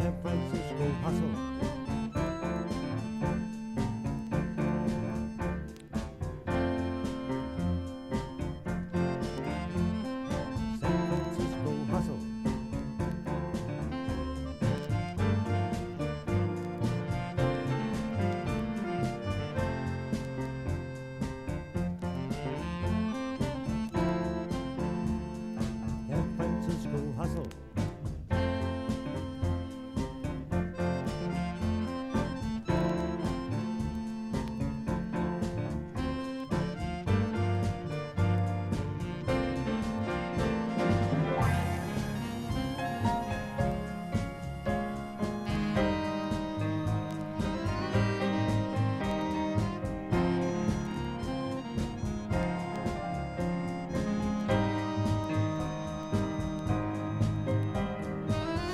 San Francisco hustle. San Francisco hustle. San Francisco hustle.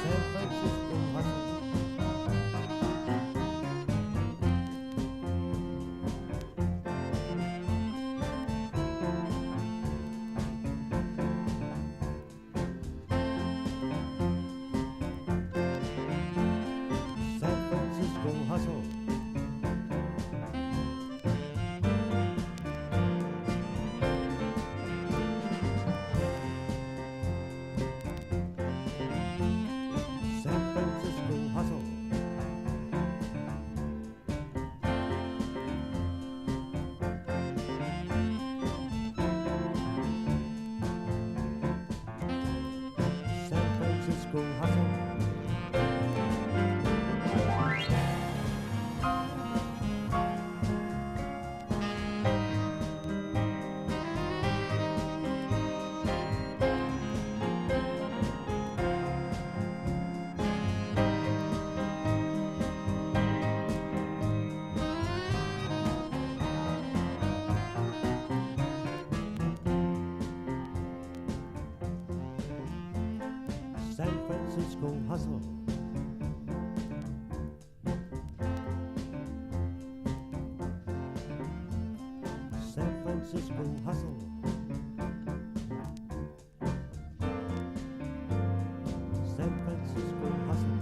San Francisco hustle. San Francisco hustle. San Francisco hustle. San Francisco hustle. San Francisco hustle. San Francisco hustle. San Francisco hustle.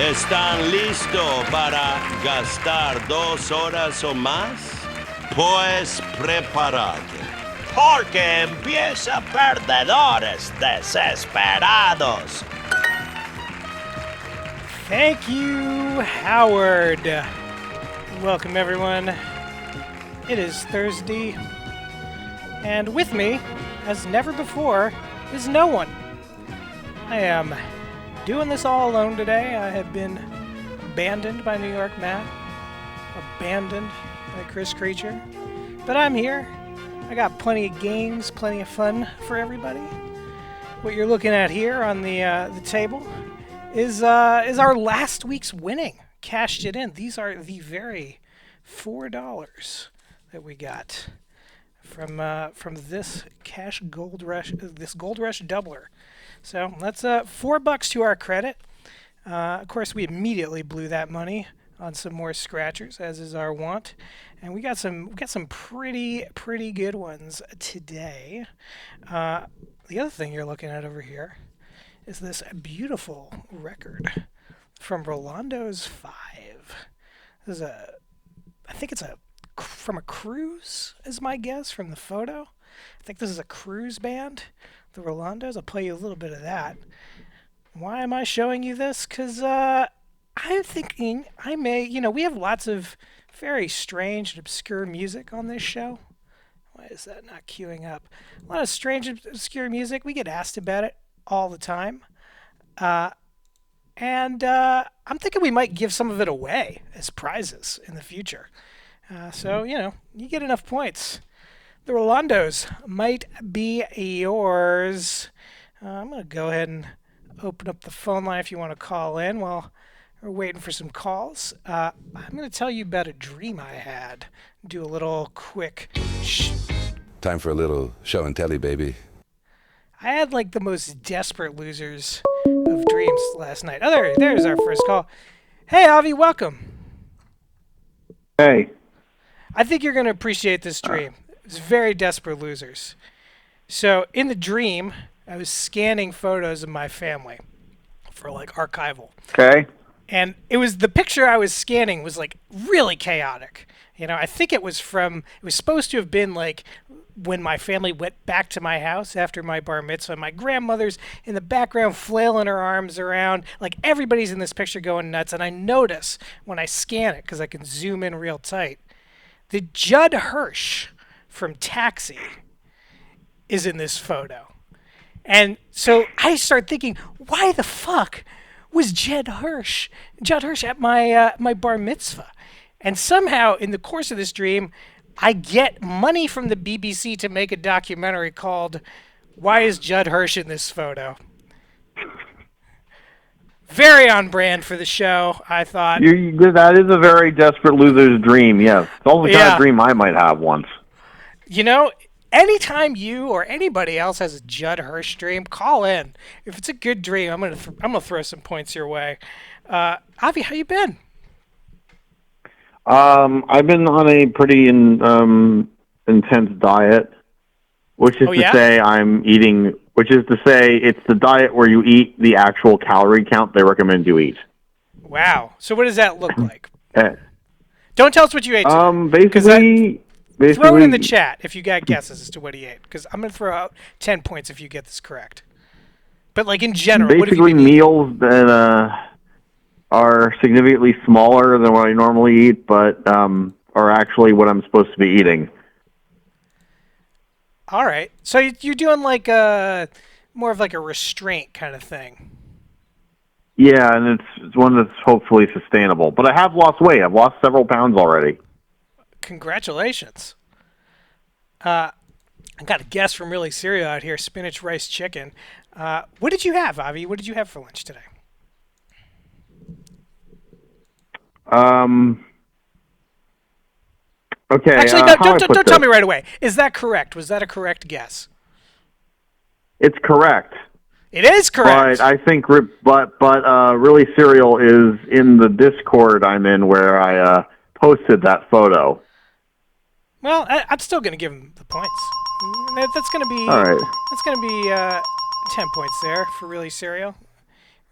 ¿Están listos para gastar 2 horas o más? Pues prepárate, porque empieza Perdedores Desesperados. Thank you, Howard. Welcome, everyone. It is Thursday, and with me, as never before, is no one. I am doing this all alone today. I have been abandoned by New York Matt, abandoned by Chris Creature, but I'm here. I got plenty of games, plenty of fun for everybody. What you're looking at here on the table is our last week's winning. Cashed it in. These are the very $4 that we got from this cash gold rush, this gold rush doubler. So that's $4 to our credit. Of course, we immediately blew that money on some more scratchers, as is our wont, and we got some pretty good ones today. The other thing you're looking at over here is this beautiful record from Rolando's 5. This is I think it's from a cruise, is my guess from the photo. I think this is a cruise band, the Rolandos. I'll play you a little bit of that. Why am I showing you this? Because I'm thinking I may, we have lots of very strange and obscure music on this show. Why is that not queuing up? A lot of strange and obscure music. We get asked about it all the time. And I'm thinking we might give some of it away as prizes in the future. So, you get enough points. The Rolandos might be yours. I'm going to go ahead and open up the phone line if you want to call in while we're waiting for some calls. I'm going to tell you about a dream I had. Do a little quick Time for a little show and telly, baby. I had like the most desperate losers of dreams last night. Oh, there's our first call. Hey, Avi, welcome. Hey. I think you're going to appreciate this dream. It's very desperate losers. So in the dream, I was scanning photos of my family for like archival. Okay. And the picture I was scanning was like really chaotic. I think it was supposed to have been like when my family went back to my house after my bar mitzvah. My grandmother's in the background flailing her arms around. Like everybody's in this picture going nuts. And I notice when I scan it, because I can zoom in real tight, that Judd Hirsch from Taxi is in this photo. And so I start thinking, why the fuck was Judd Hirsch at my bar mitzvah? And somehow in the course of this dream, I get money from the BBC to make a documentary called Why is Judd Hirsch in this photo? Very on brand for the show, I thought. That is a very desperate loser's dream, yes. It's the only kind of dream I might have once. Anytime you or anybody else has a Judd Hirsch dream, call in. If it's a good dream, I'm gonna throw some points your way. Avi, how you been? I've been on a pretty intense diet, which is to say I'm eating. Which is to say, it's the diet where you eat the actual calorie count they recommend you eat. Wow. So what does that look like? Don't tell us what you ate today. Basically, throw it in the chat if you got guesses as to what he ate, because I'm going to throw out 10 points if you get this correct. But like in general, basically what have you been meals that are significantly smaller than what I normally eat, but are actually what I'm supposed to be eating. All right. So you're doing like more of like a restraint kind of thing. Yeah, and it's one that's hopefully sustainable. But I have lost weight. I've lost several pounds already. Congratulations. I got a guess from Really Cereal out here, spinach rice chicken. What did you have, Avi? What did you have for lunch today? Okay. Actually, no, don't tell me right away. Is that correct? Was that a correct guess? It's correct. It is correct. But I think, Really Cereal is in the Discord I'm in where I posted that photo. Well, I'm still going to give him the points. That's going to be all right. That's going to be 10 points there for Really Cereal.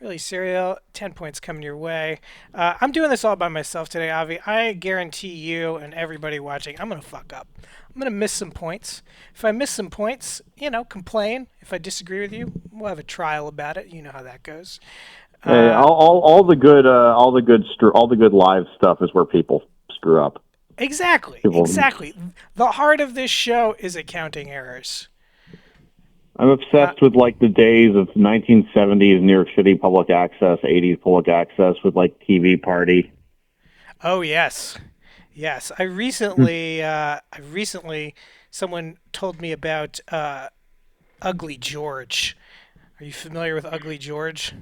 Really serial. 10 points coming your way. I'm doing this all by myself today, Avi. I guarantee you and everybody watching, I'm going to fuck up. I'm going to miss some points. If I miss some points, complain. If I disagree with you, we'll have a trial about it. You know how that goes. Hey, all the good live stuff is where people screw up. Exactly. The heart of this show is accounting errors. I'm obsessed with like the days of 1970s New York City public access, 80s public access with like TV Party. Oh yes. I recently someone told me about Ugly George. Are you familiar with Ugly George?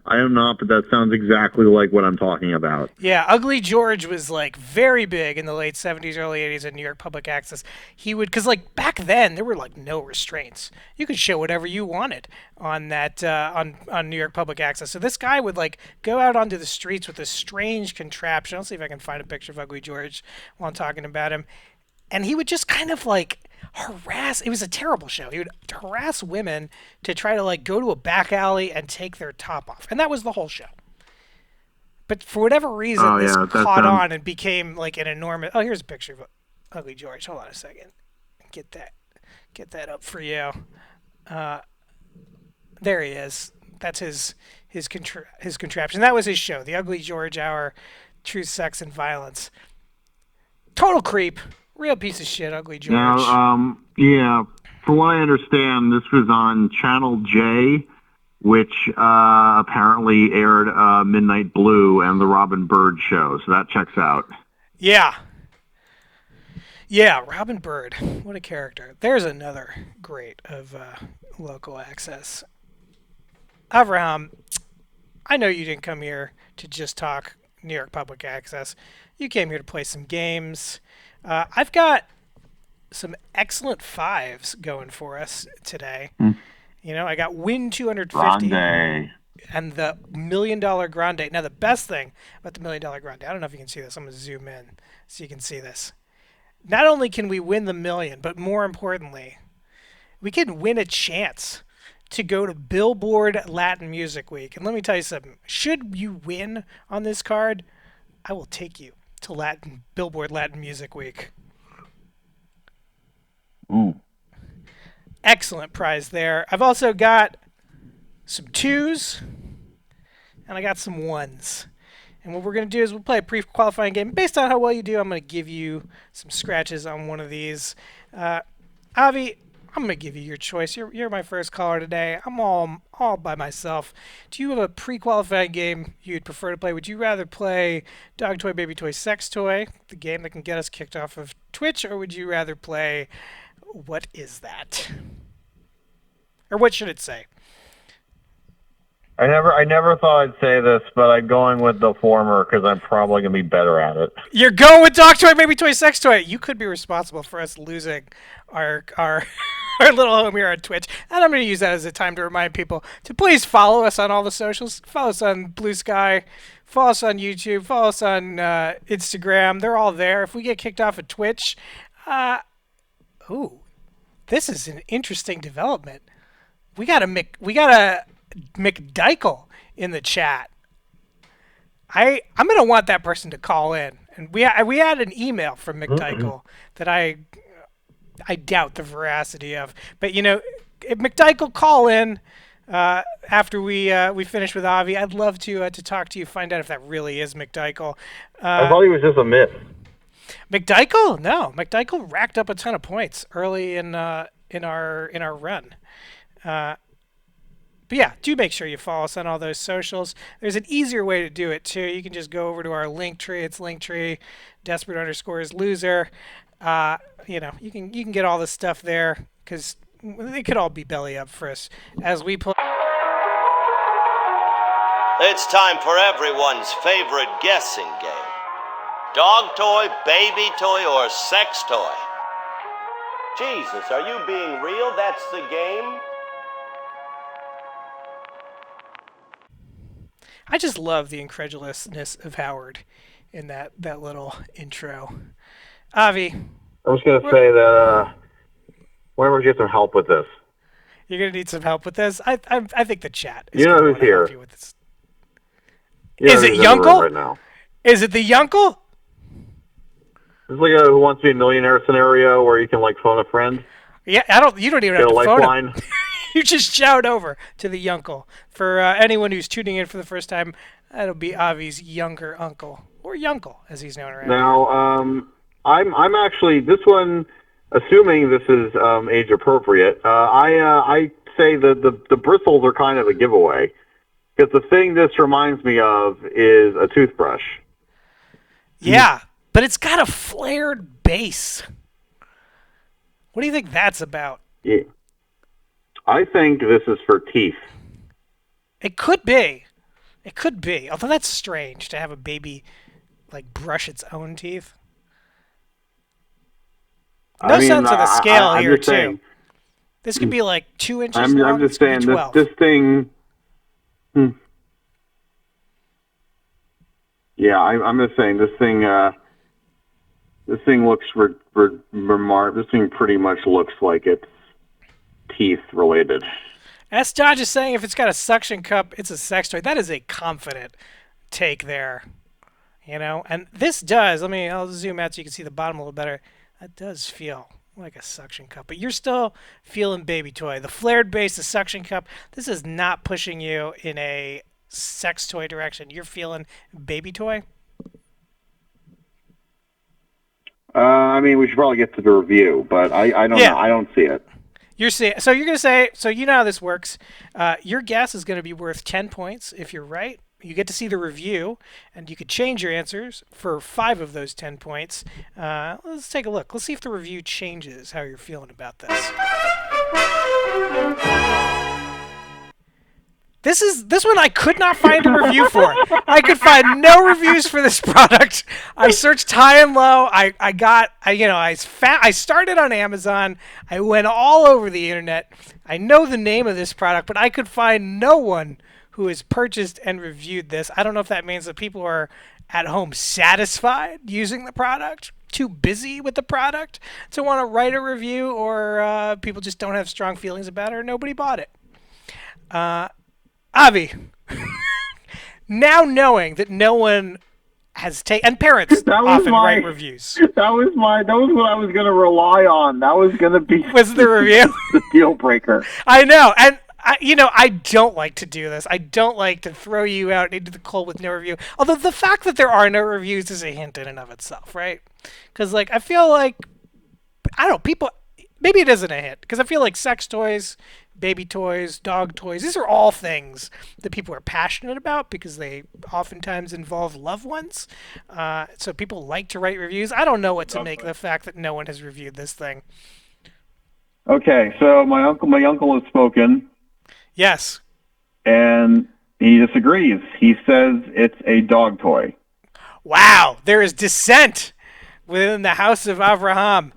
I am not, but that sounds exactly like what I'm talking about. Yeah, Ugly George was like very big in the late 70s, early 80s in New York public access. Because like back then there were like no restraints. You could show whatever you wanted on that on New York public access. So this guy would like go out onto the streets with this strange contraption. I'll see if I can find a picture of Ugly George while I'm talking about him. And he would just kind of like harass. It was a terrible show. He would harass women to try to like go to a back alley and take their top off, and that was the whole show. But for whatever reason, this caught on and became like an enormous. Oh, here's a picture of Ugly George. Hold on a second. Get that up for you. There he is. That's his contraption. That was his show, The Ugly George Hour, Truth, Sex, and Violence. Total creep. Real piece of shit, Ugly George. Now, from what I understand, this was on Channel J, which apparently aired Midnight Blue and the Robin Bird Show, so that checks out. Yeah, Robin Bird. What a character. There's another great of local access. Avraham, I know you didn't come here to just talk New York public access. You came here to play some games. I've got some excellent fives going for us today. I got Win 250 Grande. And the $1 Million Grande. Now, the best thing about the $1 Million Grande, I don't know if you can see this. I'm going to zoom in so you can see this. Not only can we win the million, but more importantly, we can win a chance to go to Billboard Latin Music Week. And let me tell you something. Should you win on this card, I will take you to Billboard Latin Music Week. Ooh. Excellent prize there. I've also got some twos, and I got some ones. And what we're going to do is we'll play a pre-qualifying game. Based on how well you do, I'm going to give you some scratches on one of these. Avi, I'm going to give you your choice. You're my first caller today. I'm all by myself. Do you have a pre-qualifying game you'd prefer to play? Would you rather play Dog Toy, Baby Toy, Sex Toy, the game that can get us kicked off of Twitch, or would you rather play What Is That? Or what should it say? I never thought I'd say this, but I'm going with the former because I'm probably going to be better at it. You're going with Dog Toy, Baby Toy, Sex Toy. You could be responsible for us losing our little home here on Twitch. And I'm going to use that as a time to remind people to please follow us on all the socials. Follow us on Blue Sky. Follow us on YouTube. Follow us on Instagram. They're all there. If we get kicked off of Twitch, this is an interesting development. We got a McDykel in the chat. I'm gonna want that person to call in, and we had an email from McDykel that I doubt the veracity of. But if McDykel call in after we finish with Avi, I'd love to talk to you, find out if that really is McDykel. I thought he was just a myth. McDykel? No, McDykel racked up a ton of points early in our run. But yeah, do make sure you follow us on all those socials. There's an easier way to do it too. You can just go over to our Linktree. It's Linktree, Desperate_loser. You can get all this stuff there because it could all be belly up for us as we play. It's time for everyone's favorite guessing game. Dog toy, baby toy, or sex toy? Jesus, are you being real? That's the game? I just love the incredulousness of Howard in that little intro. Avi. I was going to say that why don't we get some help with this? You're gonna need some help with this. I think the chat is You know gonna who's wanna help here. you with this. Yeah, Is it who's in the room Yunkel? right now? Is it the Yunkel? It's like a Who Wants to Be a Millionaire scenario where you can like phone a friend, Yeah, you don't even get have a to phone him. lifeline. You just shout over to the Yunkel. For anyone who's tuning in for the first time, that'll be Avi's younger uncle, or Yunkel, as he's known around. Now, I'm actually this one, assuming this is age appropriate. I say that the bristles are kind of a giveaway because the thing this reminds me of is a toothbrush. Yeah, but it's got a flared base. What do you think that's about? Yeah. I think this is for teeth. It could be. It could be. Although that's strange to have a baby like brush its own teeth. No sense of the scale here too. Saying, this could be like 2 inches I'm long. just saying this this thing. Yeah, I'm just saying this thing. This thing looks This thing pretty much looks like it's teeth related. As Dodge is saying, if it's got a suction cup, it's a sex toy. That is a confident take there. You know, and this does. I'll zoom out so you can see the bottom a little better. That does feel like a suction cup, but you're still feeling baby toy. The flared base, the suction cup. This is not pushing you in a sex toy direction. You're feeling baby toy. We should probably get to the review, but I don't know. I don't see it. You're gonna say, so you know how this works. Your guess is gonna be worth 10 points if you're right. You get to see the review, and you could change your answers for 5 of those 10 points. Let's take a look. Let's see if the review changes how you're feeling about this. This one I could not find a review for. I could find no reviews for this product. I searched high and low. I started on Amazon. I went all over the internet. I know the name of this product, but I could find no one who has purchased and reviewed this. I don't know if that means that people are at home satisfied using the product, too busy with the product to want to write a review, or people just don't have strong feelings about it, or nobody bought it. Avi, now knowing that no one has taken, and parents often write reviews. That was what I was going to rely on. That was going to be was the review the deal breaker. I know, and I don't like to do this. I don't like to throw you out into the cold with no review. Although the fact that there are no reviews is a hint in and of itself, right? Because I feel like people. Maybe it isn't a hint because I feel like sex toys, baby toys, dog toys, these are all things that people are passionate about because they oftentimes involve loved ones. So people like to write reviews. I don't know what to make of the fact that no one has reviewed this thing. Okay, so my uncle has spoken. Yes. And he disagrees. He says it's a dog toy. Wow, there is dissent within the House of Avraham.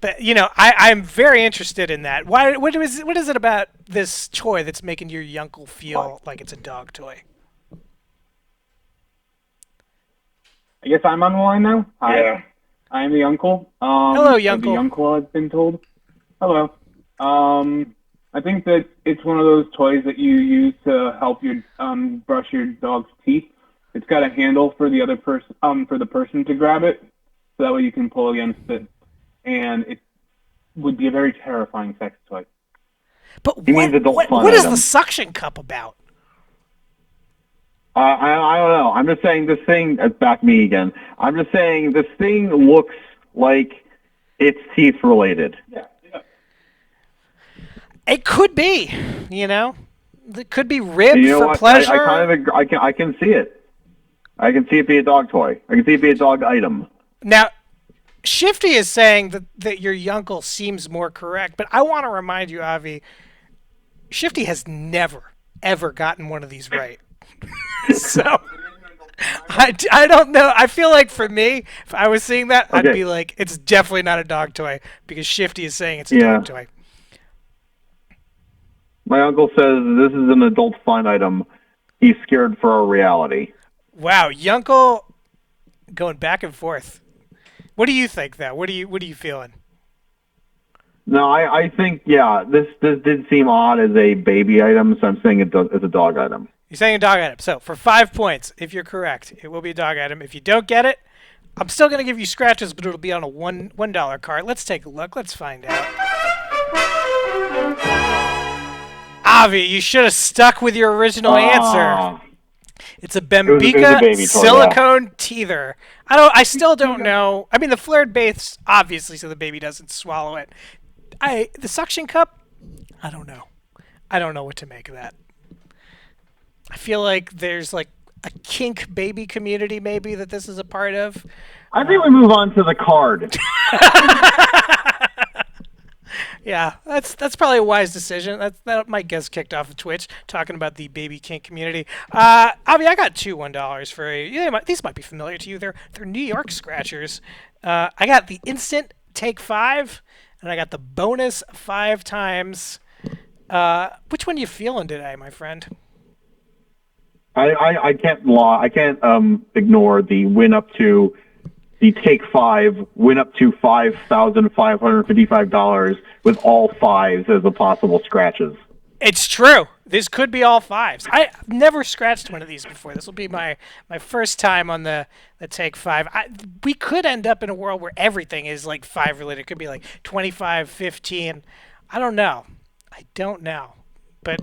But, I'm very interested in that. What is it about this toy that's making your Yunkel feel like it's a dog toy? I guess I'm on the line now? Hi. Yeah. I am the uncle. Hello, The Yunkel. uncle, I've been told. Hello. I think that it's one of those toys that you use to help you brush your dog's teeth. It's got a handle for the other person, for the person to grab it, so that way you can pull against it. And it would be a very terrifying sex toy. But what is the suction cup about? I don't know. I'm just saying this thing. Back me again. I'm just saying this thing looks like it's teeth related. Yeah. It could be. It could be ribbed for what? pleasure. I kind of agree. I can see it. I can see it be a dog toy. I can see it be a dog item. Now, Shifty is saying that your Yunkel seems more correct, but I want to remind you, Avi, Shifty has never, ever gotten one of these right. So, I don't know. I feel like for me, if I was seeing that, I'd be like, it's definitely not a dog toy, because Shifty is saying it's a dog toy. My uncle says this is an adult fun item. He's scared for our reality. Wow, Yunkel going back and forth. What do you think, though? What are you feeling? No, I think, yeah, this did seem odd as a baby item, so I'm saying it's a dog item. You're saying a dog item. So for 5 points, if you're correct, it will be a dog item. If you don't get it, I'm still going to give you scratches, but it'll be on a $1 card. Let's take a look. Let's find out. Avi, you should have stuck with your original answer. It's a Bembika silicone teether. I still don't know. I mean, the flared base, obviously, so the baby doesn't swallow it. The suction cup, I don't know. I don't know what to make of that. I feel like there's like a kink baby community maybe that this is a part of. I think we move on to the card. Yeah, that's probably a wise decision. That might get us kicked off of Twitch talking about the baby kink community. Avi, I got two $1 for you. These might be familiar to you. They're New York scratchers. I got the instant take 5, and I got the bonus 5 times. Which one are you feeling today, my friend? I can't lie. I can't ignore the win up to the take 5, win up to $5,555 with all 5s as the possible scratches. It's true. This could be all 5s. I've never scratched one of these before. This will be my first time on the take 5. We could end up in a world where everything is like 5 related. It could be like 25, 15. I don't know. But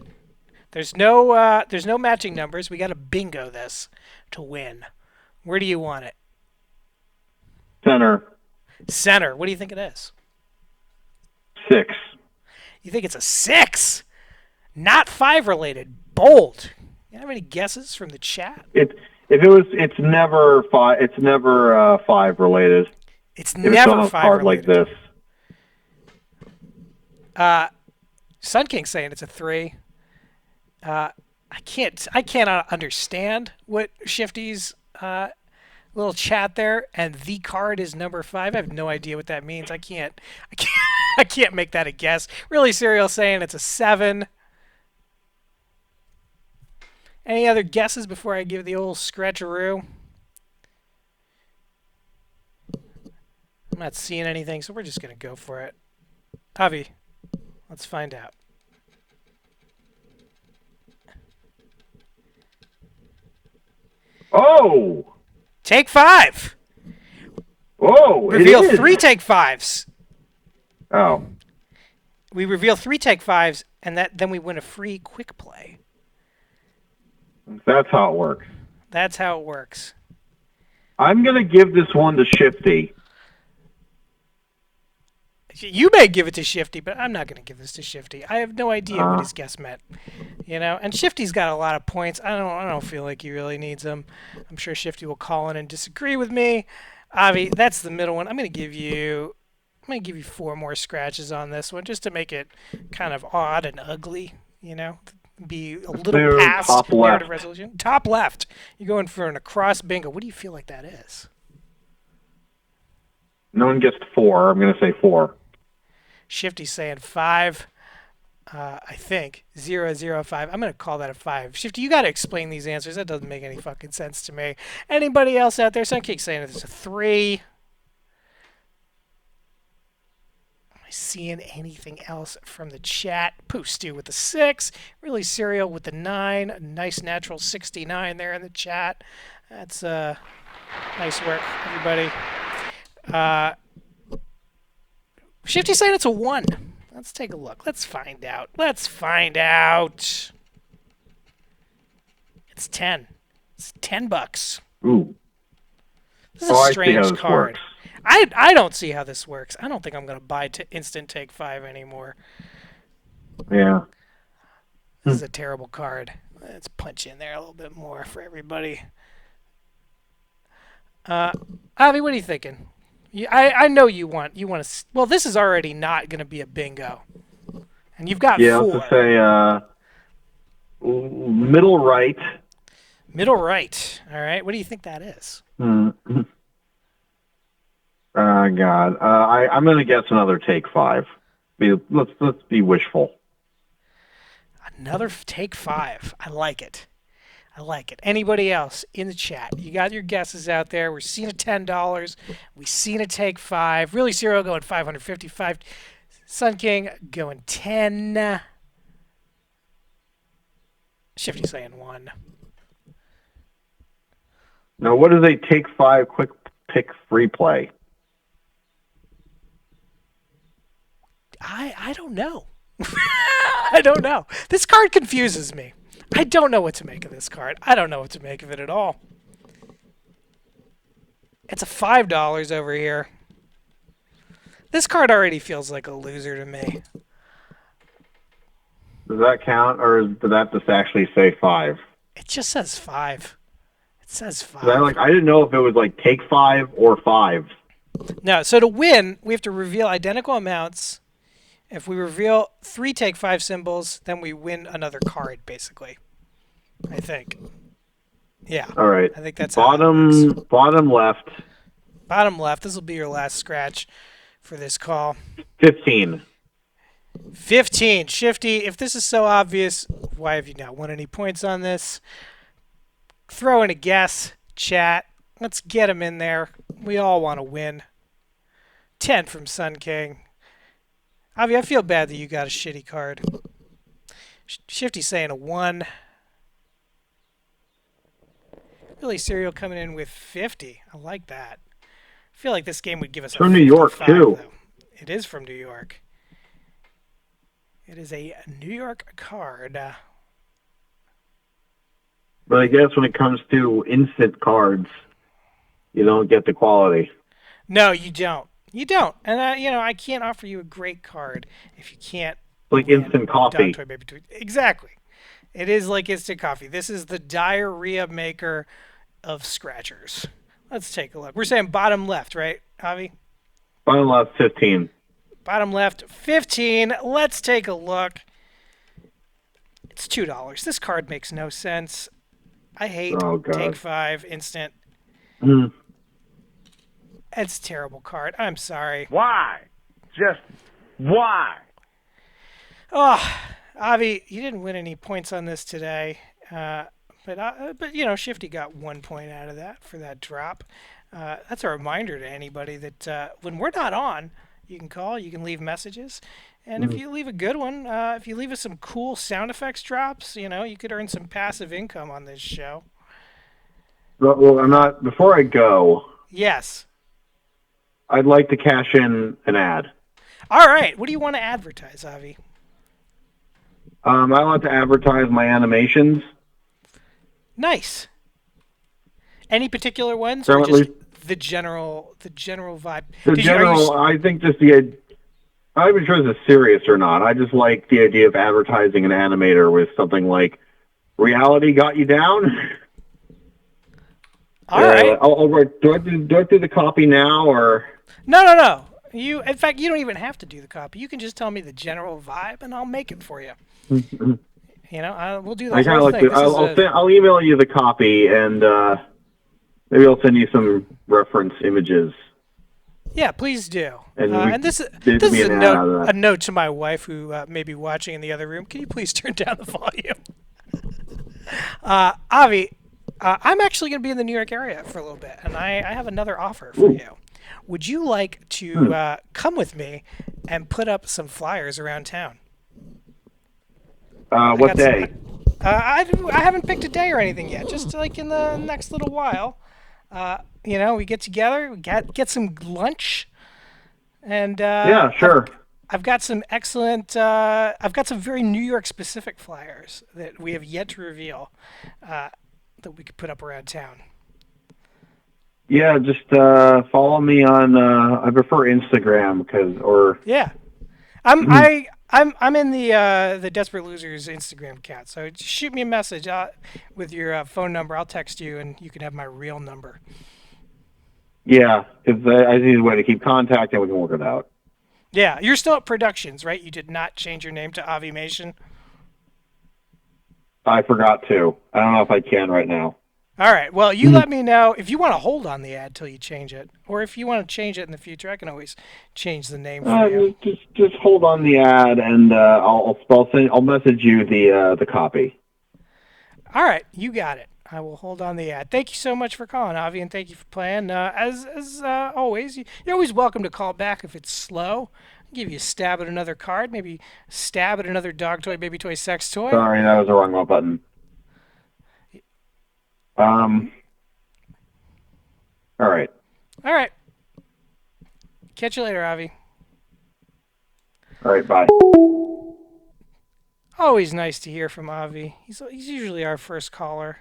there's no matching numbers. We got to bingo this to win. Where do you want it? Center. What do you think it is? 6. You think it's a 6? Not 5 related. Bold. You have any guesses from the chat? It's never 5. It's never 5 related. It's never on a 5 card related. Like this. Sun King's saying it's a 3. I cannot understand what Shifty's little chat there, and the card is number 5. I have no idea what that means. I can't make that a guess. Really, Serial saying it's a 7. Any other guesses before I give the old scratcheroo? I'm not seeing anything, so we're just gonna go for it. Avi, let's find out. Oh! Take 5. Whoa! Reveal 3 take 5s. Oh. We reveal 3 take 5s, and then we win a free quick play. That's how it works. That's how it works. I'm gonna give this one to Shifty. You may give it to Shifty, but I'm not going to give this to Shifty. I have no idea what his guess meant, And Shifty's got a lot of points. I don't feel like he really needs them. I'm sure Shifty will call in and disagree with me. Avi, that's the middle one. I'm going to give you 4 more scratches on this one, just to make it kind of odd and ugly. Be a little past narrative resolution. Top left. You're going for an across bingo. What do you feel like that is? No one gets 4. I'm going to say 4. Shifty's saying 5. I think 005. I'm going to call that a 5. Shifty, you got to explain these answers. That doesn't make any fucking sense to me. Anybody else out there? Suncake's saying it's a 3. Am I seeing anything else from the chat? Pooh Stew with the 6. Really Serial with the 9. A nice natural 69 there in the chat. That's nice work, everybody. Shifty's saying it's a 1. Let's take a look. Let's find out. It's 10. It's $10. Ooh. This is a strange card. I don't see how this works. I don't think I'm going to buy instant take 5 anymore. Yeah. This is a terrible card. Let's punch in there a little bit more for everybody. Avi, what are you thinking? I know you want to. Well, this is already not going to be a bingo, and you've got 4. Yeah, let's say middle right. Middle right. All right. What do you think that is? God, I'm going to guess another take 5. Let's be wishful. Another take 5. I like it. Anybody else in the chat? You got your guesses out there. We're seeing a $10. We've seen a take 5. Really, Serial going 555. Sun King going 10. Shifty saying 1. Now, what is a Take 5 quick pick free play? I don't know. I don't know. This card confuses me. I don't know what to make of this card. I don't know what to make of it at all. It's a $5 over here. This card already feels like a loser to me. Does that count, or does that just actually say 5? It just says 5. It says 5. I didn't know if it was like Take 5 or 5. No, so to win, we have to reveal identical amounts. If we reveal 3 Take 5 symbols, then we win another card, basically. I think. Yeah. All right. I think that's bottom left. Bottom left. This will be your last scratch for this call. 15. 15. Shifty, if this is so obvious, why have you not won any points on this? Throw in a guess, chat. Let's get him in there. We all want to win. 10 from Sun King. Avi, I feel bad that you got a shitty card. Shifty saying a 1. Billy Serial coming in with 50. I like that. I feel like this game would give us a from New York, too. Though. It is from New York. It is a New York card. But I guess when it comes to instant cards, you don't get the quality. No, you don't. You don't. And, I can't offer you a great card if you can't. Like instant coffee. Exactly. It is like instant coffee. This is the diarrhea maker of scratchers. Let's take a look. We're saying bottom left, right, Avi? Bottom left, 15. Bottom left, 15. Let's take a look. It's $2. This card makes no sense. I hate Take 5 instant. Mm. It's a terrible card. I'm sorry. Why? Just why? Oh, Avi, you didn't win any points on this today. But Shifty got 1 point out of that for that drop. That's a reminder to anybody that when we're not on, you can call, you can leave messages. And if you leave a good one, if you leave us some cool sound effects drops, you could earn some passive income on this show. Well, before I go. Yes. I'd like to cash in an ad. All right. What do you want to advertise, Avi? I want to advertise my animations. Nice. Any particular ones, or just the general vibe? I think just I'm not sure if it's serious or not. I just like the idea of advertising an animator with something like "Reality got you down." All right. Do I do the copy now, or? No. In fact, you don't even have to do the copy. You can just tell me the general vibe, and I'll make it for you. We'll do the whole thing. I'll email you the copy, and maybe I'll send you some reference images. Yeah, please do. And this is a note to my wife who may be watching in the other room. Can you please turn down the volume? Avi, I'm actually going to be in the New York area for a little bit, and I have another offer for you. Would you like to come with me and put up some flyers around town? What day? I haven't picked a day or anything yet. Just like in the next little while. We get together, we get some lunch, and yeah, sure. I've got some excellent. I've got some very New York specific flyers that we have yet to reveal that we could put up around town. Yeah, just follow me on. I prefer Instagram Yeah, I'm in the Desperate Losers Instagram account. So just shoot me a message with your phone number. I'll text you, and you can have my real number. Yeah, because I need a way to keep contact, and we can work it out. Yeah, you're still at Productions, right? You did not change your name to Avimation? I forgot to. I don't know if I can right now. All right. Well, you let me know if you want to hold on the ad till you change it, or if you want to change it in the future. I can always change the name for you. Just hold on the ad, and I'll message you the copy. All right, you got it. I will hold on the ad. Thank you so much for calling, Avi, and thank you for playing. As always, you're always welcome to call back if it's slow, Give you a stab at another card, maybe stab at another dog toy, baby toy, sex toy. Sorry, that was the wrong button. All right. All right. Catch you later, Avi. All right, bye. Always nice to hear from Avi. He's usually our first caller.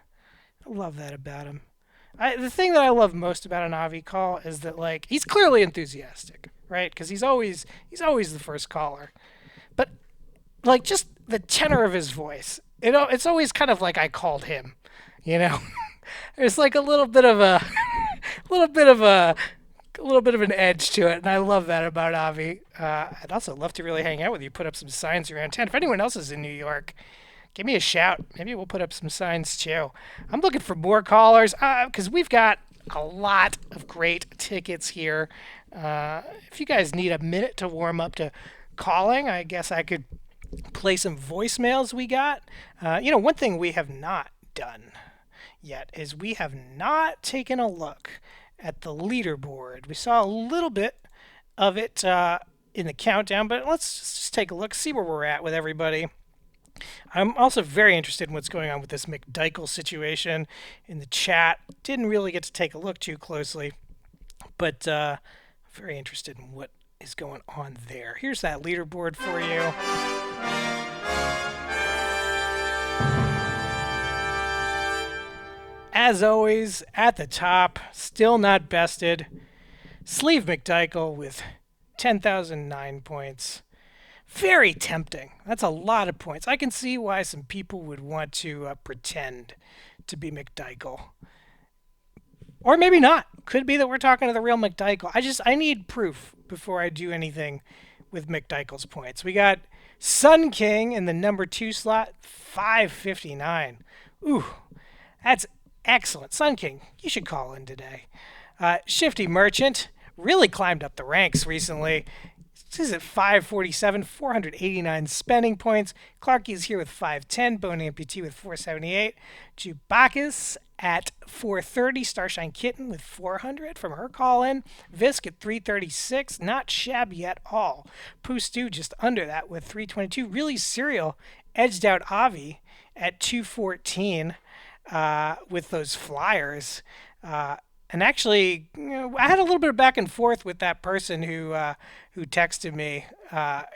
I love that about him. The thing that I love most about an Avi call is that, like, he's clearly enthusiastic, right? Because he's always the first caller. But, like, just the tenor of his voice, it's always kind of like I called him, you know? There's like a little bit of an edge to it, and I love that about Avi. I'd also love to really hang out with you, put up some signs around town. If anyone else is in New York, give me a shout. Maybe we'll put up some signs too. I'm looking for more callers because we've got a lot of great tickets here. If you guys need a minute to warm up to calling, I guess I could play some voicemails we got. One thing we have not done yet is we have not taken a look at the leaderboard. We saw a little bit of it in the countdown, but let's just take a look, see where we're at with everybody. I'm also very interested in what's going on with this McDykel situation in the chat. Didn't really get to take a look too closely, but very interested in what is going on there. Here's that leaderboard for you. As always, at the top, still not bested, Sleeve McDykel with 10,009 points. Very tempting. That's a lot of points. I can see why some people would want to pretend to be McDykel. Or maybe not. Could be that we're talking to the real McDykel. I need proof before I do anything with McDykel's points. We got Sun King in the number 2 slot, 559. Ooh, that's excellent. Sun King, you should call in today. Shifty Merchant really climbed up the ranks recently. This is at 547, 489 spending points. Clarky's here with 510. Bone Amputee with 478. Chewbacca's at 430. Starshine Kitten with 400 from her call-in. Visk at 336. Not shabby at all. Pooh Stew just under that with 322. Really Cereal edged out Avi at 214 with those flyers. And actually, I had a little bit of back and forth with that person who texted me,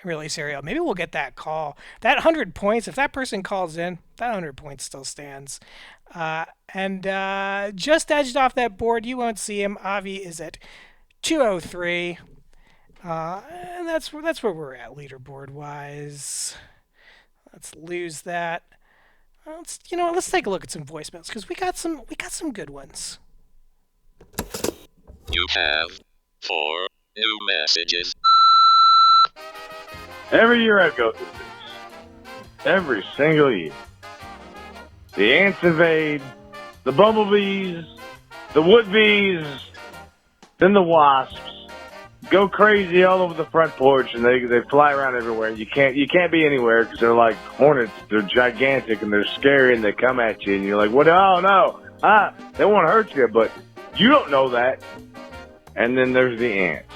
really Cereal. Maybe we'll get that call. That 100 points, if that person calls in, that 100 points still stands. And just edged off that board, you won't see him. Avi is at 203. And that's where we're at leaderboard-wise. Let's lose that. Let's take a look at some voicemails, because we got some good ones. You have 4 new messages. Every year I go through this. Every single year. The ants invade, the bumblebees, the wood bees, then the wasps go crazy all over the front porch, and they fly around everywhere. You can't be anywhere because they're like hornets. They're gigantic and they're scary, and they come at you, and you're like, what? Oh no, they won't hurt you, but you don't know that. And then there's the ants.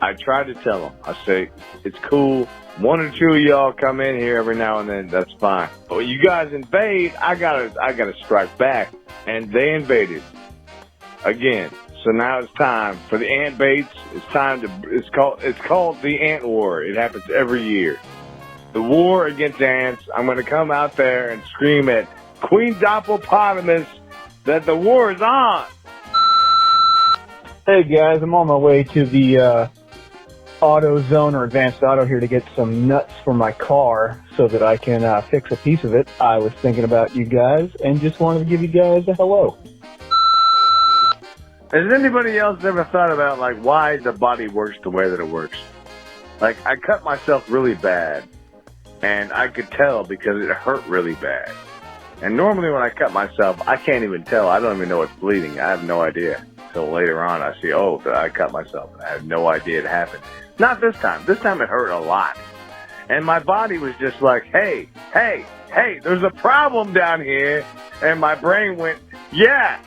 I try to tell them. I say, it's cool. 1 or 2 of y'all come in here every now and then. That's fine. But when you guys invade, I gotta strike back. And they invaded again. So now it's time for the ant baits. It's called the Ant War. It happens every year. The war against ants. I'm gonna come out there and scream at Queen Doppelpotamus that the war is on. Hey guys, I'm on my way to the AutoZone or Advanced Auto here to get some nuts for my car so that I can fix a piece of it. I was thinking about you guys and just wanted to give you guys a hello. Has anybody else ever thought about, like, why the body works the way that it works? Like, I cut myself really bad, and I could tell because it hurt really bad. And normally when I cut myself, I can't even tell. I don't even know it's bleeding. I have no idea. So later on, I see, I cut myself. I had no idea it happened. Not this time. This time it hurt a lot. And my body was just like, hey, there's a problem down here. And my brain went, yeah,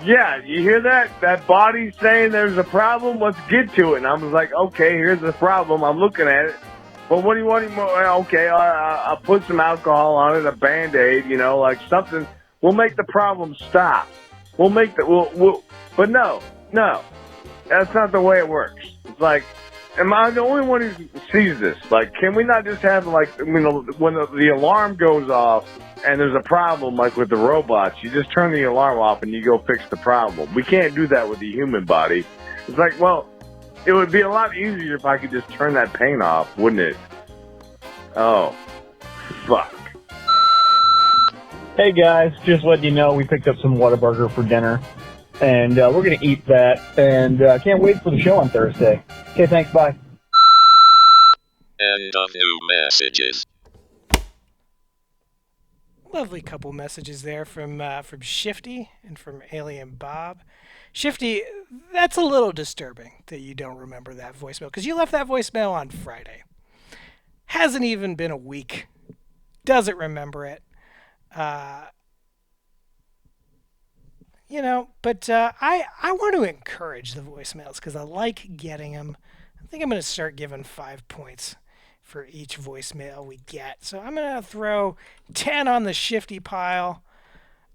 Yeah, you hear that? That body's saying there's a problem. Let's get to it. And I was like, okay, here's the problem. I'm looking at it. But what do you want? Okay, I'll put some alcohol on it, a Band-Aid, like something. We'll make the problem stop. We'll make but no, that's not the way it works. It's like, am I the only one who sees this? Like, can we not just have, when the alarm goes off and there's a problem, like with the robots, you just turn the alarm off and you go fix the problem. We can't do that with the human body. It's like, well, it would be a lot easier if I could just turn that pain off, wouldn't it? Oh, fuck. Hey guys, just letting you know we picked up some Whataburger for dinner, and we're going to eat that, and can't wait for the show on Thursday. Okay, thanks, bye. End of new messages. Lovely couple messages there from Shifty and from Alien Bob. Shifty, that's a little disturbing that you don't remember that voicemail, because you left that voicemail on Friday. Hasn't even been a week. Doesn't remember it. But I want to encourage the voicemails because I like getting them. I think I'm going to start giving 5 points for each voicemail we get. So I'm going to throw 10 on the Shifty pile.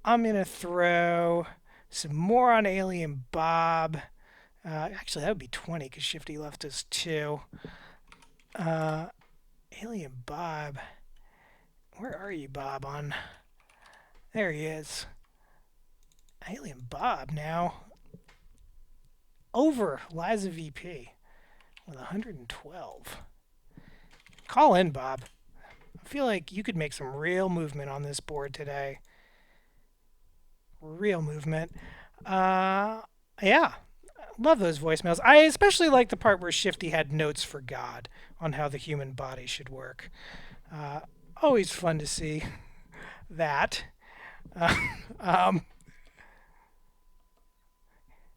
I'm going to throw some more on Alien Bob. Actually, that would be 20 because Shifty left us 2. Alien Bob. Where are you, Bob? There he is. Alien Bob now over Liza VP with 112. Call in, Bob. I feel like you could make some real movement on this board today. Real movement. Yeah. Love those voicemails. I especially like the part where Shifty had notes for God on how the human body should work. Always fun to see that.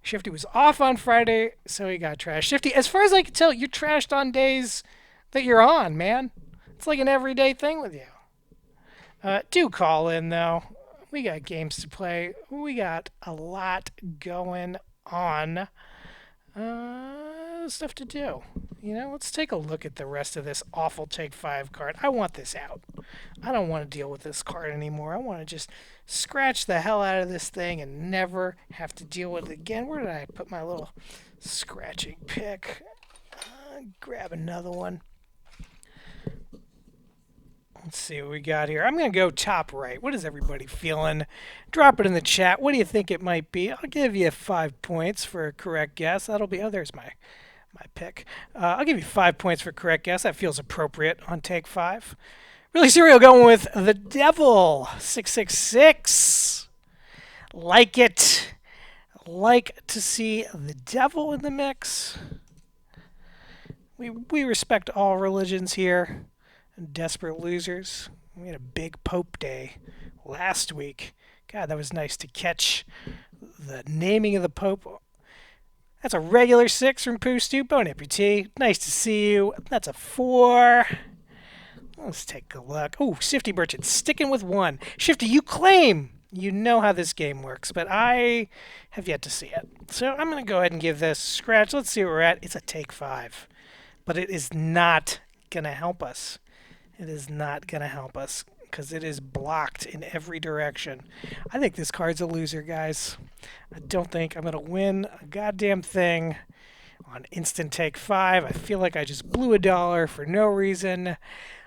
Shifty was off on Friday, so he got trashed. Shifty, as far as I can tell, you're trashed on days that you're on, man. It's like an everyday thing with you. Do call in, though. We got games to play. We got a lot going on. Stuff to do. Let's take a look at the rest of this awful Take 5 card. I want this out. I don't want to deal with this card anymore. I want to just scratch the hell out of this thing and never have to deal with it again. Where did I put my little scratching pick? Grab another one. Let's see what we got here. I'm going to go top right. What is everybody feeling? Drop it in the chat. What do you think it might be? I'll give you 5 points for a correct guess. That'll be... Oh, there's my pick. I'll give you 5 points for correct guess. That feels appropriate on Take 5. Really Serial going with The Devil 666. Like it. Like to see the devil in the mix. We respect all religions here. Desperate losers. We had a big Pope Day last week. God, that was nice to catch the naming of the Pope. That's a regular 6 from Pooh Stu. Bon appetit. Nice to see you. That's a 4. Let's take a look. Oh, Shifty Merchant sticking with 1. Shifty, you claim you know how this game works, but I have yet to see it. So I'm going to go ahead and give this a scratch. Let's see where we're at. It's a Take 5. But it is not going to help us. It is not going to help us because it is blocked in every direction. I think this card's a loser, guys. I don't think I'm going to win a goddamn thing on Instant Take 5. I feel like I just blew $1 for no reason.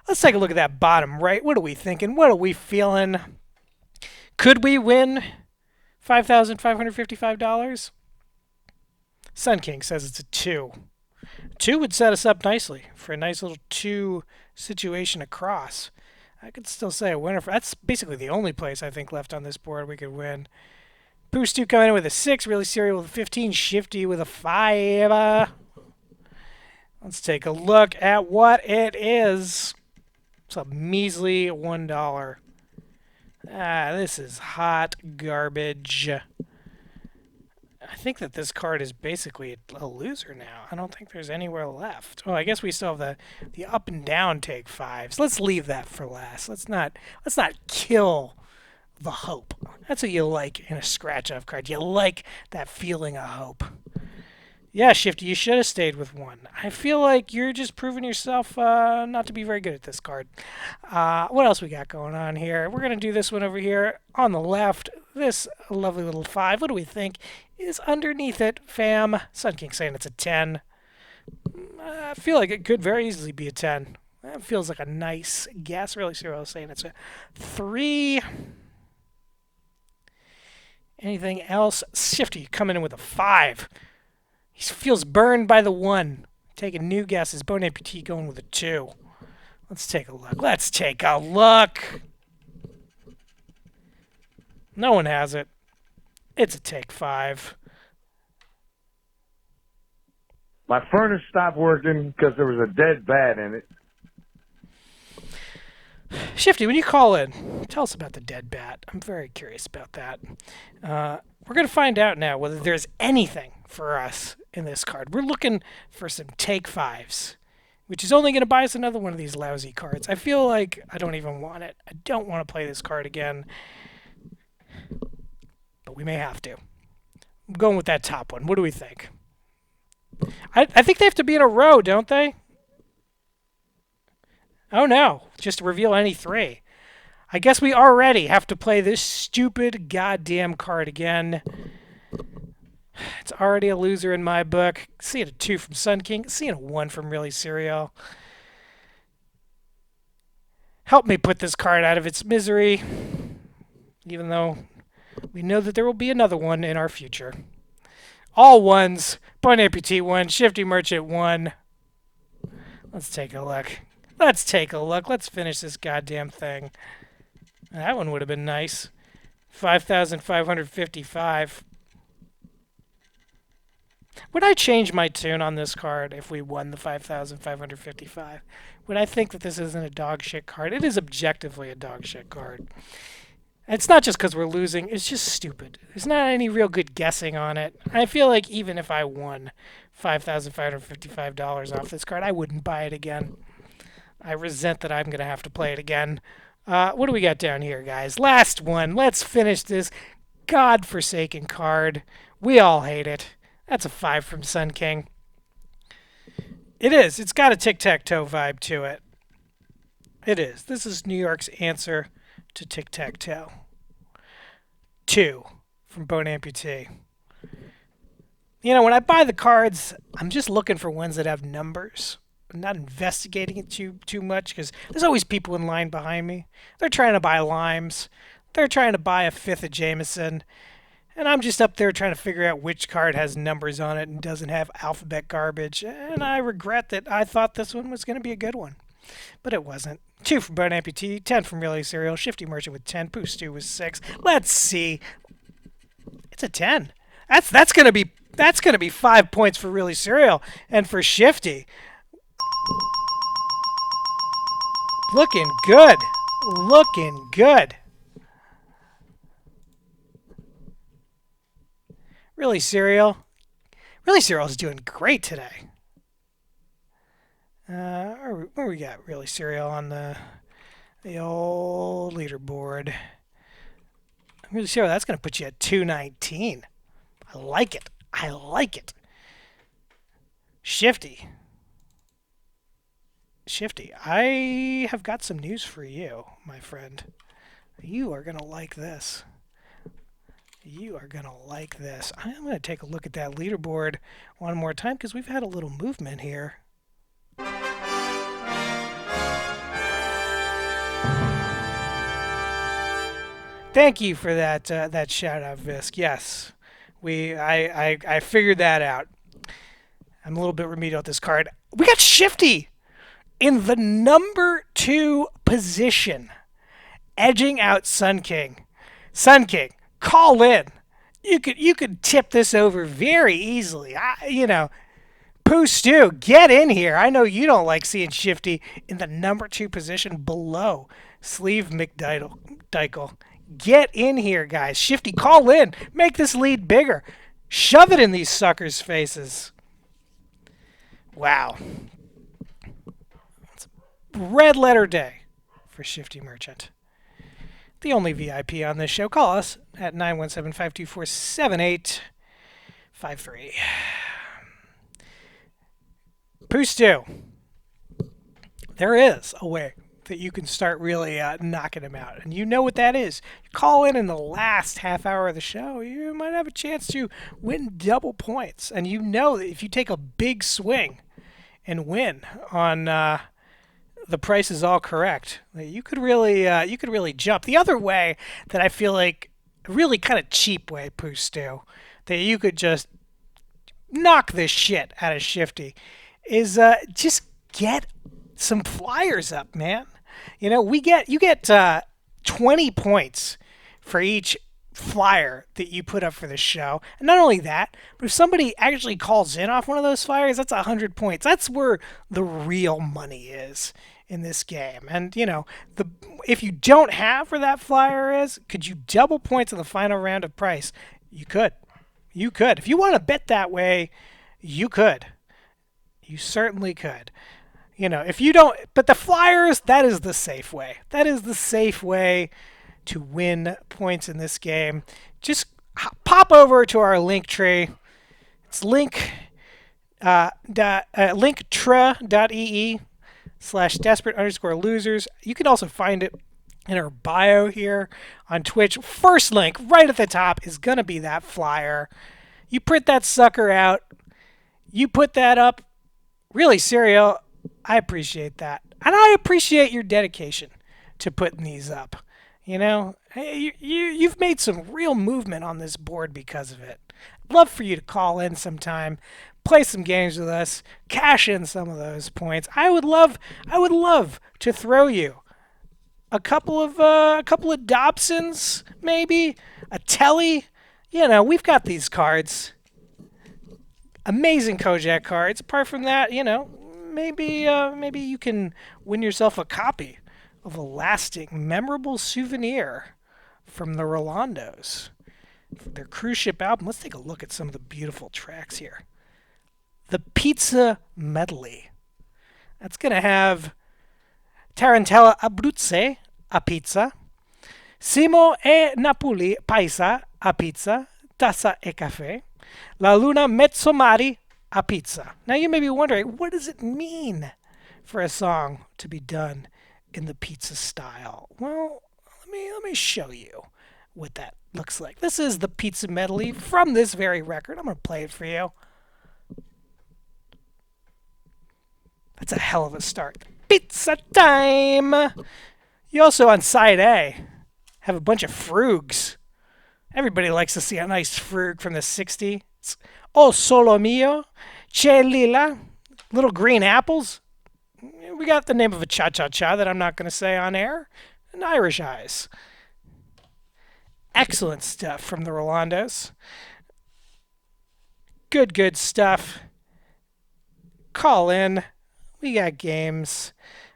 Let's take a look at that bottom right. What are we thinking? What are we feeling? Could we win $5,555? Sun King says it's a 2. 2 would set us up nicely for a nice little 2 situation across. I could still say a winner. That's basically the only place I think left on this board we could win. Pooh Stu coming in with a 6. Really Serial with a 15. Shifty with a 5. Let's take a look at what it is. It's a measly $1. This is hot garbage. I think that this card is basically a loser now. I don't think there's anywhere left. Oh, I guess we still have the up and down Take 5s. Let's leave that for last. Let's not kill the hope. That's what you like in a scratch-off card. You like that feeling of hope. Yeah, Shifty, you should have stayed with 1. I feel like you're just proving yourself not to be very good at this card. What else we got going on here? We're going to do this one over here on the left. This lovely little 5. What do we think is underneath it, fam? Sun King saying it's a 10. I feel like it could very easily be a 10. That feels like a nice guess. Really Serial saying it's a 3. Anything else? Shifty coming in with a 5. He feels burned by the 1. Taking new guesses. Bone Amputee going with a 2. Let's take a look. Let's take a look. No one has it. It's a take 5. My furnace stopped working because there was a dead bat in it. Shifty, when you call in, tell us about the dead bat. I'm very curious about that. We're going to find out now whether there's anything for us in this card. We're looking for some take 5s, which is only going to buy us another one of these lousy cards. I feel like I don't even want it. I don't want to play this card again, but we may have to. I'm going with that top one. What do we think? I think they have to be in a row, don't they? Oh no, just reveal any 3. I guess we already have to play this stupid goddamn card again. It's already a loser in my book. Seeing a 2 from Sun King, seeing a 1 from Really Serial. Help me put this card out of its misery, even though we know that there will be another one in our future. All 1s. Bone Amputee 1. Shifty Merchant 1. Let's take a look. Let's take a look. Let's finish this goddamn thing. That one would have been nice. 5,555. Would I change my tune on this card if we won the 5,555? Would I think that this isn't a dog shit card? It is objectively a dog shit card. It's not just because we're losing. It's just stupid. There's not any real good guessing on it. I feel like even if I won $5,555 off this card, I wouldn't buy it again. I resent that I'm going to have to play it again. What do we got down here, guys? Last one. Let's finish this godforsaken card. We all hate it. That's a 5 from Sun King. It is. It's got a tic-tac-toe vibe to it. It is. This is New York's answer to tic-tac-toe. 2 from Bone Amputee. You know, when I buy the cards, I'm just looking for ones that have numbers. I'm not investigating it too much because there's always people in line behind me. They're trying to buy limes. They're trying to buy a 5th of Jameson. And I'm just up there trying to figure out which card has numbers on it and doesn't have alphabet garbage. And I regret that I thought this one was going to be a good one. But it wasn't. 2 from Bone Amputee, 10 from Really Serial, Shifty Merchant with 10, Pooh Stew with 6. Let's see. It's a 10. That's gonna be 5 points for Really Serial and for Shifty. Looking good. Looking good. Really Serial. Really Serial is doing great today. Where we got Really Serial on the old leaderboard? Really Serial, that's going to put you at 219. I like it. I like it. Shifty. Shifty, I have got some news for you, my friend. You are going to like this. You are going to like this. I'm going to take a look at that leaderboard one more time because we've had a little movement here. Thank you for that shout out, Visk. Yes, I figured that out. I'm a little bit remedial at this card. We got Shifty in the number 2 position, edging out Sun King. Sun King, call in. You could tip this over very easily. Pooh Stew, get in here. I know you don't like seeing Shifty in the number 2 position below Sleeve McDykel. Get in here, guys. Shifty, call in. Make this lead bigger. Shove it in these suckers' faces. Wow. It's a red letter day for Shifty Merchant. the only VIP on this show. Call us at 917-524-7853. Pooh Stew, there is a way that you can start really knocking him out. And you know what that is. You call in the last half hour of the show, you might have a chance to win double points. And you know that if you take a big swing and win on the price is all correct, you could really jump. The other way that I feel like a really kind of cheap way, Pooh Stew, that you could just knock this shit out of Shifty is just get some flyers up, man. You know, you get 20 points for each flyer that you put up for the show. And not only that, but if somebody actually calls in off one of those flyers, that's 100 points. That's where the real money is in this game. And, you know, if you don't have where that flyer is, could you double points in the final round of price? You could. You could. If you want to bet that way, you could. You certainly could. You know, if you don't, but the flyers, that is the safe way. That is the safe way to win points in this game. Just pop over to our link tree. It's linktree.ee/desperate_losers. You can also find it in our bio here on Twitch. First link right at the top is going to be that flyer. You print that sucker out. You put that up. Really, Serial, I appreciate that. And I appreciate your dedication to putting these up. You know, you've made some real movement on this board because of it. I'd love for you to call in sometime, play some games with us, cash in some of those points. I would love to throw you a couple of Dobsons, maybe a Telly. You know, we've got these cards. Amazing Kojak cards. Apart from that, you know, maybe you can win yourself a copy of a lasting, memorable souvenir from the Rolandos, their cruise ship album. Let's take a look at some of the beautiful tracks here. The Pizza Medley. That's going to have Tarantella Abruzze a pizza, Simo e Napoli Paisa a pizza, Tassa e Caffè, La Luna Mezzomari a pizza. Now you may be wondering, what does it mean for a song to be done in the pizza style? Well, let me show you what that looks like. This is the Pizza Medley from this very record. I'm going to play it for you. That's a hell of a start. Pizza time! You also, on side A, have a bunch of Froogs. Everybody likes to see a nice Froog from the 60s. Oh, Solo Mio, C'è Lila, Little Green Apples. We got the name of a cha-cha-cha that I'm not going to say on air. And Irish Eyes. Excellent stuff from the Rolandos. Good stuff. Call in. We got games.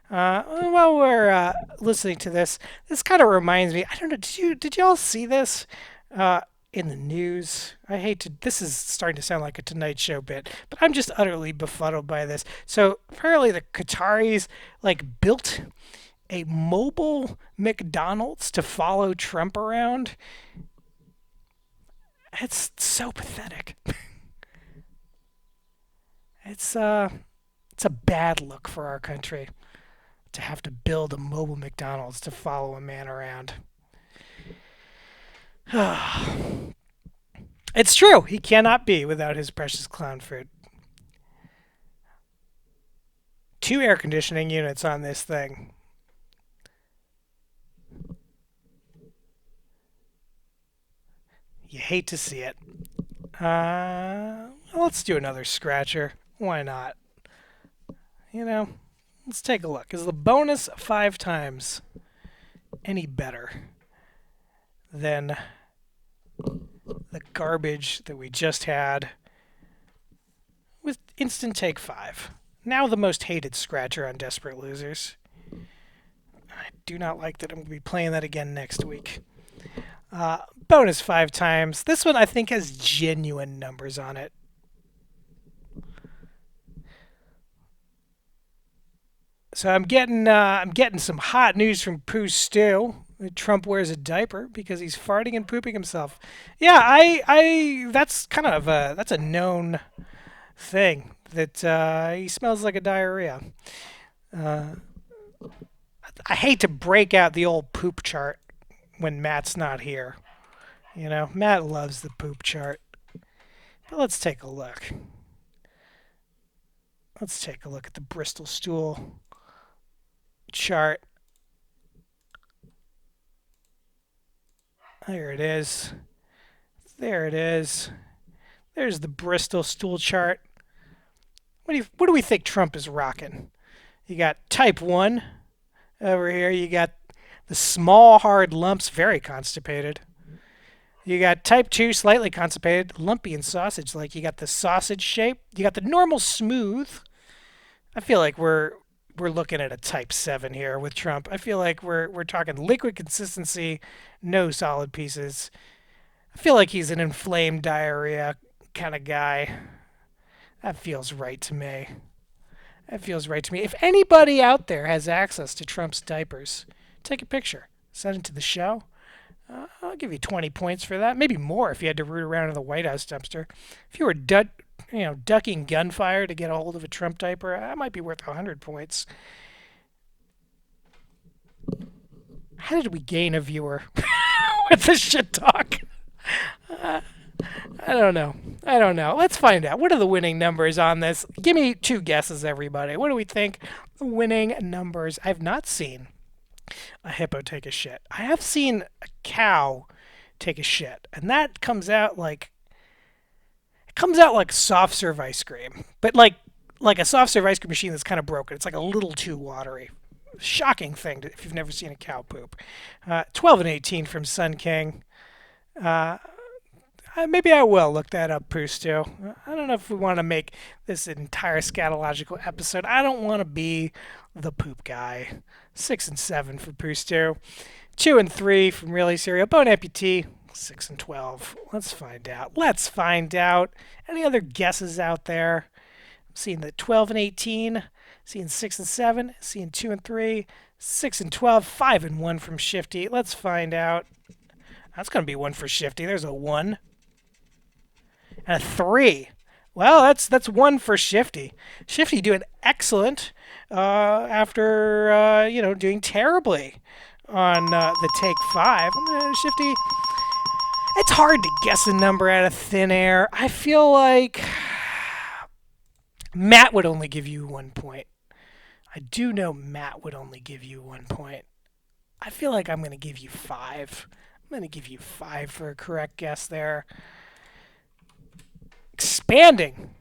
While we're listening to this kind of reminds me, I don't know, did y'all see this in the news? This is starting to sound like a Tonight Show bit, but I'm just utterly befuddled by this. So apparently the Qataris built a mobile McDonald's to follow Trump around. It's so pathetic. It's a bad look for our country to have to build a mobile McDonald's to follow a man around. It's true. He cannot be without his precious clown fruit. 2 air conditioning units on this thing. You hate to see it. Let's do another scratcher. Why not? You know, let's take a look. Is the bonus 5 times any better than the garbage that we just had with Instant Take 5? Now the most hated scratcher on Desperate Losers. I do not like that I'm going to be playing that again next week. Bonus 5 times. This one I think has genuine numbers on it. So I'm getting some hot news from Pooh Stew. Trump wears a diaper because he's farting and pooping himself. Yeah, I that's kind of that's a known thing that he smells like a diarrhea. I hate to break out the old poop chart when Matt's not here. You know, Matt loves the poop chart. But let's take a look. Let's take a look at the Bristol stool chart. There it is. There it is. There's the Bristol stool chart. What do we think Trump is rocking? You got type 1 over here. You got the small hard lumps, very constipated. You got type 2, slightly constipated, lumpy and sausage. Like you got the sausage shape. You got the normal smooth. I feel like we're looking at a type 7 here with Trump. I feel like we're talking liquid consistency, no solid pieces. I feel like he's an inflamed diarrhea kind of guy. That feels right to me. That feels right to me. If anybody out there has access to Trump's diapers, take a picture, send it to the show. I'll give you 20 points for that. Maybe more if you had to root around in the White House dumpster. If you were ducking gunfire to get a hold of a Trump diaper, that might be worth 100 points. How did we gain a viewer with this shit talk? I don't know. Let's find out. What are the winning numbers on this? Give me 2 guesses, everybody. What do we think the winning numbers? I've not seen a hippo take a shit. I have seen a cow take a shit, and that comes out like soft serve ice cream, but like a soft serve ice cream machine that's kind of broken. It's like a little too watery. Shocking thing if you've never seen a cow poop. 12 and 18 from Sun King. Maybe I will look that up, Poostu. I don't know if we want to make this an entire scatological episode. I don't want to be the poop guy. 6 and 7 for Poostu. 2 and 3 from Really Cereal. Bone Amputee. 6 and 12. Let's find out. Any other guesses out there? I'm seeing the 12 and 18. Seeing 6 and 7. Seeing 2 and 3. 6 and 12. 5 and 1 from Shifty. Let's find out. That's going to be 1 for Shifty. There's a 1. And a 3. Well, that's 1 for Shifty. Shifty doing excellent after doing terribly on the take 5. Shifty. It's hard to guess a number out of thin air. I feel like Matt would only give you 1 point. I do know Matt would only give you 1 point. I feel like I'm going to give you 5. I'm going to give you 5 for a correct guess there. Expanding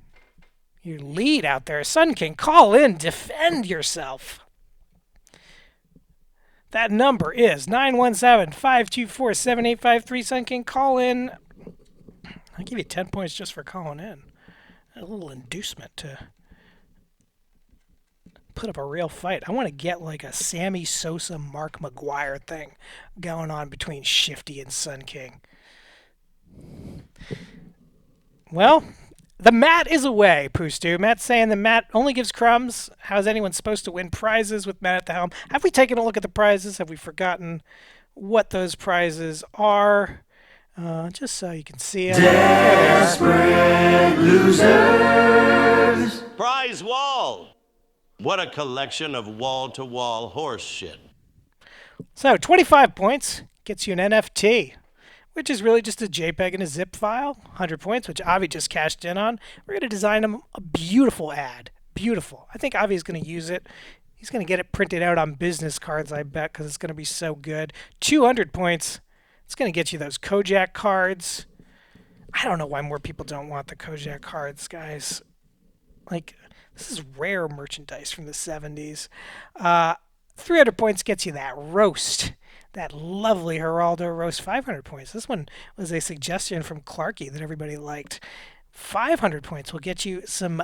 your lead out there. Sun King, call in, defend yourself. That number is 917-524-7853. Sun King, call in. I'll give you 10 points just for calling in. A little inducement to put up a real fight. I want to get like a Sammy Sosa, Mark McGuire thing going on between Shifty and Sun King. Well, the Matt is away, Poostu. Matt's saying the Matt only gives crumbs. How's anyone supposed to win prizes with Matt at the helm? Have we taken a look at the prizes? Have we forgotten what those prizes are? Just so you can see them. Desperate losers. Prize wall. What a collection of wall-to-wall horse shit. So 25 points gets you an NFT, which is really just a JPEG and a zip file. 100 points, which Avi just cashed in on. We're going to design him a beautiful ad. Beautiful. I think Avi is going to use it. He's going to get it printed out on business cards, I bet, because it's going to be so good. 200 points. It's going to get you those Kojak cards. I don't know why more people don't want the Kojak cards, guys. Like, this is rare merchandise from the 70s. 300 points gets you that roast. That lovely Geraldo roast. 500 points. This one was a suggestion from Clarky that everybody liked. 500 points will get you some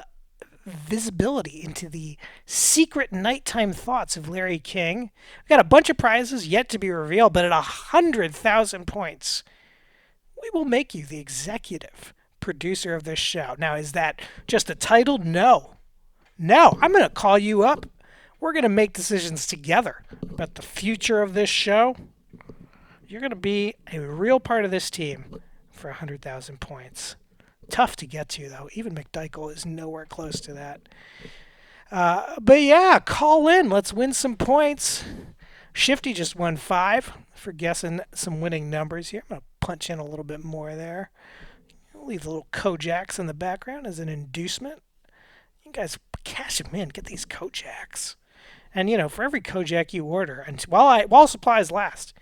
visibility into the secret nighttime thoughts of Larry King. We've got a bunch of prizes yet to be revealed, but at 100,000 points, we will make you the executive producer of this show. Now, is that just a title? No. I'm going to call you up. We're going to make decisions together about the future of this show. you're going to be a real part of this team for 100,000 points. Tough to get to, though. Even McDykel is nowhere close to that. But yeah, call in. Let's win some points. Shifty just won 5 for guessing some winning numbers here. I'm going to punch in a little bit more there. I'll leave the little Kojaks in the background as an inducement. You guys cash them in. Get these Kojaks. And, for every Kojak you order, and while supplies last,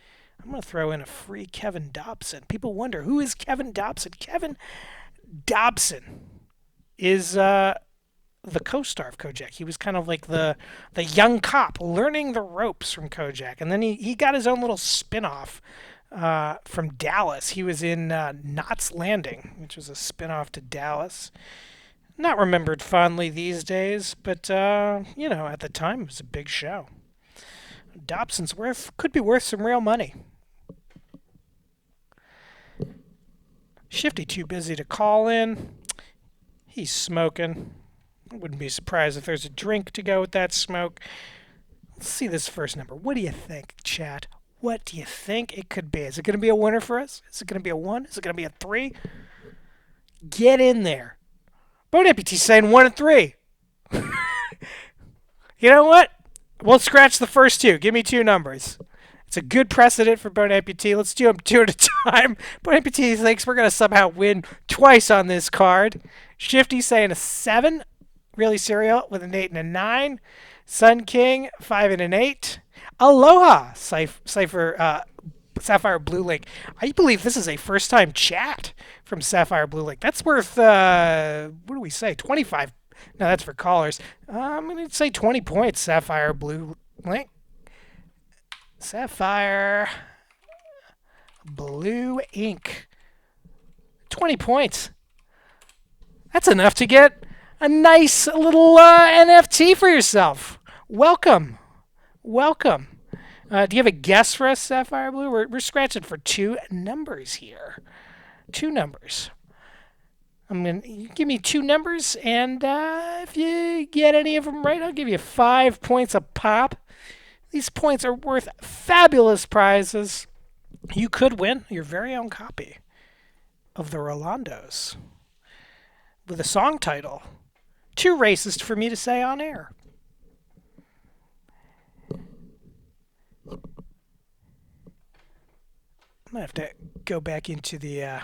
I'm going to throw in a free Kevin Dobson. People wonder, who is Kevin Dobson? Kevin Dobson is the co-star of Kojak. He was kind of like the young cop learning the ropes from Kojak. And then he got his own little spin-off from Dallas. He was in Knots Landing, which was a spin-off to Dallas. Not remembered fondly these days, but, at the time it was a big show. Dobson's could be worth some real money. Shifty too busy to call in. He's smoking. I wouldn't be surprised if there's a drink to go with that smoke. Let's see this first number. What do you think, chat? What do you think it could be? Is it going to be a winner for us? Is it going to be a 1? Is it going to be a 3? Get in there. Bone Amputee's saying 1 and 3. You know what? We'll scratch the first 2. Give me 2 numbers. It's a good precedent for Bone Amputee. Let's do them 2 at a time. Bone Amputee thinks we're going to somehow win twice on this card. Shifty saying a 7. Really Serial with an 8 and a 9. Sun King, 5 and an 8. Aloha, Sapphire Blue Link. I believe this is a first-time chat from Sapphire Blue Link. That's worth, what do we say, 25. No, that's for callers. I'm going to say 20 points, Sapphire Blue Link. Sapphire Blue Ink. 20 points. That's enough to get a nice little NFT for yourself. Welcome. Do you have a guess for us, Sapphire Blue? We're scratching for 2 numbers here. 2 numbers. You give me 2 numbers, and if you get any of them right, I'll give you 5 points a pop. These points are worth fabulous prizes. You could win your very own copy of the Rolandos with a song title, Too Racist for Me to Say on Air. I'm going to have to go back into the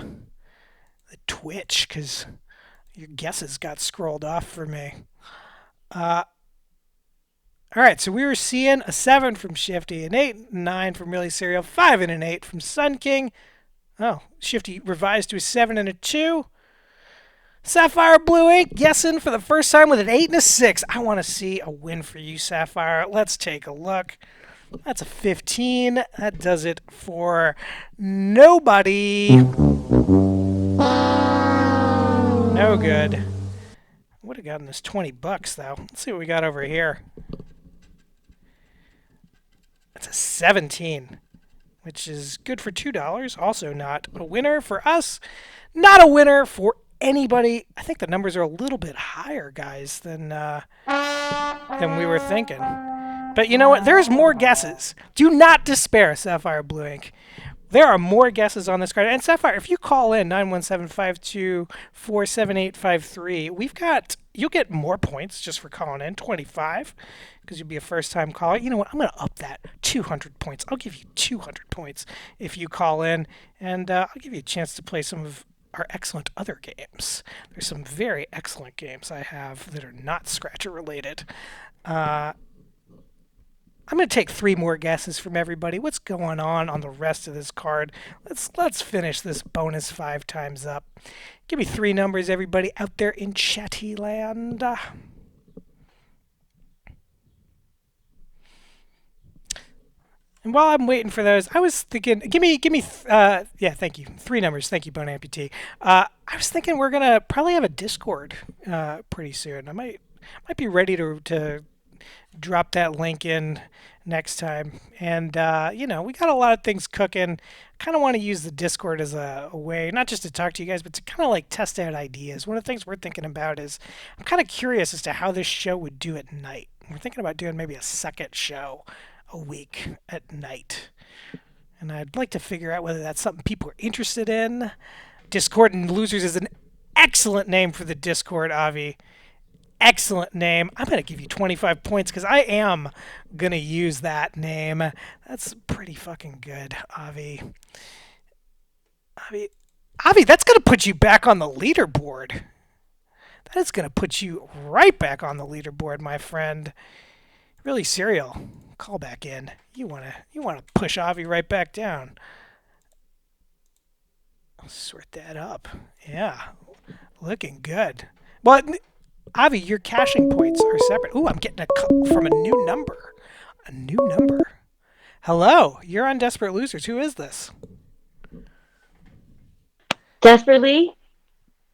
Twitch because your guesses got scrolled off for me. All right, so we were seeing a 7 from Shifty, an 8 and 9 from Really Serial, 5 and an 8 from Sun King. Oh, Shifty revised to a 7 and a 2. Sapphire Blue Ink guessing for the first time with an 8 and a 6. I want to see a win for you, Sapphire. Let's take a look. That's a 15. That does it for nobody. No good. Would have gotten this $20 though. Let's see what we got over here. That's a 17, which is good for $2. Also not a winner for us. Not a winner for anybody. I think the numbers are a little bit higher, guys, than we were thinking. But you know what? There's more guesses. Do not despair, Sapphire Blue Ink. There are more guesses on this card. And Sapphire, if you call in 917-524-7853, you'll get more points just for calling in, 25, because you'll be a first-time caller. You know what? I'm going to up that 200 points. I'll give you 200 points if you call in, and I'll give you a chance to play some of our excellent other games. There's some very excellent games I have that are not Scratcher-related. I'm going to take 3 more guesses from everybody. What's going on the rest of this card? Let's finish this bonus 5 times up. Give me 3 numbers, everybody out there in chatty land. And while I'm waiting for those, I was thinking, give me, thank you. 3 numbers. Thank you, Bone Amputee. I was thinking we're going to probably have a Discord pretty soon. I might be ready to drop that link in next time. And, we got a lot of things cooking. Kind of want to use the Discord as a way, not just to talk to you guys, but to kind of like test out ideas. One of the things we're thinking about is I'm kind of curious as to how this show would do at night. We're thinking about doing maybe a second show a week at night. and I'd like to figure out whether that's something people are interested in. Discord and Losers is an excellent name for the Discord, Avi. Excellent name. I'm going to give you 25 points because I am going to use that name. That's pretty fucking good, Avi. Avi, that's going to put you back on the leaderboard. That is going to put you right back on the leaderboard, my friend. Really, Serial, call back in. You want to push Avi right back down. I'll sort that up. Yeah, looking good. But Avi, your caching points are separate. Ooh, I'm getting a call from a new number. A new number. Hello, you're on Desperate Losers. Who is this? Desperately?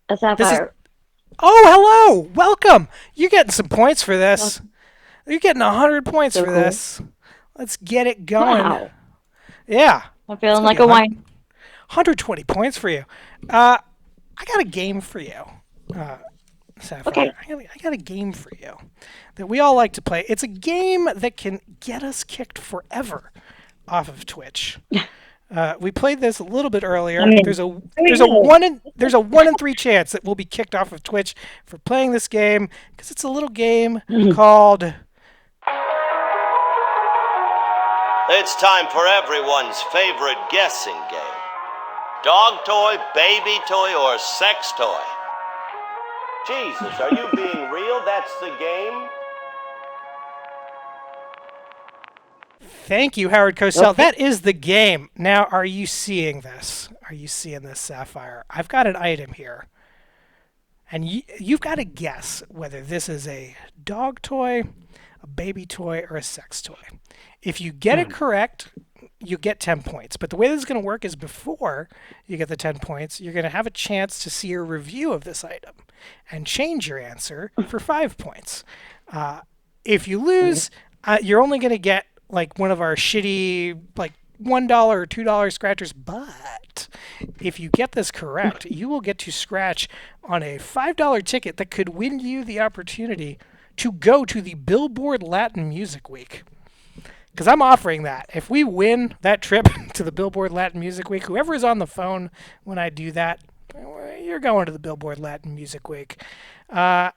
A Sapphire. Oh, hello! Welcome! You're getting some points for this. You're getting 100 points for this. Let's get it going. Wow. Yeah. I'm feeling like a wine. 120 points for you. I got a game for you, Sapphire. Okay. I got a game for you that we all like to play. It's a game that can get us kicked forever off of Twitch. We played this a little bit earlier. There's a 1 in 3 chance that we'll be kicked off of Twitch for playing this game because it's a little game called. It's time for everyone's favorite guessing game. Dog toy, baby toy, or sex toy? Jesus, are you being real? That's the game? Thank you, Howard Cosell. Okay. That is the game. Now, are you seeing this? Are you seeing this, Sapphire? I've got an item here. And you've got to guess whether this is a dog toy, a baby toy, or a sex toy. If you get it correct, you get 10 points. But the way this is going to work is before you get the 10 points, you're going to have a chance to see a review of this item and change your answer for 5 points. If you lose, you're only going to get like one of our shitty like $1 or $2 scratchers, but if you get this correct, you will get to scratch on a $5 ticket that could win you the opportunity to go to the Billboard Latin Music Week. Because I'm offering that. If we win that trip to the Billboard Latin Music Week, whoever is on the phone when I do that, you're going to the Billboard Latin Music Week. So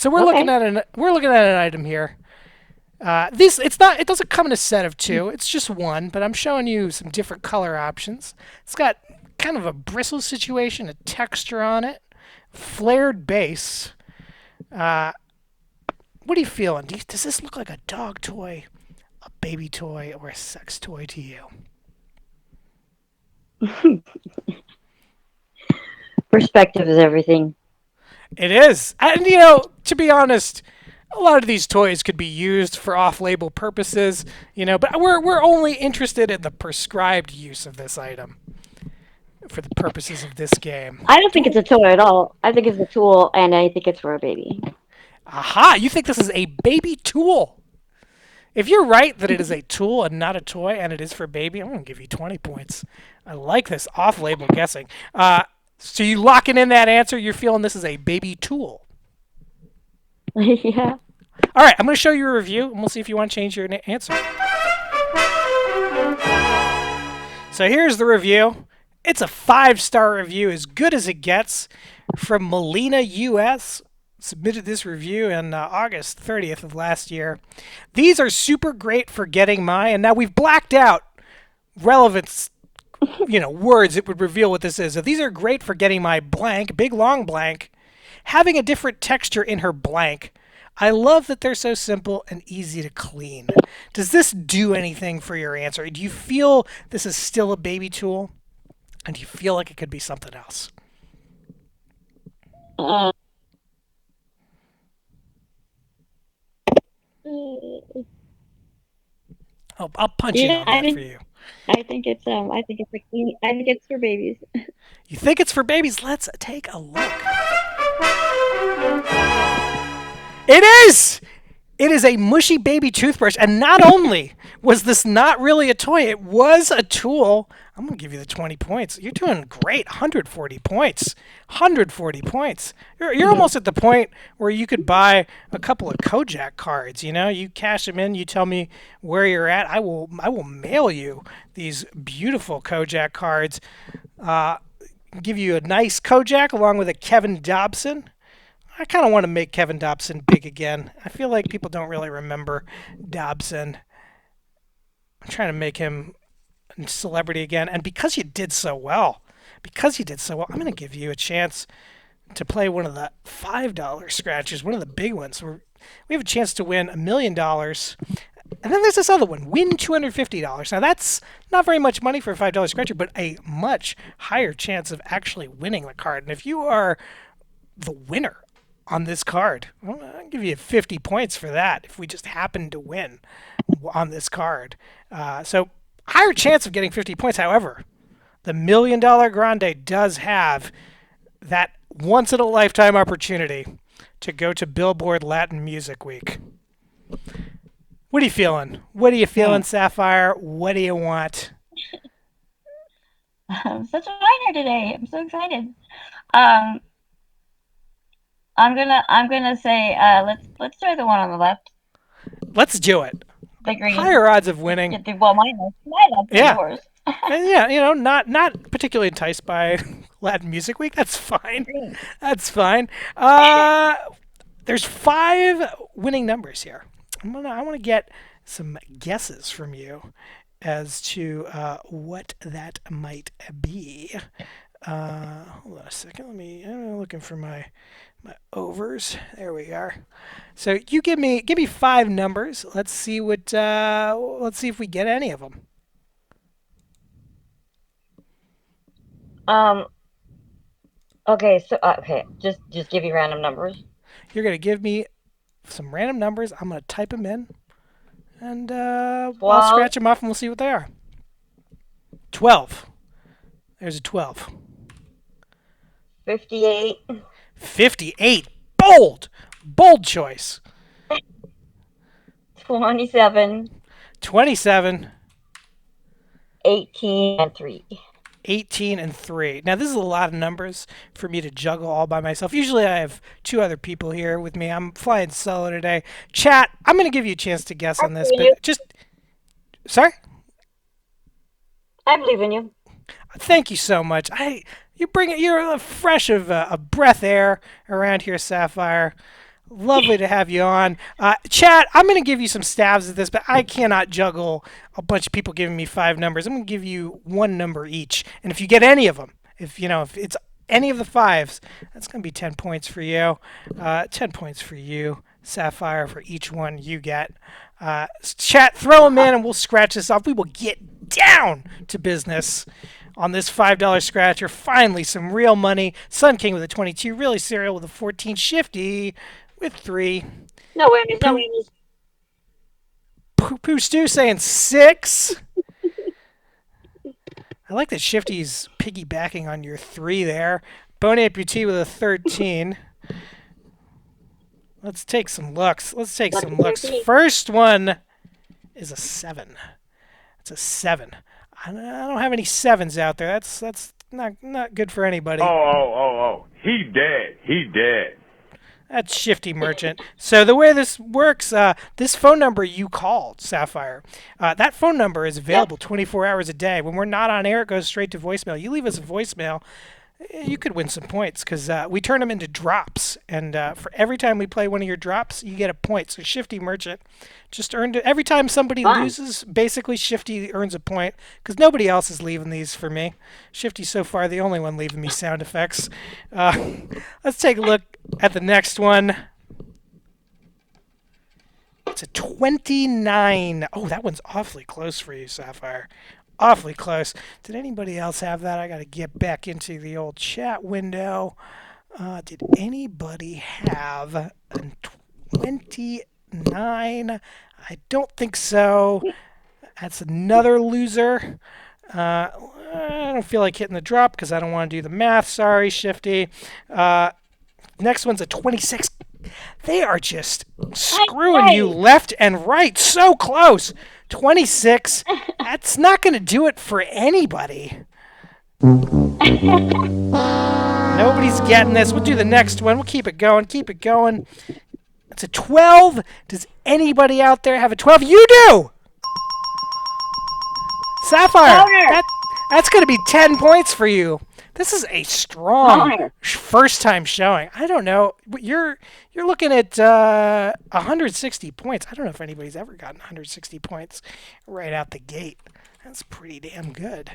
we're looking at an item here. It doesn't come in a set of 2. It's just 1, but I'm showing you some different color options. It's got kind of a bristle situation, a texture on it, flared base. What are you feeling? Does this look like a dog toy, a baby toy, or a sex toy to you? Perspective is everything. It is. And, to be honest, a lot of these toys could be used for off-label purposes, but we're only interested in the prescribed use of this item for the purposes of this game. I don't think it's a toy at all. I think it's a tool, and I think it's for a baby. Aha! You think this is a baby tool? If you're right that it is a tool and not a toy, and it is for baby, I'm going to give you 20 points. I like this off-label guessing. So you locking in that answer? You're feeling this is a baby tool? Yeah. All right, I'm going to show you a review, and we'll see if you want to change your answer. So here's the review. It's a 5-star review, as good as it gets, from Melina US. Submitted this review in August 30th of last year. These are super great for getting my, and now we've blacked out relevant, words that would reveal what this is. So these are great for getting my blank, big long blank, having a different texture in her blank. I love that they're so simple and easy to clean. Does this do anything for your answer? Do you feel this is still a baby tool? And do you feel like it could be something else? I'll punch in on that for you. I think it's for babies. You think it's for babies? Let's take a look. It is! It is a mushy baby toothbrush, and not only was this not really a toy, it was a tool. I'm going to give you the 20 points. You're doing great. 140 points. 140 points. You're almost at the point where you could buy a couple of Kojak cards. You know, you cash them in. You tell me where you're at. I will mail you these beautiful Kojak cards. Give you a nice Kojak along with a Kevin Dobson. I kind of want to make Kevin Dobson big again. I feel like people don't really remember Dobson. I'm trying to make him a celebrity again. And because you did so well, I'm going to give you a chance to play one of the $5 scratches, one of the big ones. We have a chance to win $1 million. And then there's this other one, win $250. Now, that's not very much money for a $5 scratcher, but a much higher chance of actually winning the card. And if you are the winner on this card, I'll give you 50 points for that if we just happen to win on this card. So higher chance of getting 50 points. However, the $1 Million Grande does have that once-in-a-lifetime opportunity to go to Billboard Latin Music Week. What are you feeling? Sapphire? What do you want? I'm such a winner today. I'm so excited. I'm gonna say let's try the one on the left. Let's do it. The green. Higher odds of winning. Well, mine is yours. And yeah, you know, not particularly enticed by Latin Music Week. That's fine. That's fine. There's 5 winning numbers here. I want to get some guesses from you as to what that might be. Hold on a second. I'm looking for my overs. There we are. So you give me 5 numbers. Let's see if we get any of them. Okay. So just give you random numbers. You're gonna give me some random numbers. I'm gonna type them in, and I'll scratch them off, and we'll see what they are. 12. There's a 12. 58. 58. Bold choice. 27. 27. 18 and 3. 18 and 3. Now, this is a lot of numbers for me to juggle all by myself. Usually I have 2 other people here with me. I'm flying solo today. Chat, I'm going to give you a chance to guess on this, but just... Sorry? I believe in you. Thank you so much. You're a fresh of a breath air around here, Sapphire. Lovely to have you on. Chat, I'm going to give you some stabs at this, but I cannot juggle a bunch of people giving me 5 numbers. I'm going to give you 1 number each. And if you get any of them, if it's any of the 5s, that's going to be 10 points for you. 10 points for you, Sapphire, for each one you get. Chat, throw them in and we'll scratch this off. We will get down to business on this $5 scratcher. Finally, some real money. Sun King with a 22. Really Serial with a 14. Shifty with 3. No whammies. Poo Stew saying 6. I like that Shifty's piggybacking on your 3 there. Bone Amputee with a 13. Let's take some looks. First one is a 7. It's a 7. I don't have any 7s out there. That's not good for anybody. Oh. He dead. That's Shifty Merchant. So the way this works, this phone number you called, Sapphire, that phone number is available 24 hours a day. When we're not on air, it goes straight to voicemail. You leave us a voicemail, you could win some points because we turn them into drops. And for every time we play one of your drops, you get a point. So Shifty Merchant just earned it. Every time somebody loses, basically Shifty earns a point because nobody else is leaving these for me. Shifty's so far the only one leaving me sound effects. Let's take a look at the next one. It's a 29. Oh, that one's awfully close for you, Sapphire. Awfully close. Did anybody else have that? I got to get back into the old chat window. Did anybody have a 29? I don't think so. That's another loser. I don't feel like hitting the drop because I don't want to do the math. Sorry, Shifty. Next one's a 26. They are just screwing you left and right. So close. 26. That's not going to do it for anybody. Nobody's getting this. We'll do the next one. We'll keep it going. Keep it going. It's a 12. Does anybody out there have a 12? You do! Sapphire, that's going to be 10 points for you. This is a strong first-time showing. I don't know. You're looking at 160 points. I don't know if anybody's ever gotten 160 points right out the gate. That's pretty damn good.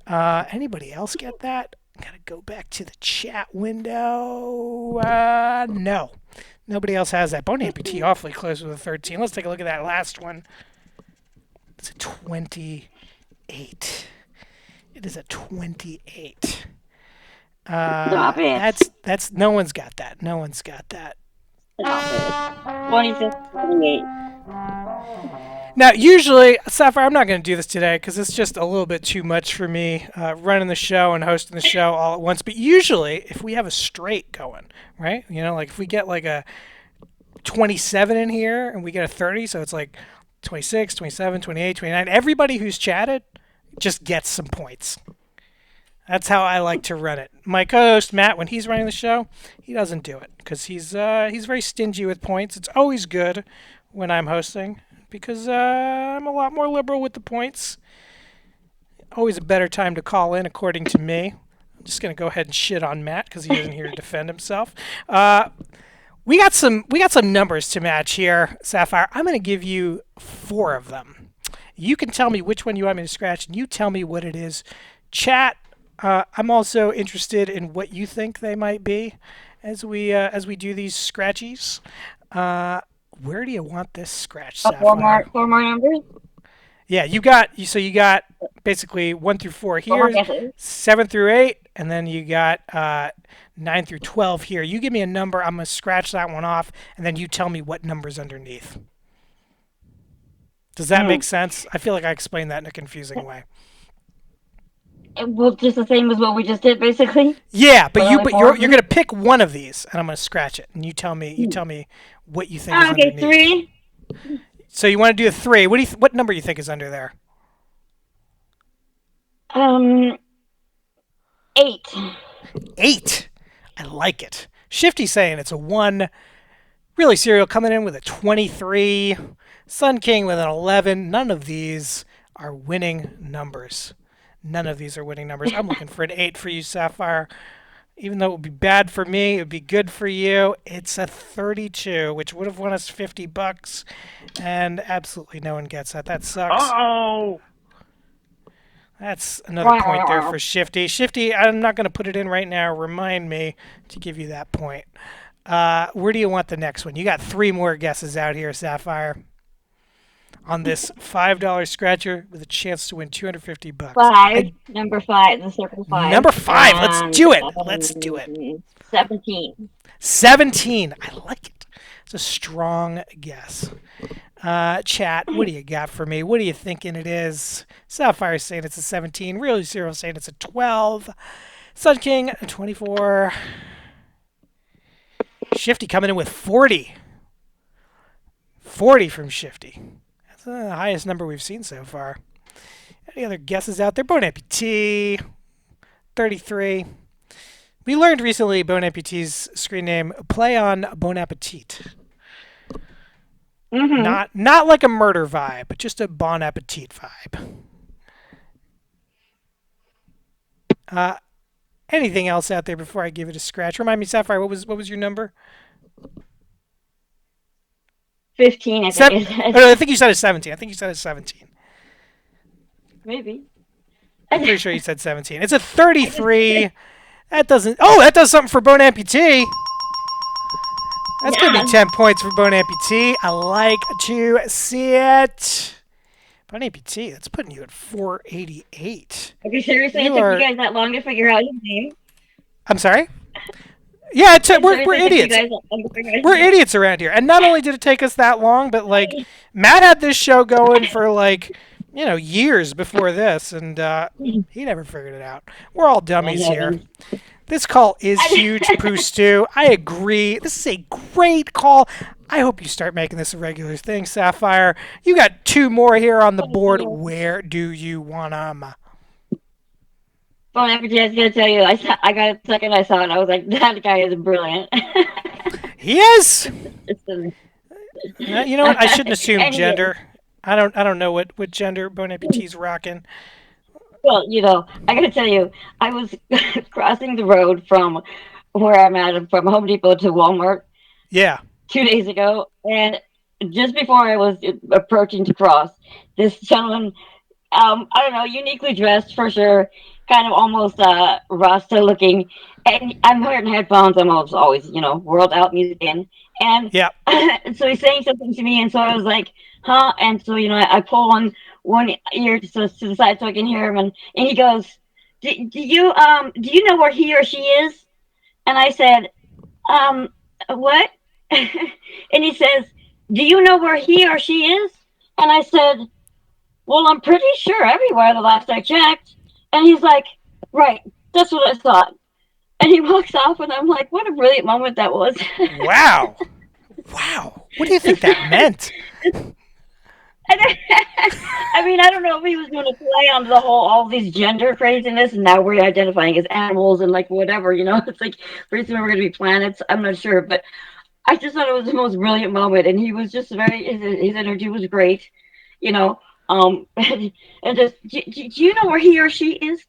Anybody else get that? Gotta go back to the chat window. No. Nobody else has that. Bone Amputee awfully close with a 13. Let's take a look at that last one. It's a 28. It is a 28. Stop it. That's no one's got that. No one's got that. Stop it. 26, 28. Now, usually, Sapphire, I'm not going to do this today because it's just a little bit too much for me running the show and hosting the show all at once. But usually, if we have a straight going, right? You know, like if we get like a 27 in here and we get a 30, so it's like 26, 27, 28, 29. Everybody who's chatted just gets some points. That's how I like to run it. My co-host, Matt, when he's running the show, he doesn't do it because he's very stingy with points. It's always good when I'm hosting, because I'm a lot more liberal with the points. Always a better time to call in, according to me. I'm just going to go ahead and shit on Matt because he isn't here to defend himself. We got some numbers to match here, Sapphire. I'm going to give you 4 of them. You can tell me which one you want me to scratch, and you tell me what it is. Chat, I'm also interested in what you think they might be as we do these scratchies. Where do you want this scratch, Sapphire? 4 more numbers? Yeah, you got basically 1 through 4 here, 7 through 8, and then you got 9 through 12 here. You give me a number, I'm going to scratch that one off, and then you tell me what number's underneath. Does that make sense? I feel like I explained that in a confusing way. Well, just the same as what we just did, basically. Yeah, but you're going to pick one of these, and I'm going to scratch it, and you tell me what you think is underneath. 3. So you want to do a 3. What number you think is under there? 8. 8. I like it. Shifty's saying it's a 1. Really Serial coming in with a 23. Sun King with an 11. None of these are winning numbers. None of these are winning numbers. I'm looking for an 8 for you, Sapphire. Even though it would be bad for me, it would be good for you. It's a 32, which would have won us $50, and absolutely no one gets that. That sucks. Uh-oh! That's another point there for Shifty. Shifty, I'm not going to put it in right now. Remind me to give you that point. Where do you want the next one? You got 3 more guesses out here, Sapphire, on this $5 scratcher with a chance to win $250. 5. Number 5. The circle 5. Number 5. Let's do it. Let's do it. 17. 17. I like it. It's a strong guess. Chat, what do you got for me? What are you thinking it is? Sapphire saying it's a 17. Really Zero saying it's a 12. Sun King, a 24. Shifty coming in with 40. 40 from Shifty. That's the highest number we've seen so far. Any other guesses out there? Bone Amputee, 33. We learned recently Bone Amputee's screen name, play on Bon Appetit. Mm-hmm. Not like a murder vibe, but just a Bon Appetit vibe. Anything else out there before I give it a scratch? Remind me, Sapphire, what was your number? 15, I think. I think you said it's 17. I think you said it's 17. Maybe. I'm pretty sure you said 17. It's a 33. That does something for Bone Amputee. That's going to be 10 points for Bone Amputee. I like to see it. Bone Amputee, that's putting you at 488. Okay, seriously, it took you guys that long to figure out his name? I'm sorry? Yeah, we're idiots. We're idiots around here. And not only did it take us that long, but like Matt had this show going for years before this, and he never figured it out. We're all dummies here. This call is huge, Pooh Stew. I agree. This is a great call. I hope you start making this a regular thing, Sapphire. You got 2 more here on the board. Where do you want them? Bon Appetit, I was going to tell you, I got it the second I saw it, I was like, that guy is brilliant. He is! You know what? I shouldn't assume gender. I don't know what gender Bon Appetit's rocking. Well, I got to tell you, I was crossing the road from where I'm at, from Home Depot to Walmart. Yeah. 2 days ago, and just before I was approaching to cross, this gentleman, I don't know, uniquely dressed for sure, kind of almost Rasta looking, and I'm wearing headphones. I'm always world out music in, and yeah. So he's saying something to me, and so I was like, huh? And so I pull one ear to the side so I can hear him, and he goes, do you know where he or she is? And I said, what? And he says, do you know where he or she is? And I said, well, I'm pretty sure everywhere the last I checked. And he's like, right, that's what I thought. And he walks off, and I'm like, what a brilliant moment that was. Wow. What do you think that meant? I mean, I don't know if he was going to play on the whole, all these gender craziness, and now we're identifying as animals and like whatever, it's like pretty soon we're going to be planets. I'm not sure, but I just thought it was the most brilliant moment, and he was just his energy was great, and just, do you know where he or she is?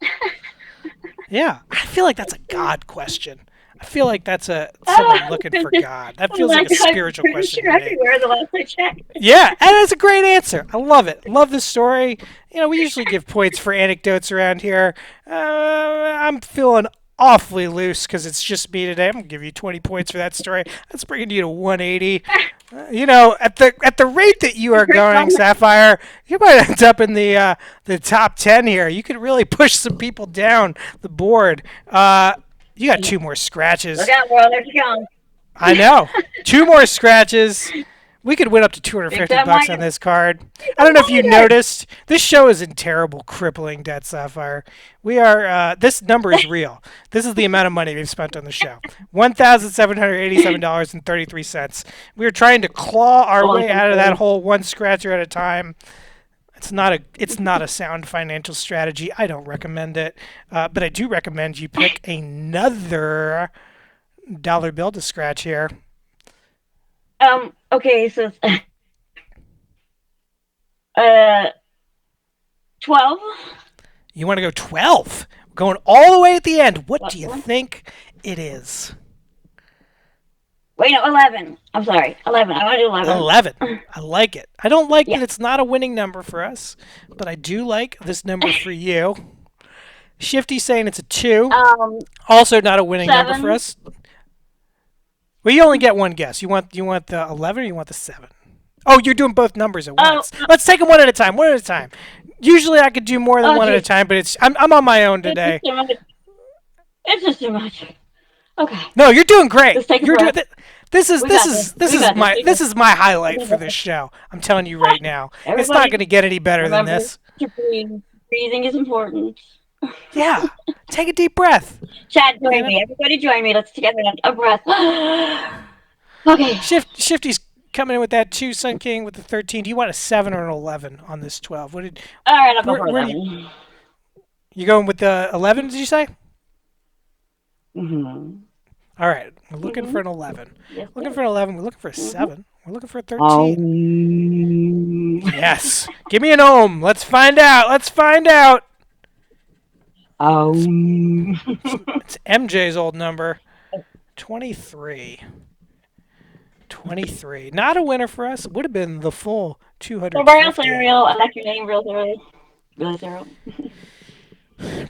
Yeah, I feel like that's a God question. I feel like that's someone looking for God. That feels like a spiritual question. Sure, everywhere the last I checked. Yeah, and that's a great answer. I love it. Love this story. We usually give points for anecdotes around here. I'm feeling awfully loose because it's just me today. I'm gonna give you 20 points for that story. That's bringing you to 180. At the rate that you are going, Sapphire, you might end up in the top 10 here. You could really push some people down the board. You got 2 more scratches. Look out, world, there you go. I know. 2 more scratches. We could win up to $250 on this card. I don't know if you noticed. This show is in terrible, crippling debt, Sapphire. We are. This number is real. This is the amount of money we've spent on the show. $1,787.33. We are trying to claw our way out of that hole, one scratcher at a time. It's not a sound financial strategy. I don't recommend it. But I do recommend you pick another dollar bill to scratch here. Okay, so 12. You want to go 12? Going all the way at the end. What do you think it is? Wait, no, 11. I'm sorry, 11. I want to do 11. 11. I like it. I don't like that it's not a winning number for us, but I do like this number for you. Shifty's saying it's a 2. Also not a winning 7. number for us. Well, you only get one guess. You want the 11 or you want the 7? Oh, you're doing both numbers at once. Let's take them one at a time. Usually I could do more than one at a time, but I'm on my own today. It's just too much. Okay. No, you're doing great. Let's take a You're breath. This is my highlight for this show. I'm telling you right now. It's not going to get any better than this. Breathing is important. Yeah. Take a deep breath. Chad, join me. Everybody join me. Let's take a breath. Okay. Shifty's coming in with that 2, Sun King with the 13. Do you want a 7 or an 11 on this 12? All right, I'll go for 11. You going with the 11, did you say? Mm-hmm. All right. We're looking for an 11. Yes, looking for an 11. We're looking for a 7. We're looking for a 13. Yes. Give me an ohm. Let's find out. It's MJ's old number. 23. 23. Not a winner for us. It would have been the full 200. Real Cereal. I like your name, Real Cereal. Real Cereal.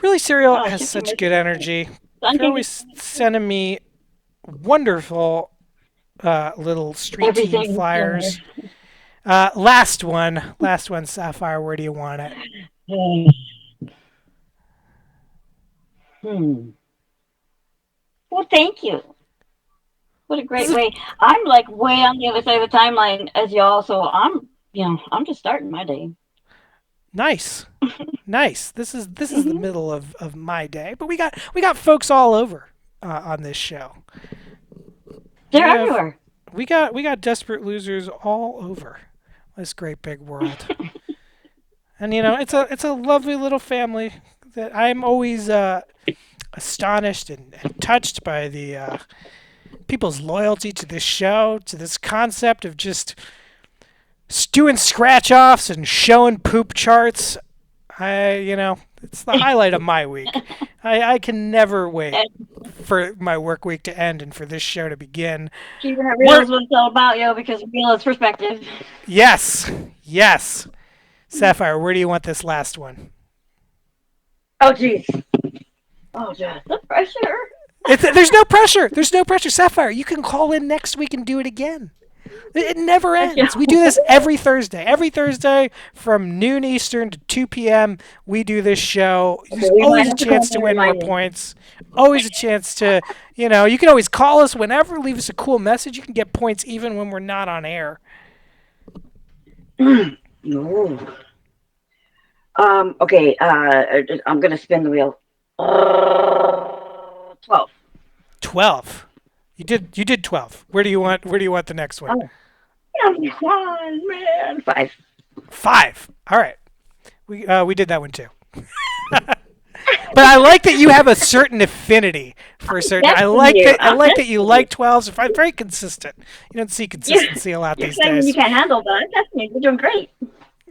Really Cereal has such good energy. You're always sending me wonderful little street team flyers. Last one, Sapphire. Where do you want it? Well, thank you. What a great way. I'm like way on the other side of the timeline as y'all, so I'm just starting my day. Nice. Nice. This is the middle of my day, but we got folks all over. on this show. They're everywhere. We got desperate losers all over this great big world. And it's a lovely little family that I'm always astonished and touched by the people's loyalty to this show, to this concept of just doing scratch-offs and showing poop charts. It's the highlight of my week. I can never wait for my work week to end and for this show to begin. Keeping it real is what it's all about, yo, because real is perspective. Yes. Sapphire, where do you want this last one? Oh, jeez. Oh, just the pressure. There's no pressure. There's no pressure. Sapphire, you can call in next week and do it again. It never ends. We do this every Thursday. Every Thursday from noon Eastern to 2 p.m. we do this show. There's always a chance to win more points. Always a chance to, you can always call us whenever, leave us a cool message. You can get points even when we're not on air. No. Okay, I'm going to spin the wheel. 12. 12. You did 12. Where do you want the next one? Man. 5. 5. All right. We did that one too. But I like that you have a certain affinity for certain. I like that you like 12s. I'm very consistent. You don't see consistency a lot these days. You can't handle that. You're doing great.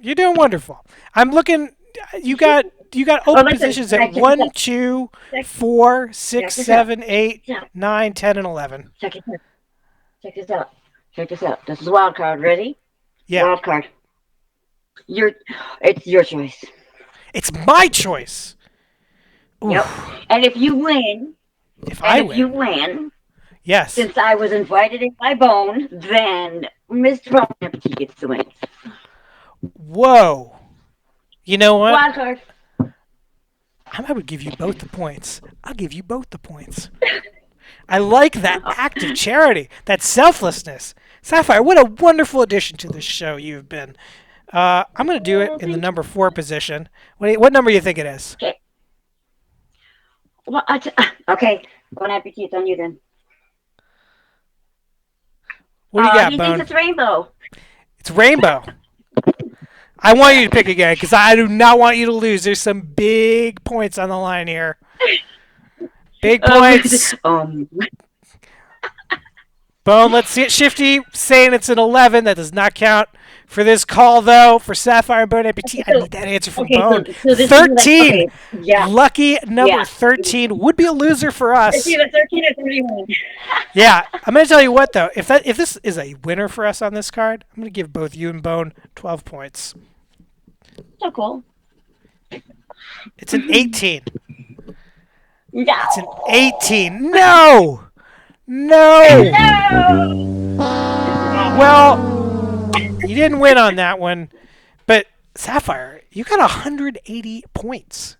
You're doing wonderful. I'm looking. You got open positions at 1, 2, 4, 6, 7, 8, 9, 10, and 11. Check this out. This is a wild card. Ready? Yeah. Wild card. It's your choice. It's my choice. Oof. Yep. And if you win, you win, yes. Since I was invited in my bone, then Mr. Bon Appetit gets the win. Whoa. You know what? Wild card. I would give you both the points. I'll give you both the points. I like that act of charity, that selflessness. Sapphire, what a wonderful addition to this show you've been. I'm going to do it in the number 4 position. What number do you think it is? Okay. Well, okay. Bon Appetit on you then. What do you got, he Bone? thinks it's rainbow. It's rainbow. I want you to pick again because I do not want you to lose. There's some big points on the line here. Big points. Bone, let's see it. Shifty saying it's an 11. That does not count for this call, though. For Sapphire and Bon Appetit, I need that answer from Bone. So 13. Lucky number 13 would be a loser for us. It's either 13 or 31. Yeah, I'm going to tell you what, though. If this is a winner for us on this card, I'm going to give both you and Bone 12 points. So cool. It's an 18. No. It's an 18. No! Well, you didn't win on that one, but Sapphire, you got 180 points.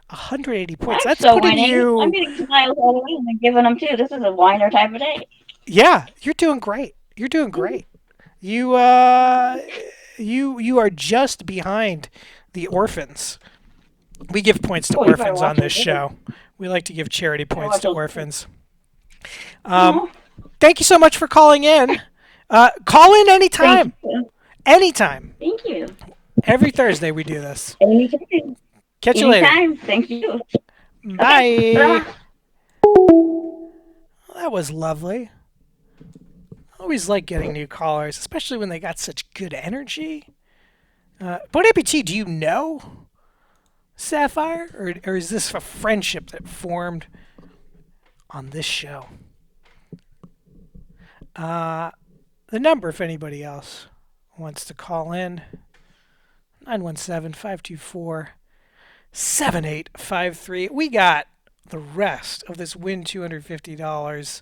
180 points. That's so putting winning. you. I'm getting smiles all the way and giving them too. This is a whiner type of day. Yeah, you're doing great. You're doing great. You are just behind the orphans. We give points to orphans on this show. We like to give charity points to orphans. Thank you so much for calling in. Call in anytime. Anytime. Thank you. Every Thursday we do this. Anytime. Catch you later. Anytime. Thank you. Bye. Okay. Well, that was lovely. I always like getting new callers, especially when they got such good energy. Bon Appetit, do you know Sapphire? Or is this a friendship that formed on this show? The number, if anybody else wants to call in, 917-524-7853. We got the rest of this win $250.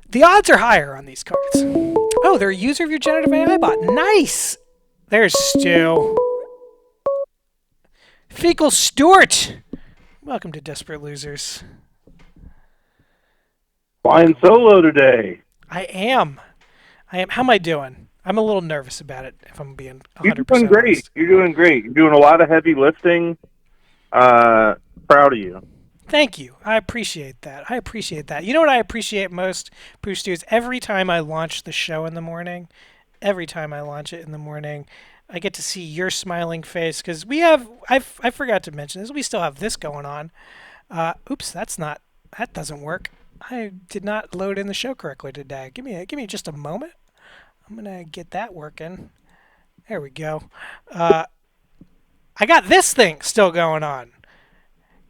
The odds are higher on these cards. Oh, they're a user of your generative AI bot. Nice! There's Stu. Fecal Stewart. Welcome to Desperate Losers. Flying solo today. I am. How am I doing? I'm a little nervous about it, if I'm being 100% You're doing great. honest. You're doing great. You're doing a lot of heavy lifting. Proud of you. Thank you. I appreciate that. You know what I appreciate most, Poostu, is every time I launch the show in the morning, I get to see your smiling face because I forgot to mention this, we still have this going on. Oops, that doesn't work. I did not load in the show correctly today. Give me just a moment. I'm going to get that working. There we go. I got this thing still going on.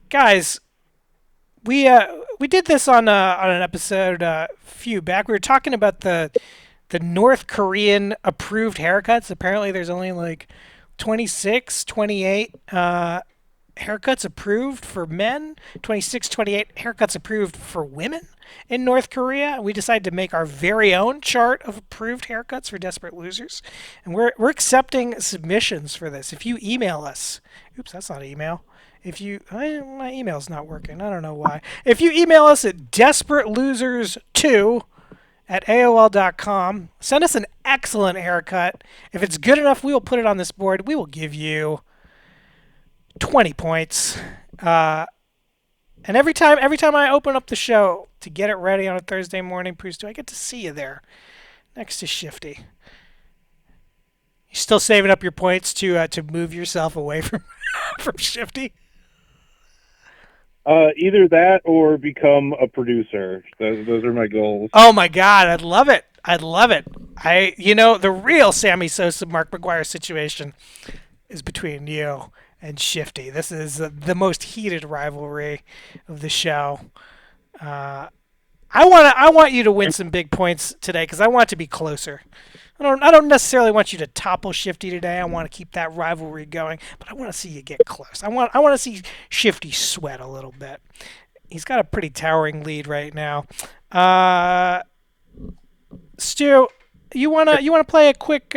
Guys, we did this on an episode a few back. We were talking about the North Korean approved haircuts. Apparently there's only like 26, 28 haircuts approved for men, 26, 28 haircuts approved for women in North Korea. We decided to make our very own chart of approved haircuts for Desperate Losers. And we're accepting submissions for this. If you email us, oops, that's not email. My email's not working. I don't know why. If you email us at desperatelosers2@aol.com, send us an excellent haircut. If it's good enough, we will put it on this board. We will give you 20 points. And every time I open up the show to get it ready on a Thursday morning, Poostu, I get to see you there next to Shifty. You still saving up your points to move yourself away from Shifty? Either that or become a producer. Those are my goals. Oh my God, I'd love it. The real Sammy Sosa, Mark McGuire situation is between you and Shifty. This is the most heated rivalry of the show. I want you to win some big points today because I want it to be closer. I don't necessarily want you to topple Shifty today. I want to keep that rivalry going, but I want to see you get close. I want to see Shifty sweat a little bit. He's got a pretty towering lead right now. Stu, you wanna play a quick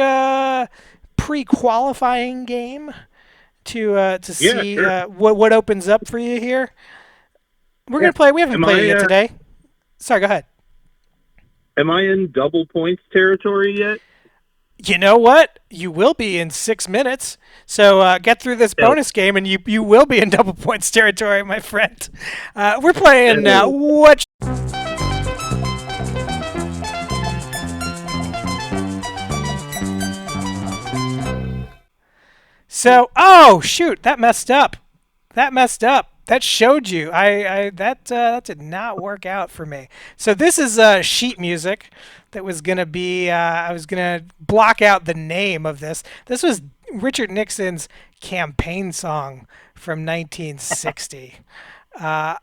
pre-qualifying game to see sure. What opens up for you here? We're gonna play. We haven't played it yet today. Sorry, go ahead. Am I in double points territory yet? You know what? You will be in 6 minutes. So get through this bonus game, and you will be in double points territory, my friend. We're playing what? So, oh shoot, that messed up. That showed you. That did not work out for me. So this is sheet music that was gonna be. I was gonna block out the name of this. This was Richard Nixon's campaign song from 1960. I'm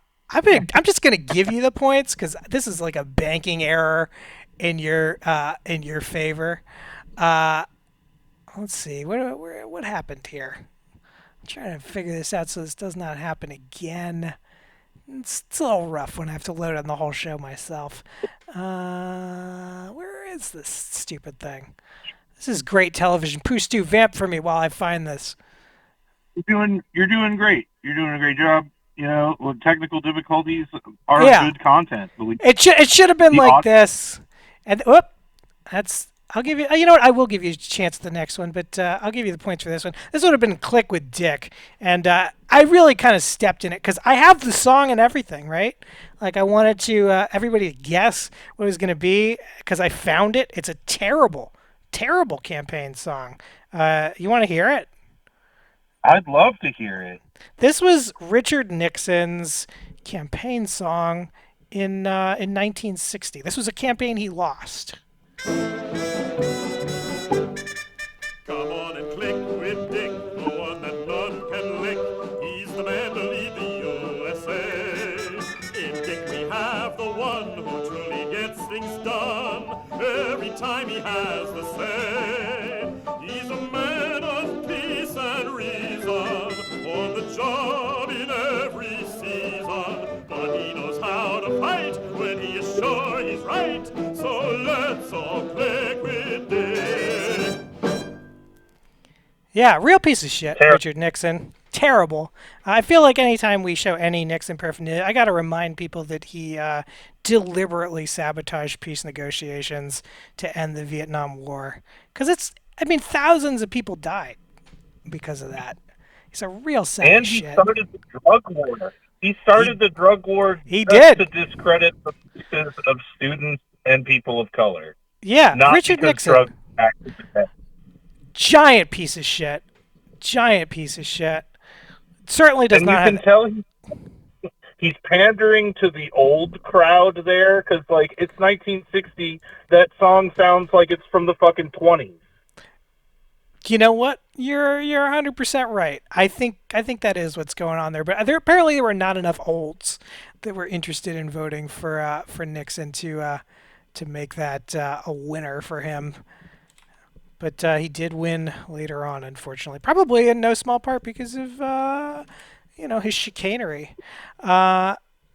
just gonna give you the points because this is like a banking error in your favor. Let's see what happened here. I'm trying to figure this out so this does not happen again. It's a little rough when I have to load on the whole show myself. Where is this stupid thing? This is great television. Poostu, vamp for me while I find this. You're doing great. You're doing a great job. You know, with technical difficulties are good content. It should have been like this. And I'll give you. You know what? I will give you a chance at the next one, but I'll give you the points for this one. This would have been Click with Dick, and I really kind of stepped in it because I have the song and everything, right? Like I wanted to everybody to guess what it was going to be because I found it. It's a terrible, terrible campaign song. You want to hear it? I'd love to hear it. This was Richard Nixon's campaign song in 1960. This was a campaign he lost. Come on and click with Dick, the one that none can lick. He's the man to lead the USA. In Dick we have the one who truly gets things done. Every time he has the say. He's a man of peace and reason, on the job in every season. But he knows how to fight when he is sure he's right. So let's all click with Dick. Yeah, real piece of shit, Richard Nixon. Terrible. I feel like anytime we show any Nixon paraphernalia, I got to remind people that he deliberately sabotaged peace negotiations to end the Vietnam War. Because thousands of people died because of that. He's a real sad shit. And he started the drug war. He started the drug war He just did. to discredit the voices of students and people of color. Yeah, Not Richard because Nixon. drugs acted the best. Giant piece of shit. Giant piece of shit. Certainly does And not you have... can tell he's pandering to the old crowd there, because, like, it's 1960. That song sounds like it's from the fucking 20s. You know what? You're 100% right. I think that is what's going on there. But there were not enough olds that were interested in voting for Nixon to make that a winner for him. But he did win later on, unfortunately. Probably in no small part because of his chicanery.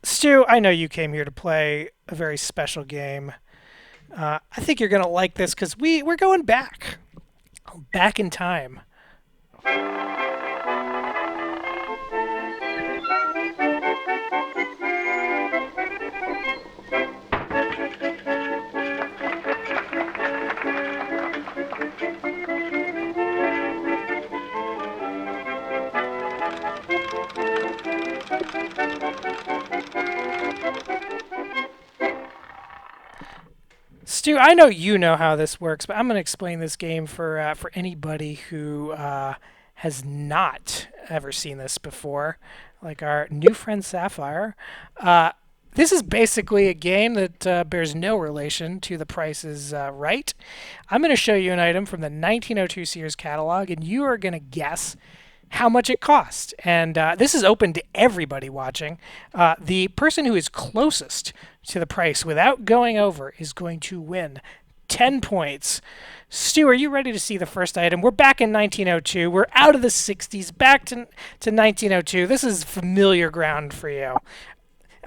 Stu, I know you came here to play a very special game. I think you're gonna like this because we're going back in time. Stu, I know you know how this works, but I'm going to explain this game for anybody who has not ever seen this before, like our new friend Sapphire. This is basically a game that bears no relation to The Price is Right. I'm going to show you an item from the 1902 Sears catalog, and you are going to guess how much it cost. And this is open to everybody watching. The person who is closest to the price without going over is going to win 10 points. Stu, are you ready to see the first item? We're back in 1902. We're out of the 60s, back to 1902. This is familiar ground for you.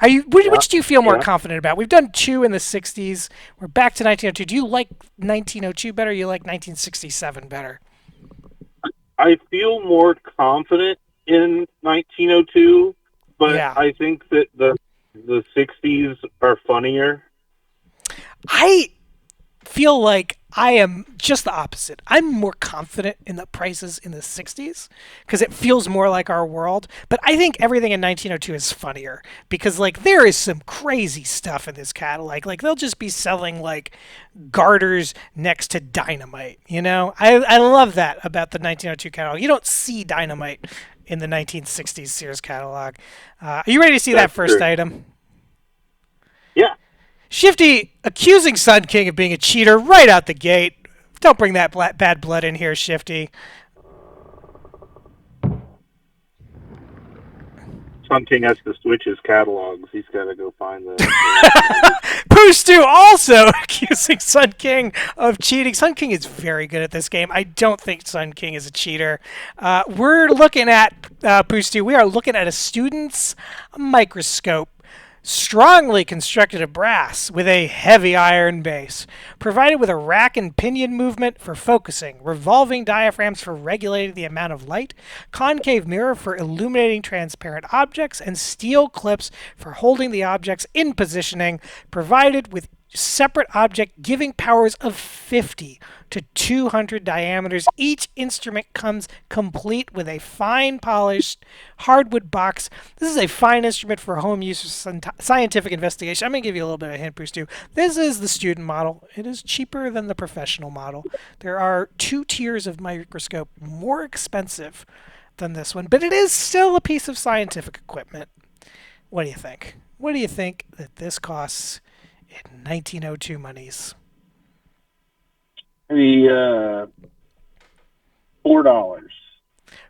Which do you feel more confident about? We've done 2 in the 60s. We're back to 1902. Do you like 1902 better or you like 1967 better? I feel more confident in 1902, but I think that the 60s are funnier. I feel like I am just the opposite. I'm more confident in the prices in the 60s because it feels more like our world. But I think everything in 1902 is funnier because, like, there is some crazy stuff in this catalog. Like, they'll just be selling, like, garters next to dynamite, you know? I love that about the 1902 catalog. You don't see dynamite in the 1960s Sears catalog. Are you ready to see that first item? Yeah. Shifty accusing Sun King of being a cheater right out the gate. Don't bring that bad blood in here, Shifty. Sun King has to switch his catalogs. He's got to go find the... Poostu also accusing Sun King of cheating. Sun King is very good at this game. I don't think Sun King is a cheater. We're looking at, Poostu, we are looking at a student's microscope. Strongly constructed of brass with a heavy iron base, provided with a rack and pinion movement for focusing, revolving diaphragms for regulating the amount of light, concave mirror for illuminating transparent objects, and steel clips for holding the objects in positioning, provided with separate object giving powers of 50 to 200 diameters. Each instrument comes complete with a fine polished hardwood box. This is a fine instrument for home use or scientific investigation. I'm going to give you a little bit of a hint, Bruce, too. This is the student model. It is cheaper than the professional model. There are 2 tiers of microscope more expensive than this one, but it is still a piece of scientific equipment. What do you think? What do you think that this costs in 1902 monies? $4.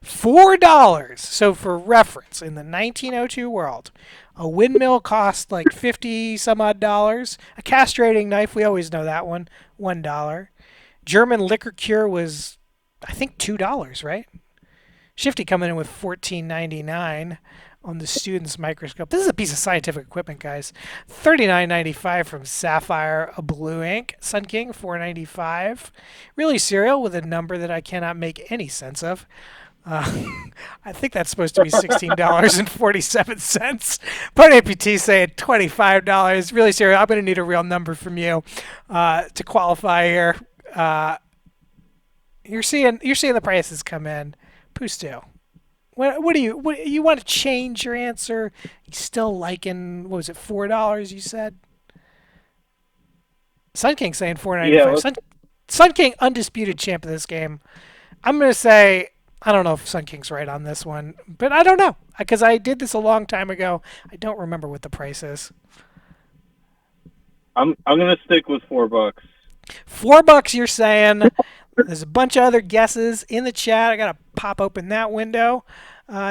$4. So for reference, in the 1902 world, a windmill cost like 50 some odd dollars. A castrating knife, we always know that one, $1. German liquor cure was, I think, $2, right? Shifty coming in with $14.99 on the student's microscope. This is a piece of scientific equipment, guys. $39.95 from Sapphire, a blue ink. Sun King, $4.95. Really cereal with a number that I cannot make any sense of. I think that's supposed to be $16.47. But APT saying $25. Really cereal. I'm going to need a real number from you to qualify here. You're seeing the prices come in. Poostu. What do you want to change your answer? You still liking, what was it, $4 you said? Sun King saying $4.95. Yeah, Sun King undisputed champ of this game. I'm gonna say I don't know if Sun King's right on this one, but I don't know because I did this a long time ago. I don't remember what the price is. I'm gonna stick with $4. $4 you're saying. There's a bunch of other guesses in the chat. I gotta pop open that window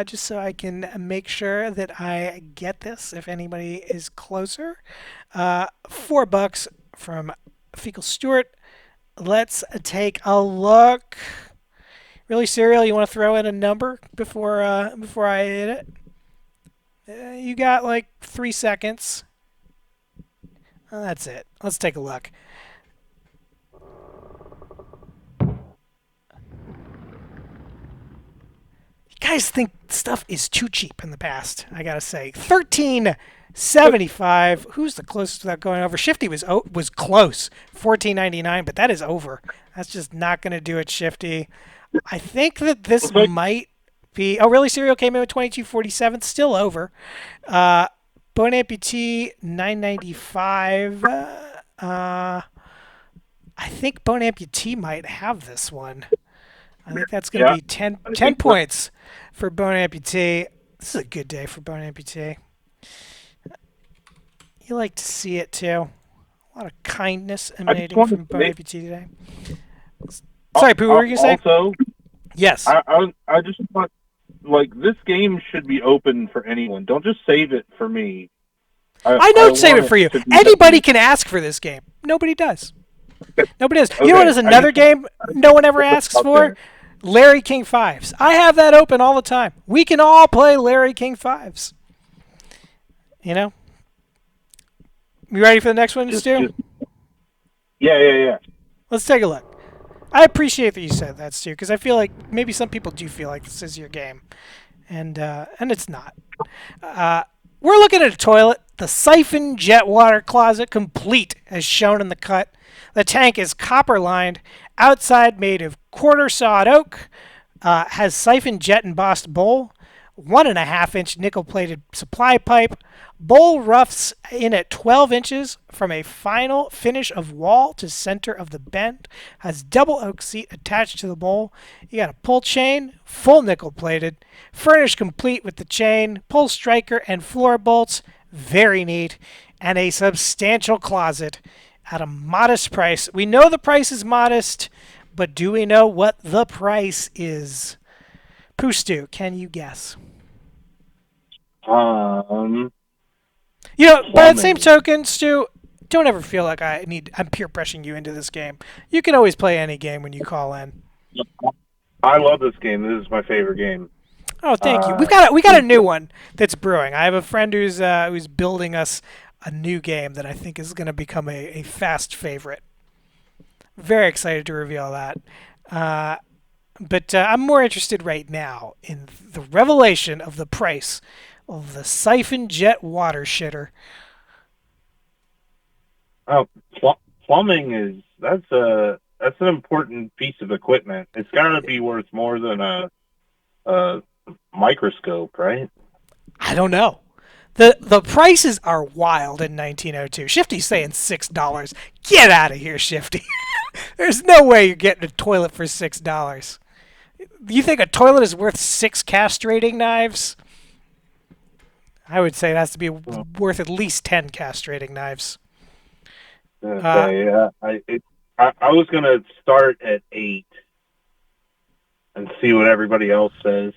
just so I can make sure that I get this if anybody is closer. $4 from Fecal Stewart. Let's take a look. Really, Serial, you want to throw in a number before I hit it? You got like 3 seconds. That's it. Let's take a look. You guys think stuff is too cheap in the past, I gotta say. $13.75. Who's the closest without going over? Shifty was close. $14.99, but that is over. That's just not gonna do it, Shifty. I think that this might be. Oh, really? Serial came in with $22.47, still over. Bone Amputee $9.95. I think Bone Amputee might have this one. I think that's going to be 10 points for Bone Amputee. This is a good day for Bone Amputee. You like to see it too. A lot of kindness emanating from Bone Amputee today. Sorry, Pooh, what were you going to say? Also, yes. I just want, like, this game should be open for anyone. Don't just save it for me. I don't save it for you. Anybody can ask for this game. Nobody does. Nobody does. Okay, You know what is another game no one ever asks for? Larry King 5s. I have that open all the time. We can all play Larry King 5s. You know? You ready for the next one, Stu? Yeah. Let's take a look. I appreciate that you said that, Stu, because I feel like maybe some people do feel like this is your game. And it's not. We're looking at a toilet, the siphon jet water closet, complete as shown in the cut. The tank is copper lined, outside made of quarter sawed oak, has siphon jet embossed bowl, 1.5-inch nickel plated supply pipe, bowl roughs in at 12 inches from a final finish of wall to center of the bend, has double oak seat attached to the bowl. You got a pull chain, full nickel plated, furnished complete with the chain, pull striker and floor bolts, very neat, and a substantial closet at a modest price. We know the price is modest, but do we know what the price is? Pooh Stu, can you guess? You know, by the same token, Stu, don't ever feel like I'm peer pressuring you into this game. You can always play any game when you call in. I love this game. This is my favorite game. Oh, thank you. We got a new one that's brewing. I have a friend who's building us a new game that I think is going to become a fast favorite. Very excited to reveal that. But I'm more interested right now in the revelation of the price of the siphon jet water shitter. Oh, plumbing that's an important piece of equipment. It's got to be worth more than a microscope, right? I don't know. The prices are wild in 1902. Shifty's saying $6. Get out of here, Shifty. There's no way you're getting a toilet for $6. You think a toilet is worth 6 castrating knives? I would say it has to be worth at least 10 castrating knives. I was gonna start at 8 and see what everybody else says.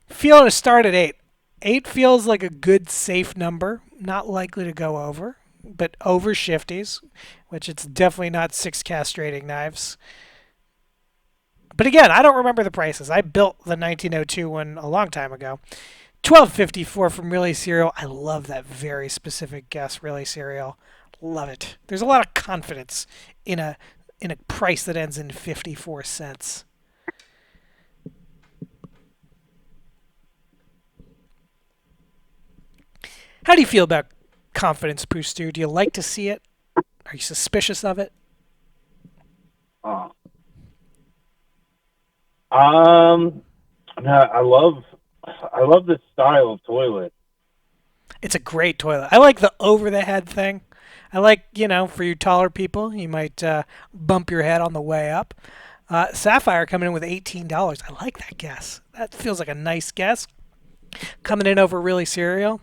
Feeling to start at 8. 8 feels like a good, safe number. Not likely to go over, but over Shifty's, which it's definitely not 6 castrating knives. But again, I don't remember the prices. I built the 1902 one a long time ago. $12.54 from Really Cereal. I love that very specific guess, Really Cereal. Love it. There's a lot of confidence in a price that ends in 54 cents. How do you feel about confidence, Pooh Stu? Do you like to see it? Are you suspicious of it? I love this style of toilet. It's a great toilet. I like the over-the-head thing. I like, for you taller people, you might bump your head on the way up. Sapphire coming in with $18. I like that guess. That feels like a nice guess. Coming in over Really Cereal.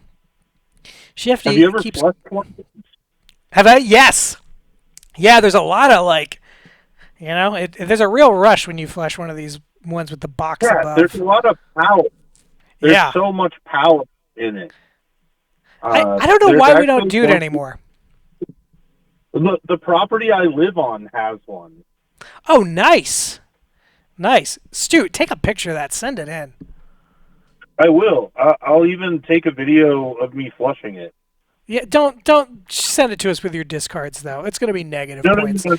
Shifty Have you ever keeps... flushed one? Have I? Yes. Yeah, there's a lot of there's a real rush when you flush one of these ones with the box above. There's a lot of power. There's so much power in it. I don't know why we don't do it anymore. The property I live on has one. Oh, nice. Nice. Stu, take a picture of that. Send it in. I will. I'll even take a video of me flushing it. Yeah, don't send it to us with your discards, though. It's going to be negative points. No.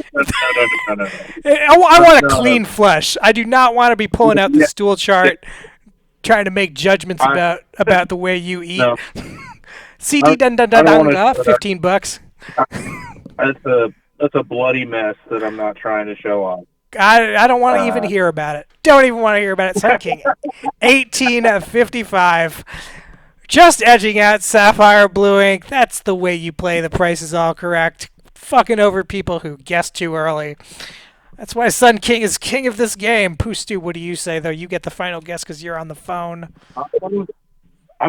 I want a clean flush. I do not want to be pulling out the stool chart, trying to make judgments about the way you eat. No. CD dun $15. That's a bloody mess that I'm not trying to show off. I don't want to even hear about it. Don't even want to hear about it. Sun King, 18.55. Just edging out Sapphire Blue Ink. That's the way you play The Price is All Correct. Fucking over people who guess too early. That's why Sun King is king of this game. Poostu, what do you say, though? You get the final guess because you're on the phone. I'm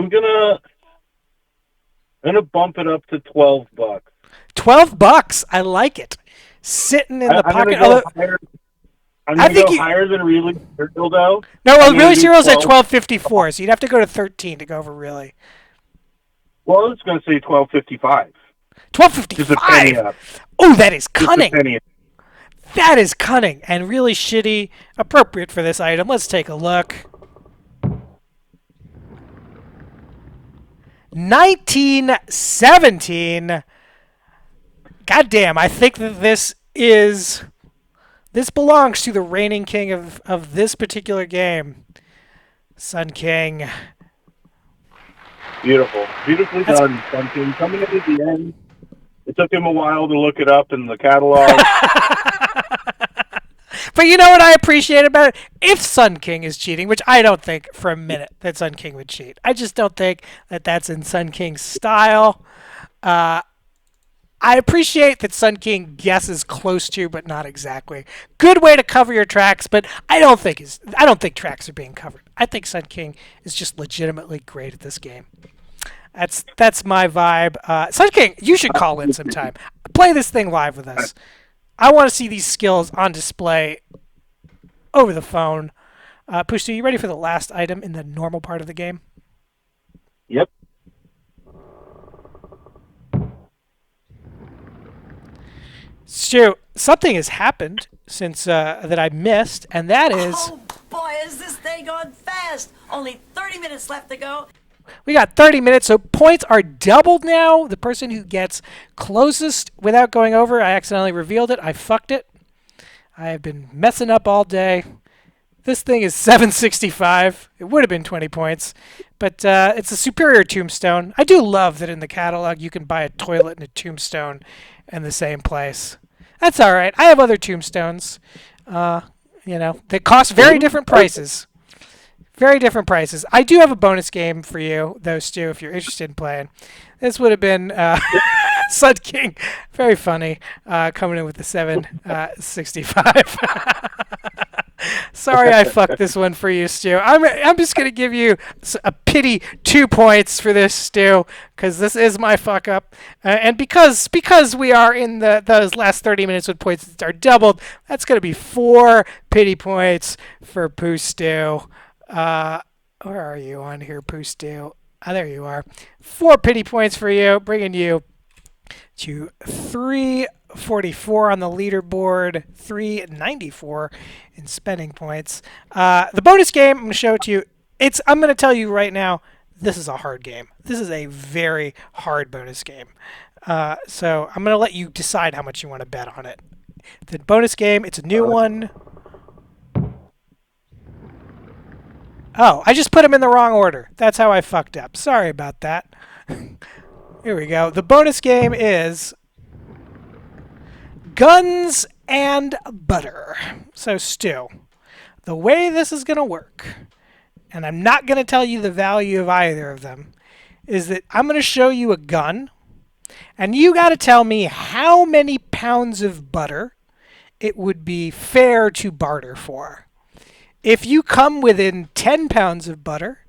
gonna bump it up to $12. $12? I like it. Sitting in the pocket. I'm going to go higher than Really Cereal, though. No, well, Really Cereal's at $12.54, so you'd have to go to 13 to go over Really. Well, I was going to say $12.55. $12.55? Oh, that is cunning. That is cunning and really shitty. Appropriate for this item. Let's take a look. 1917. Goddamn, I think that this belongs to the reigning king of this particular game. Sun King. Beautiful. Beautifully done, Sun King. Coming in at the end. It took him a while to look it up in the catalog. But you know what I appreciate about it? If Sun King is cheating, which I don't think for a minute that Sun King would cheat. I just don't think that that's in Sun King's style. I appreciate that Sun King guesses close to, but not exactly. Good way to cover your tracks, but I don't think tracks are being covered. I think Sun King is just legitimately great at this game. That's my vibe. Sun King, you should call in sometime. Play this thing live with us. I want to see these skills on display over the phone. Pushtu, you ready for the last item in the normal part of the game? Yep. Stu, something has happened since that I missed, and that is... Oh, boy, is this day going fast. Only 30 minutes left to go. We got 30 minutes, so points are doubled now. The person who gets closest without going over, I accidentally revealed it. I fucked it. I have been messing up all day. This thing is 765. It would have been 20 points, but it's a superior tombstone. I do love that in the catalog you can buy a toilet and a tombstone in the same place. That's all right. I have other tombstones, that cost very different prices. Very different prices. I do have a bonus game for you, though, Stu, if you're interested in playing. This would have been Sun King. Very funny. Coming in with the 765. Sorry I fucked this one for you, Stu. I'm just going to give you a pity 2 points for this, Stu, because this is my fuck up. And because we are in those last 30 minutes with points that are doubled, that's going to be 4 pity points for Pooh Stu. Where are you on here, Poostu? There you are. 4 pity points for you, bringing you to 344 on the leaderboard, 394 in spending points. The bonus game, I'm going to show it to you. I'm going to tell you right now, this is a hard game. This is a very hard bonus game. So I'm going to let you decide how much you want to bet on it. The bonus game, it's a new one. Oh, I just put them in the wrong order. That's how I fucked up. Sorry about that. Here we go. The bonus game is Guns and Butter. So, Stu, The way this is going to work, and I'm not going to tell you the value of either of them, is that I'm going to show you a gun, and you got to tell me how many pounds of butter it would be fair to barter for. If you come within 10 pounds of butter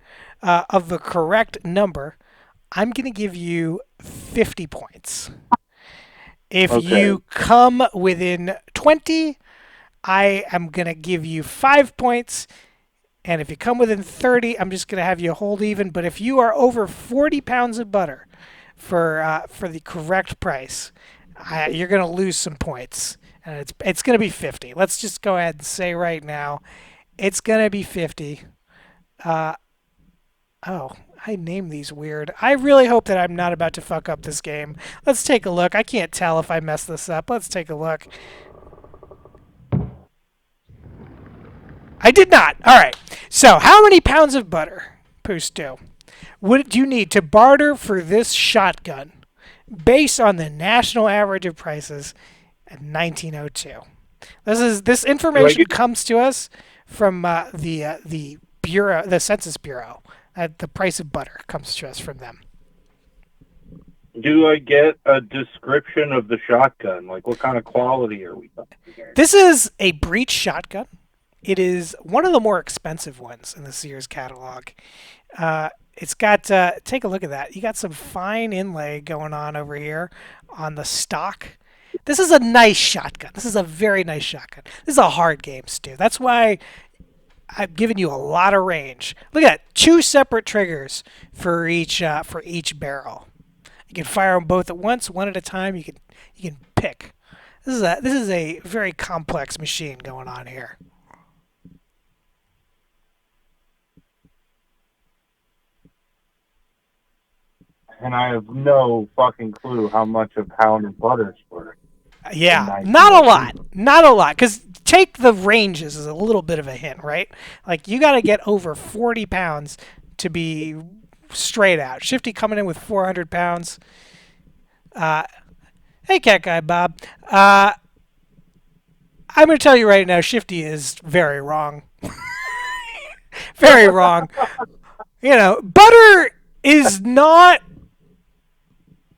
of the correct number, I'm going to give you 50 points. If you come within 20, I am going to give you 5 points. And if you come within 30, I'm just going to have you hold even. But if you are over 40 pounds of butter for the correct price, you're going to lose some points. And it's going to be 50. Let's just go ahead and say right now, it's going to be 50. I named these weird. I really hope that I'm not about to fuck up this game. Let's take a look. I can't tell if I messed this up. Let's take a look. I did not. All right. So how many pounds of butter, Pustu, would you need to barter for this shotgun based on the national average of prices in 1902? This information comes to us from the Bureau, the Census Bureau. The price of butter comes to us from them. Do I get a description of the shotgun? Like, what kind of quality are we talking here? This is a breech shotgun. It is one of the more expensive ones in the Sears catalog. It's got, take a look at that. You got some fine inlay going on over here on the stock. This is a nice shotgun. This is a very nice shotgun. This is a hard game, Stu. That's why I've given you a lot of range. Look at that. 2 separate triggers for each barrel. You can fire them both at once, one at a time. You can pick. This is a very complex machine going on here. And I have no fucking clue how much a pound of butter is worth. Yeah, not a lot. Not a lot. Because take the ranges as a little bit of a hint, right? Like, you got to get over 40 pounds to be straight out. Shifty coming in with 400 pounds. Hey, Cat Guy Bob. I'm going to tell you right now, Shifty is very wrong. Very wrong. You know, butter is not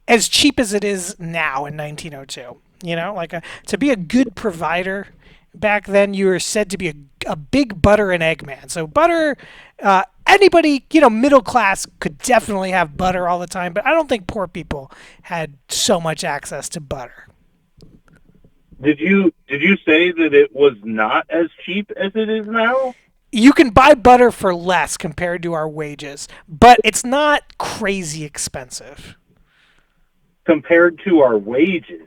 as cheap as it is now in 1902. You know, like to be a good provider, back then you were said to be a big butter and egg man. So butter, anybody, you know, middle class could definitely have butter all the time, but I don't think poor people had so much access to butter. Did you say that it was not as cheap as it is now? You can buy butter for less compared to our wages, but it's not crazy expensive. Compared to our wages?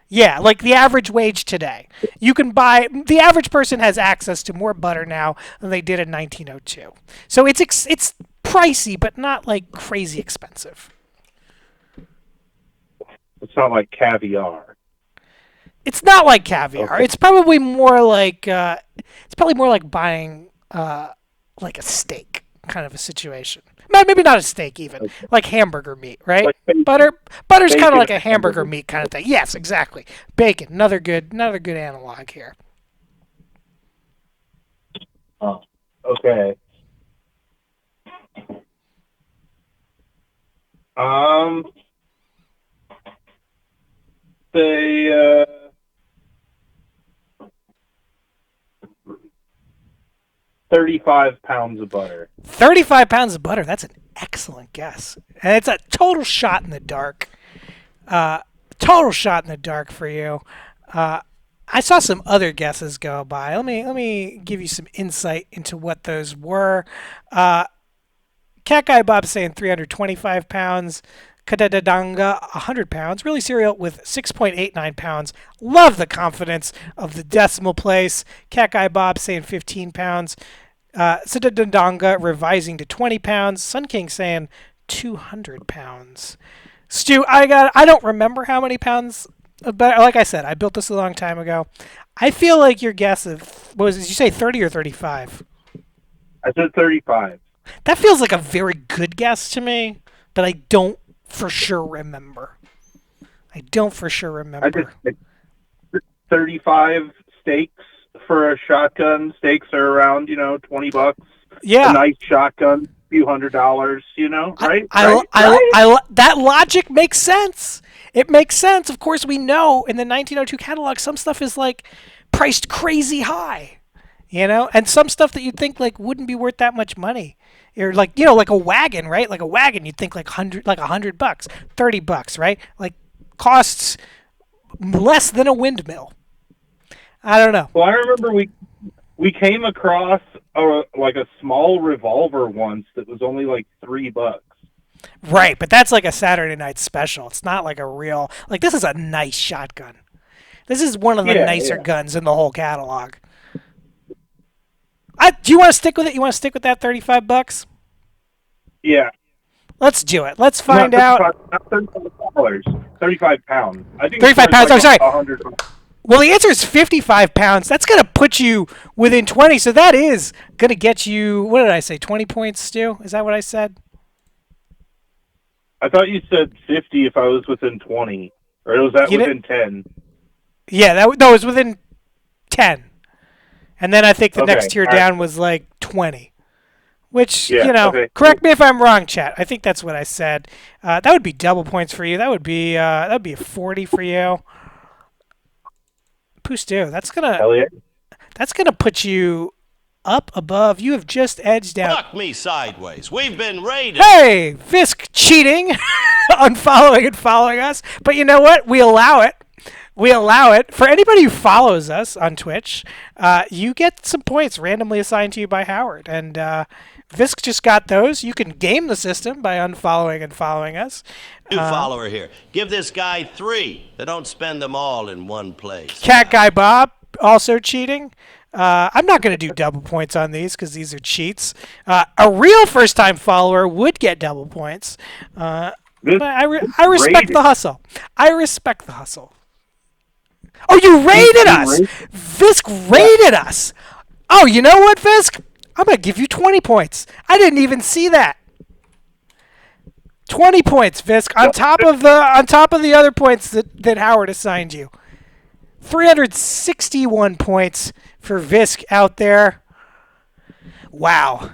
Yeah, like the average wage today. You can buy, the average person has access to more butter now than they did in 1902. So it's pricey, but not like crazy expensive. It's not like caviar. It's not like caviar. Okay. It's probably more like buying like a steak kind of a situation. Maybe not a steak even, like hamburger meat, right? Like butter's kind of like a hamburger meat kind of thing. Yes, exactly. Bacon, another good analog here. Oh, okay. Say 35 pounds of butter. 35 pounds of butter. That's an excellent guess. And it's a total shot in the dark. Total shot in the dark for you. I saw some other guesses go by. Let me give you some insight into what those were. Cat Guy Bob saying 325 pounds. Kadadadanga, 100 pounds. Really Cereal with 6.89 pounds. Love the confidence of the decimal place. Cat Guy Bob saying 15 pounds. Sidadadanga revising to 20 pounds. Sun King saying 200 pounds. Stu, I don't remember how many pounds, but like I said, I built this a long time ago. I feel like your guess of, did you say 30 or 35? I said 35. That feels like a very good guess to me, but I don't for sure remember. I don't for sure remember. I just 35 steaks for a shotgun. Stakes are around, $20. Yeah. A nice shotgun, few $100s, right? That logic makes sense. It makes sense. Of course, we know in the 1902 catalog, some stuff is like priced crazy high, and some stuff that you'd think like wouldn't be worth that much money. Or like, like a wagon, right? Like a wagon, you'd think like $100, $30, right? Like costs less than a windmill. I don't know. Well, I remember we came across a small revolver once that was only like $3. Right, but that's like a Saturday night special. It's not like a real, like, this is a nice shotgun. This is one of the nicer guns in the whole catalog. Do you want to stick with it? You want to stick with that $35? Yeah. Let's do it. Let's find out. Not $35. 35 pounds. I think 35 pounds. Like I'm sorry. 100. Well, the answer is 55 pounds. That's going to put you within 20. So that is going to get you, what did I say, 20 points, Stu? Is that what I said? I thought you said 50 if I was within 20. Or was that within 10? Yeah, it was within 10. And then I think the next tier down was like 20. Which, correct me if I'm wrong, chat. I think that's what I said. That would be double points for you. That would be a 40 for you. Pooh-Stu, that's gonna put you up above. You have just edged out. Fuck me sideways. We've been raided. Hey, Fisk cheating, unfollowing and following us. But you know what? We allow it. We allow it. For anybody who follows us on Twitch, you get some points randomly assigned to you by Howard. And Fisk just got those. You can game the system by unfollowing and following us. New follower here. Give this guy 3. They don't spend them all in one place. Cat Guy Bob also cheating. I'm not going to do double points on these because these are cheats. A real first-time follower would get double points. But I respect the hustle. I respect the hustle. Oh, you raided us! Fisk raided us! Oh, you know what, Fisk? I'm going to give you 20 points. I didn't even see that. 20 points, Fisk, on top of the other points that Howard assigned you. 361 points for Fisk out there. Wow.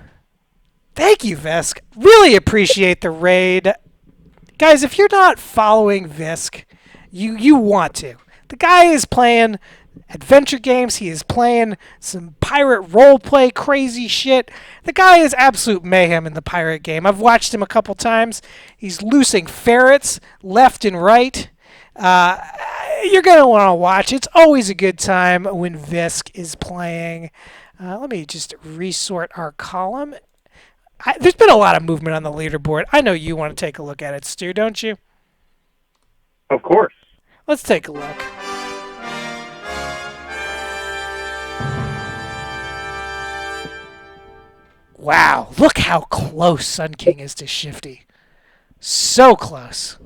Thank you, Fisk. Really appreciate the raid. Guys, if you're not following Fisk, you want to. The guy is playing adventure games. He is playing some pirate roleplay crazy shit. The guy is absolute mayhem in the pirate game. I've watched him a couple times. He's loosing ferrets left and right. You're going to want to watch. It's always a good time when Fisk is playing. Let me just resort our column. There's been a lot of movement on the leaderboard. I know you want to take a look at it, Stu, don't you? Of course. Let's take a look. Wow, look how close Sun King is to Shifty. So close.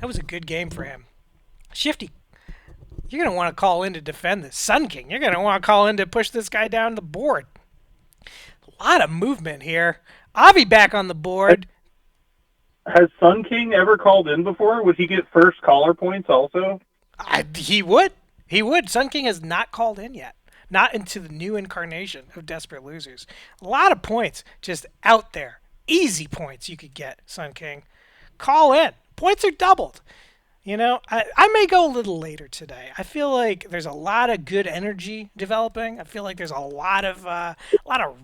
That was a good game for him. Shifty, you're going to want to call in to defend this. Sun King, you're going to want to call in to push this guy down the board. A lot of movement here. Avi back on the board. Has Sun King ever called in before? Would he get first caller points also? He would. He would. Sun King has not called in yet. Not into the new incarnation of Desperate Losers. A lot of points just out there. Easy points you could get, Sun King. Call in. Points are doubled. I may go a little later today. I feel like there's a lot of good energy developing. I feel like there's a lot of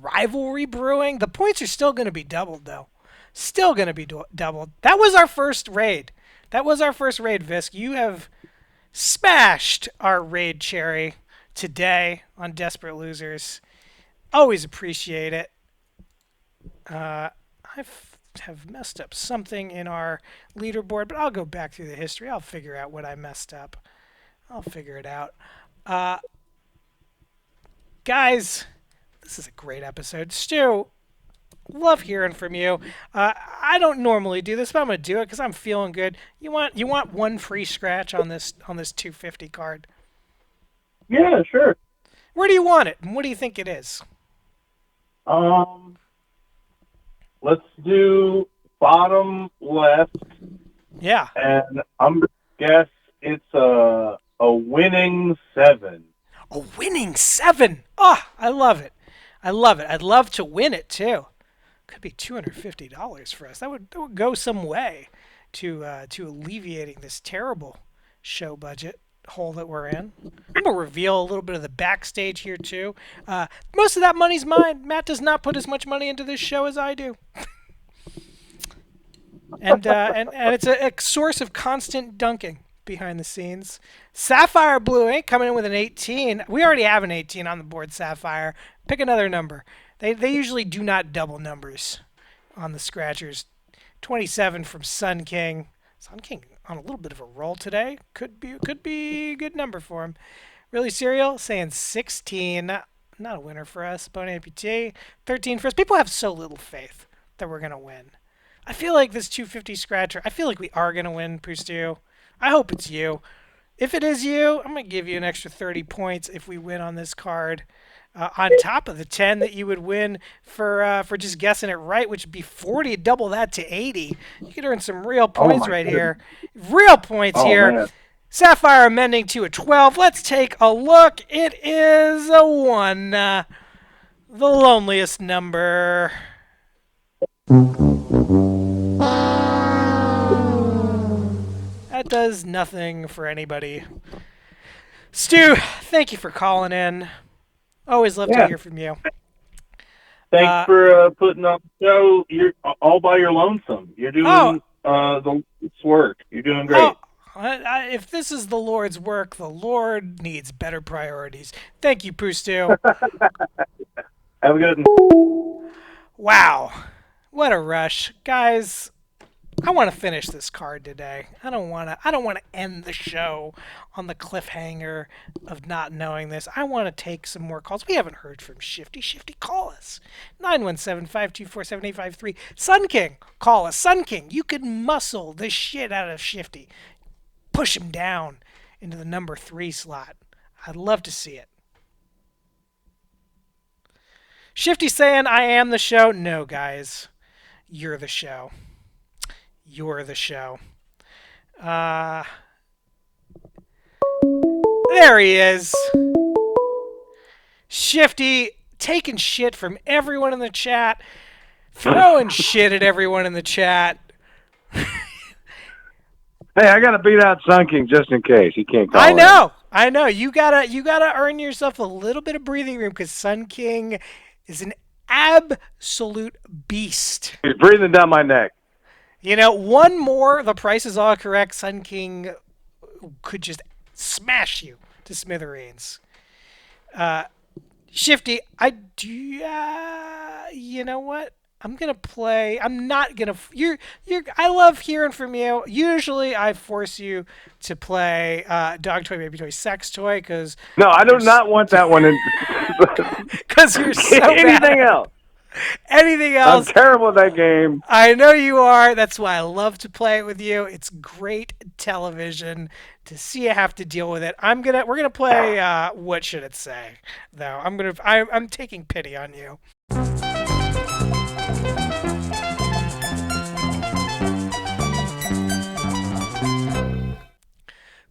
rivalry brewing. The points are still going to be doubled, though. Still going to be doubled. That was our first raid. Visk. You have smashed our raid cherry today on Desperate Losers. Always appreciate it. I have messed up something in our leaderboard, but I'll go back through the history. I'll figure out what I messed up. I'll figure it out. Guys, this is a great episode. Stu, love hearing from you. I don't normally do this, but I'm going to do it because I'm feeling good. You want one free scratch on this 250 card? Yeah, sure. Where do you want it, and what do you think it is? Let's do bottom left. Yeah. And I'm going to guess it's a winning 7. A winning 7. Oh, I love it. I love it. I'd love to win it too. Could be $250 for us. That would go some way to alleviating this terrible show budget hole that we're in. I'm gonna reveal a little bit of the backstage here too. Most of that money's mine. Matt does not put as much money into this show as I do. And it's a source of constant dunking behind the scenes. Sapphire Blue Ink coming in with an 18. We already have an 18 on the board, Sapphire. Pick another number. They usually do not double numbers on the scratchers. 27 from Sun King. Sun King on a little bit of a roll today. Could be a good number for him. Really Serial saying 16. Not a winner for us. Bone Amputee. 13 for us. People have so little faith that we're going to win. I feel like this 250 scratcher, I feel like we are going to win, Pustu. I hope it's you. If it is you, I'm going to give you an extra 30 points if we win on this card. On top of the 10 that you would win for just guessing it right, which would be 40. Double that to 80. You could earn some real points here. Real points here. Man. Sapphire amending to a 12. Let's take a look. It is a 1. The loneliest number. That does nothing for anybody. Stu, thank you for calling in. Always love to hear from you. Thanks for putting on the show. You're all by your lonesome. You're doing the Lord's work. You're doing great. If this is the Lord's work, the Lord needs better priorities. Thank you, Pustu. Have a good one. Wow. What a rush. Guys, I want to finish this card today. I don't want to end the show on the cliffhanger of not knowing this. I want to take some more calls. We haven't heard from Shifty. Shifty, call us. 917-524-7853. Sun King, call us. Sun King, you could muscle the shit out of Shifty. Push him down into the number 3 slot. I'd love to see it. Shifty saying, I am the show. No, guys. You're the show. You're the show. There he is. Shifty taking shit from everyone in the chat. Throwing shit at everyone in the chat. Hey, I gotta beat out Sun King just in case he can't call. I know. You gotta earn yourself a little bit of breathing room because Sun King is an absolute beast. He's breathing down my neck. You know, one more, the price is all correct. Sun King could just smash you to smithereens. Shifty, you know what? I'm gonna play. I'm not gonna. I love hearing from you. Usually, I force you to play Dog Toy, Baby Toy, Sex Toy because. No, I do not want that one. Because you're so anything else. Anything else? I'm terrible at that game. I know you are. That's why I love to play it with you. It's great television to see you have to deal with it. We're gonna play What Should It Say? Though I'm taking pity on you.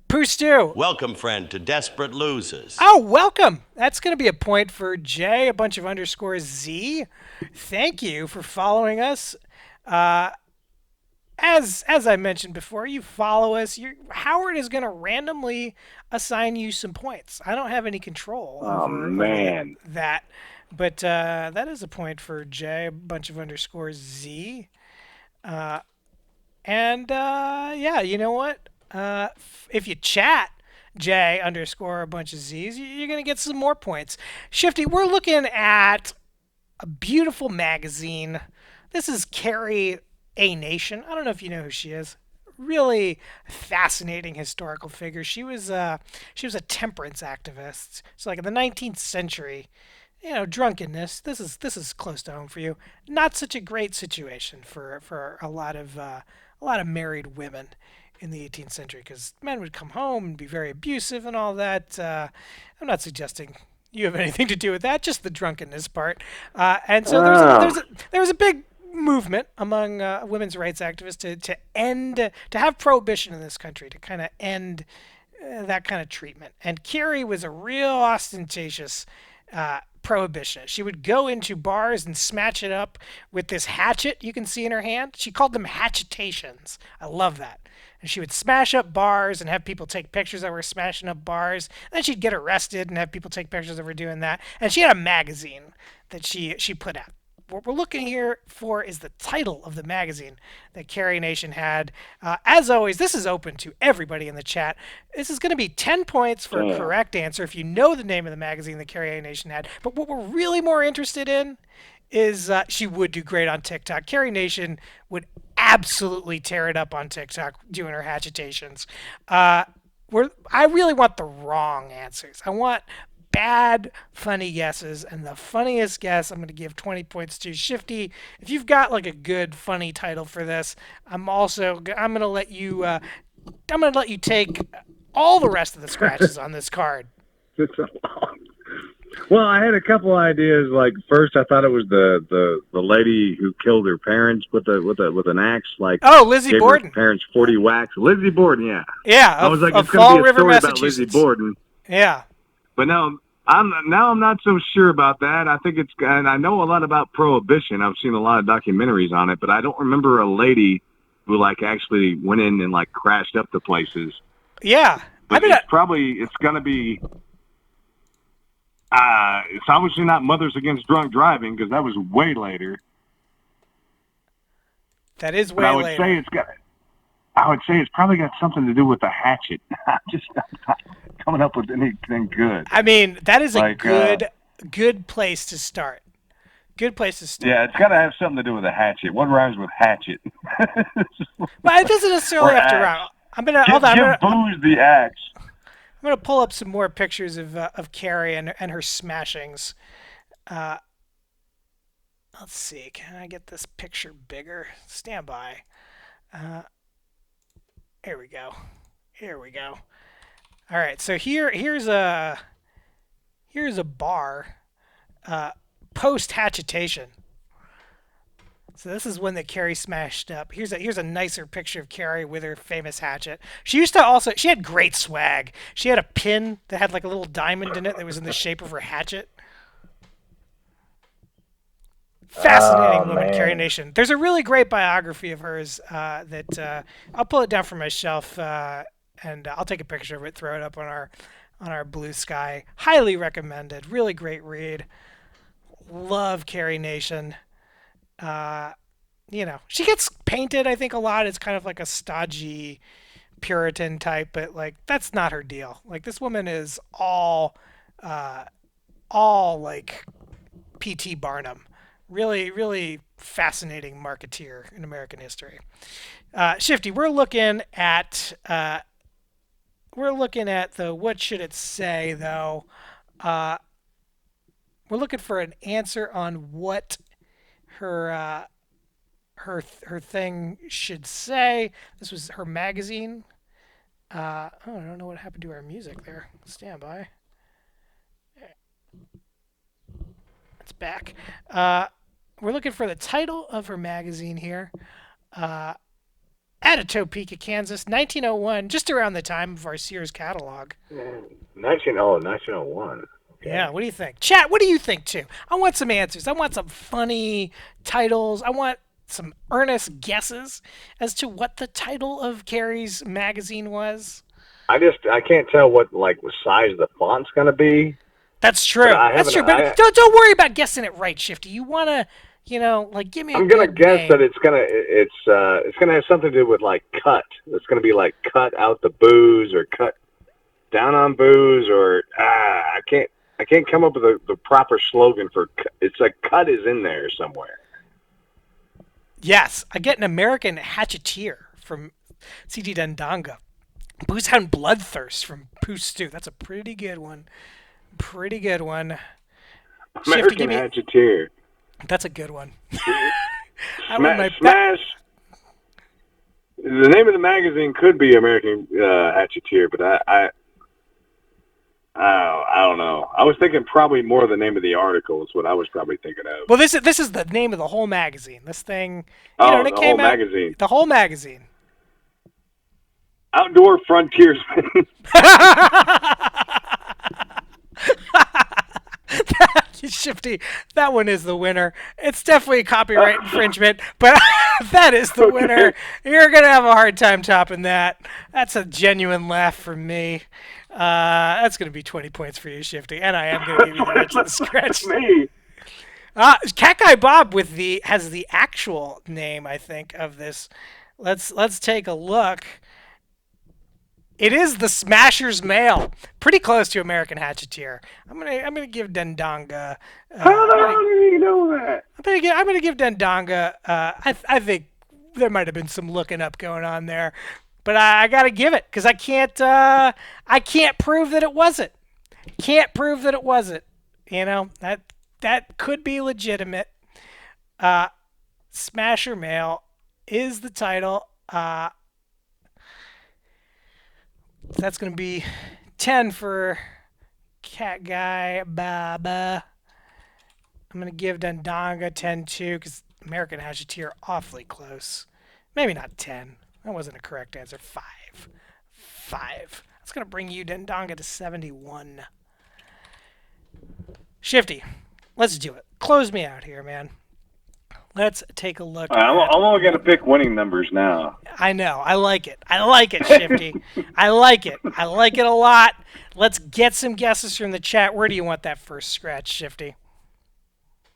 Pustu. Welcome, friend, to Desperate Losers. Oh, welcome. That's going to be a point for Jay, a bunch of underscores Z. Thank you for following us. As I mentioned before, you follow us. Howard is going to randomly assign you some points. I don't have any control over that. But that is a point for Jay, a bunch of underscores Z. Yeah, you know what? If you chat J underscore a bunch of Z's, you're going to get some more points. Shifty, we're looking at a beautiful magazine. This is Carrie A. Nation. I don't know if you know who she is. Really fascinating historical figure. She was a temperance activist. So like in the 19th century, you know, drunkenness. This is close to home for you. Not such a great situation for a lot of married women in the 18th century, because men would come home and be very abusive and all that. I'm not suggesting you have anything to do with that, just the drunkenness part. And so there was a big movement among women's rights activists to have prohibition in this country, to kind of end that kind of treatment. And Carrie was a real ostentatious prohibitionist. She would go into bars and smash it up with this hatchet you can see in her hand. She called them hatchetations. I love that. And she would smash up bars and have people take pictures of her smashing up bars. And then she'd get arrested and have people take pictures of her doing that. And she had a magazine that she put out. What we're looking here for is the title of the magazine that Carrie Nation had. As always, this is open to everybody in the chat. This is going to be 10 points for a correct answer if you know the name of the magazine that Carrie Nation had. But what we're really more interested in is she would do great on TikTok. Carrie Nation would absolutely tear it up on TikTok doing her hatchetations. I really want the wrong answers. I want bad, funny guesses, and the funniest guess I'm going to give 20 points to. Shifty, if you've got like a good, funny title for this, I'm going to let you take all the rest of the scratches on this card. Well, I had a couple ideas. Like first, I thought it was the lady who killed her parents with an axe. Like Lizzie Borden. Her parents 40 whacks. Lizzie Borden, yeah. Yeah, I was like, it's Fall going to be a River, story about Lizzie Borden. Yeah. But now I'm not so sure about that. I think and I know a lot about Prohibition. I've seen a lot of documentaries on it, but I don't remember a lady who like actually went in and like crashed up the places. Yeah. But it's going to be. It's obviously not Mothers Against Drunk Driving because that was way later. That is way later. I would say it's probably got something to do with the hatchet. I'm not coming up with anything good. I mean, that is a good place to start. Good place to start. Yeah, it's got to have something to do with a hatchet. What rhymes with hatchet? Well, it doesn't necessarily have to rhyme. Give Booze the axe. I'm going to pull up some more pictures of Carrie and her smashings. Let's see. Can I get this picture bigger? Stand by. Here we go. All right. So here's a bar post hatchetation. So this is when that Carrie smashed up. Here's a nicer picture of Carrie with her famous hatchet. She had great swag. She had a pin that had like a little diamond in it that was in the shape of her hatchet. Fascinating woman, Carrie Nation. There's a really great biography of hers that I'll pull it down from my shelf and I'll take a picture of it, throw it up on our Blue Sky. Highly recommended. Really great read. Love Carrie Nation. She gets painted, I think, a lot. It's kind of like a stodgy Puritan type, but like that's not her deal. Like this woman is all like P.T. Barnum. Really, really fascinating marketeer in American history. Shifty, we're looking at the what should it say though. We're looking for an answer on what her thing should say. This was her magazine. I don't know what happened to our music there. Stand by. It's back. We're looking for the title of her magazine here. Out of Topeka, Kansas, 1901, just around the time of our Sears catalog. 1901. Okay. Yeah, what do you think? Chat, what do you think, too? I want some answers. I want some funny titles. I want some earnest guesses as to what the title of Carrie's magazine was. I can't tell what size the font's going to be. That's true. That's true. But don't worry about guessing it right, Shifty. You want to, give me. I'm going to guess that it's gonna have something to do with cut. It's going to be cut out the booze or cut down on booze or I can't come up with the proper slogan for. It's like cut is in there somewhere. Yes, I get an American Hatcheteer from C.T. Dendanga. Boozehound Bloodthirst from Pooh Stew. That's a pretty good one. American Hatcheteer. That's a good one. Smash. The name of the magazine could be American Hatcheteer, but I don't know. I was thinking probably more the name of the article is what I was probably thinking of. Well, this is the name of the whole magazine. This thing, the whole magazine. The whole magazine. Outdoor frontiersman. Shifty, that one is the winner. It's definitely copyright infringement, but that is the winner. You're going to have a hard time topping that. That's a genuine laugh from me. That's going to be 20 points for you, Shifty, and I am going to give you the edge of the scratch. Me. Cat Guy Bob has the actual name, I think, of this. Let's take a look. It is the Smasher's Mail. Pretty close to American Hatcheteer. I'm gonna give Dendonga. How the hell did you know that? I'm gonna give Dendonga. I think there might have been some looking up going on there, but I gotta give it because I can't prove that it wasn't. Can't prove that it wasn't. You know that could be legitimate. Smasher Mail is the title. That's going to be 10 for Cat Guy Baba. I'm going to give Dendonga 10 too because American Hatcheteer awfully close. Maybe not 10. That wasn't a correct answer. 5. That's going to bring you, Dendonga, to 71. Shifty, let's do it. Close me out here, man. Let's take a look. I'm only going to pick winning numbers now. I know. I like it. Shifty. I like it. I like it a lot. Let's get some guesses from the chat. Where do you want that first scratch, Shifty?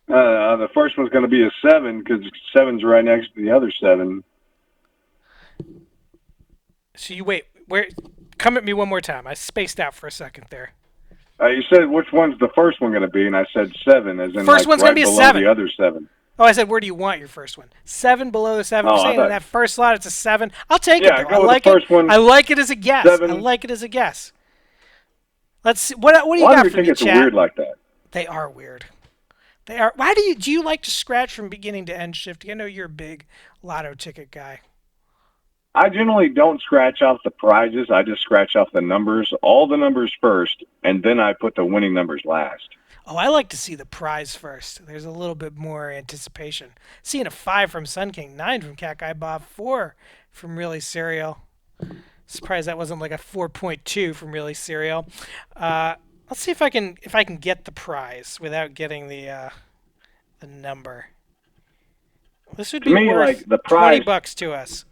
The first one's going to be a 7 because 7's right next to the other 7. So you wait. Where? Come at me one more time. I spaced out for a second there. You said which one's the first one going to be, and I said 7, as in first one's right going to be a below 7. The other 7. Oh, I said, where do you want your first one? 7 below the 7. Oh, You're saying in that first slot it's a 7. I'll take it, though. Go with the first one. I like it as a guess. 7. I like it as a guess. Let's see. What do you Why got do you for think me, it's chat? weird like that? They are weird. They are. Why do you like to scratch from beginning to end, Shifty? I know you're a big lotto ticket guy. I generally don't scratch off the prizes. I just scratch off the numbers, all the numbers first, and then I put the winning numbers last. Oh, I like to see the prize first. There's a little bit more anticipation. Seeing a 5 from Sun King, 9 from Cat Guy Bob, 4 from Really Cereal. Surprised that wasn't like a 4.2 from Really Cereal. Let's see if I can get the prize without getting the number. This would be worth like the prize, $20 to us.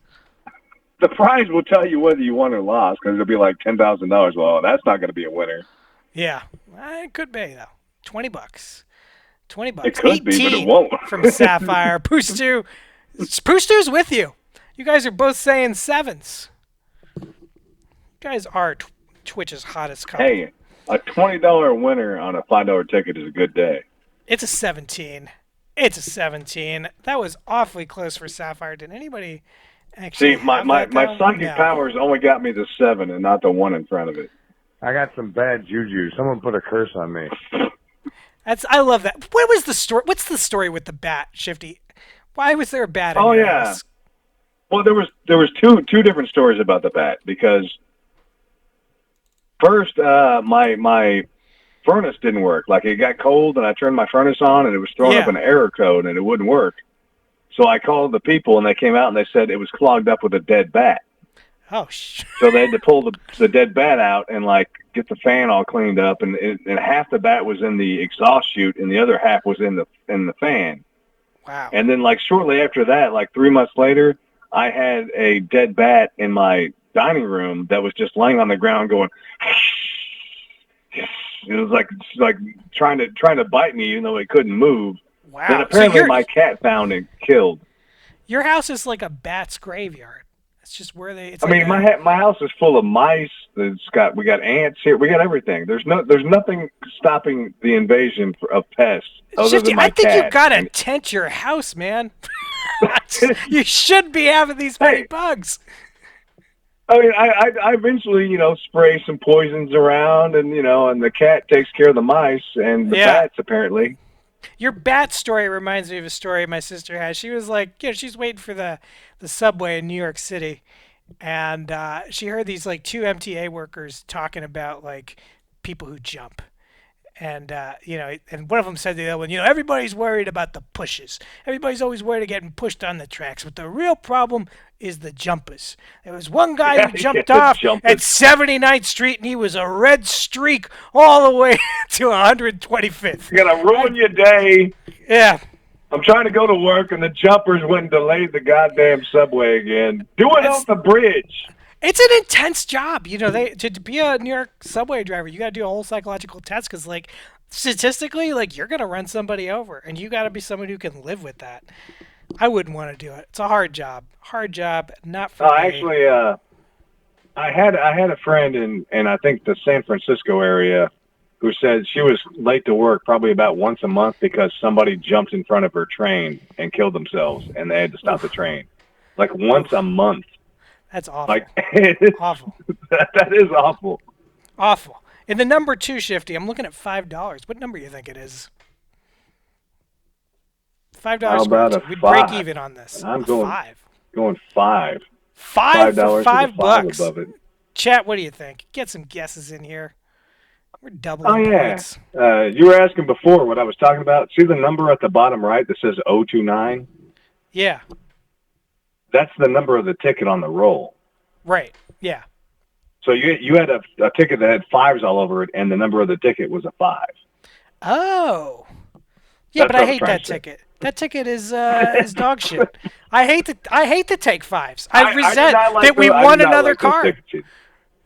The prize will tell you whether you won or lost because it'll be like $10,000. Well, that's not going to be a winner. Yeah, it could be though. $20. $20. It could 18 be, but it won't. from Sapphire. Poostu's with you. You guys are both saying 7s. You guys are Twitch's hottest couple. Hey, a $20 winner on a $5 ticket is a good day. It's a 17. It's a 17. That was awfully close for Sapphire. Did anybody actually See, my psychic powers only got me the 7 and not the 1 in front of it. I got some bad juju. Someone put a curse on me. I love that. What was the story? What's the story with the bat, Shifty? Why was there a bat in your your house? Well, there was two different stories about the bat because first my furnace didn't work. Like it got cold and I turned my furnace on and it was throwing up an error code and it wouldn't work. So I called the people and they came out and they said it was clogged up with a dead bat. Oh, so they had to pull the dead bat out and like get the fan all cleaned up, and half the bat was in the exhaust chute and the other half was in the fan. Wow. And then like shortly after that, like 3 months later, I had a dead bat in my dining room that was just laying on the ground going. It was like trying to bite me, even though it couldn't move. Wow. Then apparently my cat found it, killed. Your house is like a bat's graveyard. It's just where they. It's my house is full of mice. We got ants here. We got everything. There's nothing stopping the invasion of pests. Shifty, I think you gotta tent your house, man. You should be having these many bugs. I mean, I eventually, spray some poisons around, and and the cat takes care of the mice and the bats apparently. Your bat story reminds me of a story my sister has. She was like, she's waiting for the subway in New York City, and she heard these like 2 MTA workers talking about like people who jump, And, and one of them said to the other one, everybody's worried about the pushes. Everybody's always worried of getting pushed on the tracks. But the real problem is the jumpers. There was one guy who jumped off at 79th Street, and he was a red streak all the way to 125th. You're going to ruin your day. Yeah. I'm trying to go to work, and the jumpers went and delayed the goddamn subway again. Do it off the bridge. It's an intense job. To be a New York subway driver, you got to do a whole psychological test because, statistically, you're going to run somebody over, and you got to be someone who can live with that. I wouldn't want to do it. It's a hard job. Hard job, not for me. Actually, I had a friend in I think the San Francisco area who said she was late to work probably about once a month because somebody jumped in front of her train and killed themselves, and they had to stop the train. Once a month. That's awful. Awful. That is awful. Awful. In the number 2, Shifty, I'm looking at $5. What number do you think it is? $5. How about a We'd 5? break even on this. I'm going 5. Going 5. $5 for $5 $5. above it. Chat, what do you think? Get some guesses in here. We're doubling points. points. You were asking before what I was talking about. See the number at the bottom right that says 029? Yeah. That's the number of the ticket on the roll. Right. Yeah. So you had a ticket that had 5s all over it, and the number of the ticket was a 5. Oh. Yeah, but I hate that ticket. That ticket is dog shit. I hate to take 5s. I resent that we won another card.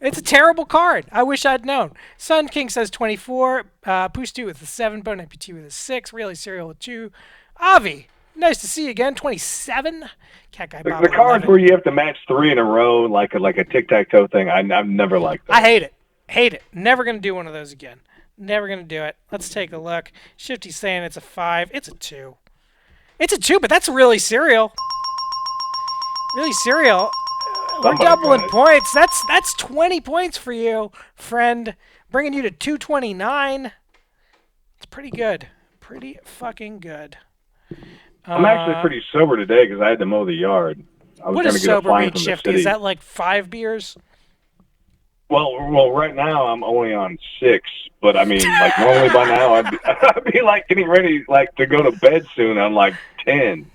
It's a terrible card. I wish I'd known. Sun King says 24. Pustu with a 7. Bone Amputee with a 6. Really Serial with 2. Avi. Nice to see you again. 27. Cat Guy Bob. The cards where you have to match 3 in a row, like a tic-tac-toe thing, I've never liked that. I hate it. Hate it. Never going to do one of those again. Never going to do it. Let's take a look. Shifty's saying it's a 5. It's a 2. It's a 2, but that's really Serial. Really Serial. We're doubling points. That's 20 points for you, friend. Bringing you to 229. It's pretty good. Pretty fucking good. I'm actually pretty sober today because I had to mow the yard. I was what going does to get a sober fine mean, from the Shifty? city. Is that like 5 beers? Well, right now I'm only on 6, but I mean, normally by now I'd be getting ready to go to bed soon. I'm 10.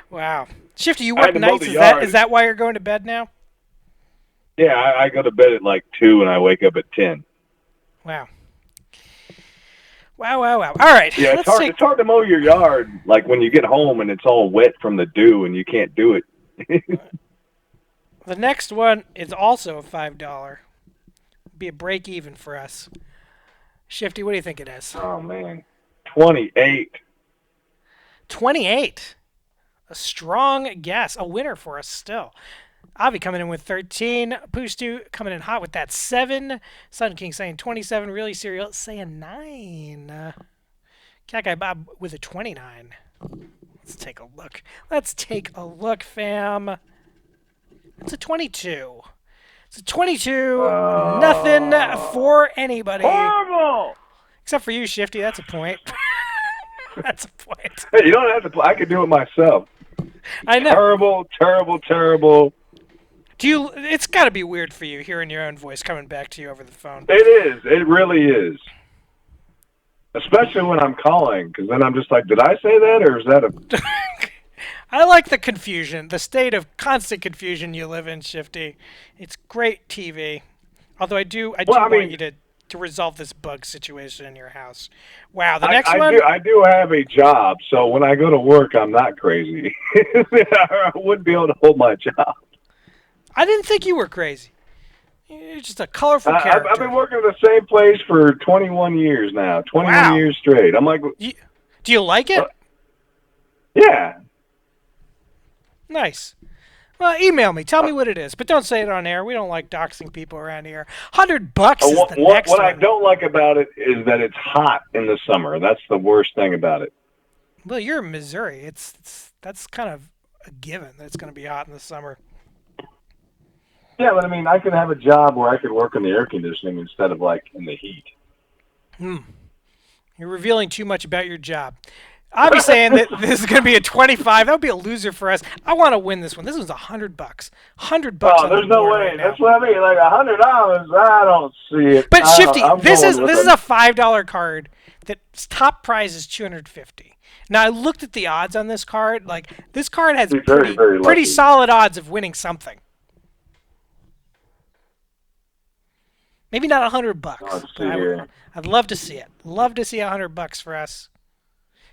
Wow, Shifty, you work nights. Is that why you're going to bed now? Yeah, I go to bed at 2 and I wake up at 10. Wow. Wow. All right. Yeah, it's hard to mow your yard when you get home and it's all wet from the dew and you can't do it. The next one is also a $5. Be a break even for us. Shifty, what do you think it is? Oh man, 28. 28. A strong guess. A winner for us still. Avi coming in with 13. Pustu coming in hot with that 7. Sun King saying 27. Really Serial saying 9. Cat Guy Bob with a 29. Let's take a look. Let's take a look, fam. It's a 22. It's a 22. Nothing for anybody. Horrible! Except for you, Shifty. That's a point. That's a point. Hey, you don't have to. I can do it myself. I know. Terrible. It's got to be weird for you hearing your own voice coming back to you over the phone. It is. It really is. Especially when I'm calling, because then I'm just like, did I say that, or is that a... I like the confusion, the state of constant confusion you live in, Shifty. It's great TV. Although I do want you to resolve this bug situation in your house. Wow, the next one... I do have a job, so when I go to work, I'm not crazy. I wouldn't be able to hold my job. I didn't think you were crazy. You're just a colorful character. I've been working at the same place for 21 years now. 21 years straight. I'm like... Do you like it? Yeah. Nice. Well, email me. Tell me what it is. But don't say it on air. We don't like doxing people around here. $100 is the next one. What I don't like about it is that it's hot in the summer. That's the worst thing about it. Well, you're in Missouri. That's kind of a given that it's going to be hot in the summer. Yeah, but I mean, I could have a job where I could work in the air conditioning instead of in the heat. You're revealing too much about your job. I'll be saying that this is going to be a 25. That would be a loser for us. I want to win this one. This one's $100. $100. Oh, there's no way. Right, that's what I mean. Like $100. I don't see it. But Shifty, this is a $5 card. That's top prize is $250. Now I looked at the odds on this card. Like this card has pretty solid odds of winning something. Maybe not $100. I'd love to see it. Love to see $100 for us.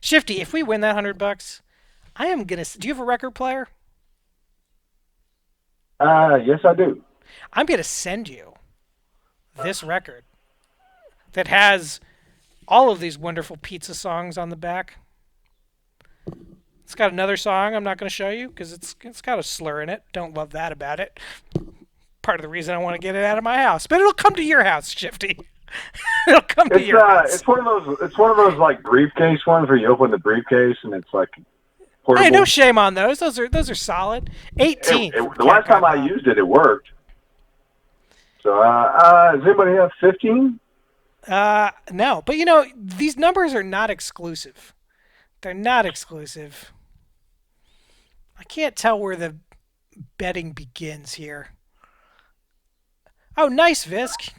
Shifty, if we win that $100, I am gonna. Do you have a record player? Yes, I do. I'm gonna send you this record that has all of these wonderful pizza songs on the back. It's got another song I'm not going to show you because it's got a slur in it. Don't love that about it. Part of the reason I want to get it out of my house, but it'll come to your house, Shifty. It'll come to your house. It's one of those like briefcase ones where you open the briefcase and it's like portable. Hey, no shame on those. Those are solid. 18. The last time I used it, it worked. So, does anybody have 15? No, but these numbers are not exclusive. They're not exclusive. I can't tell where the betting begins here. Oh, nice, Visk.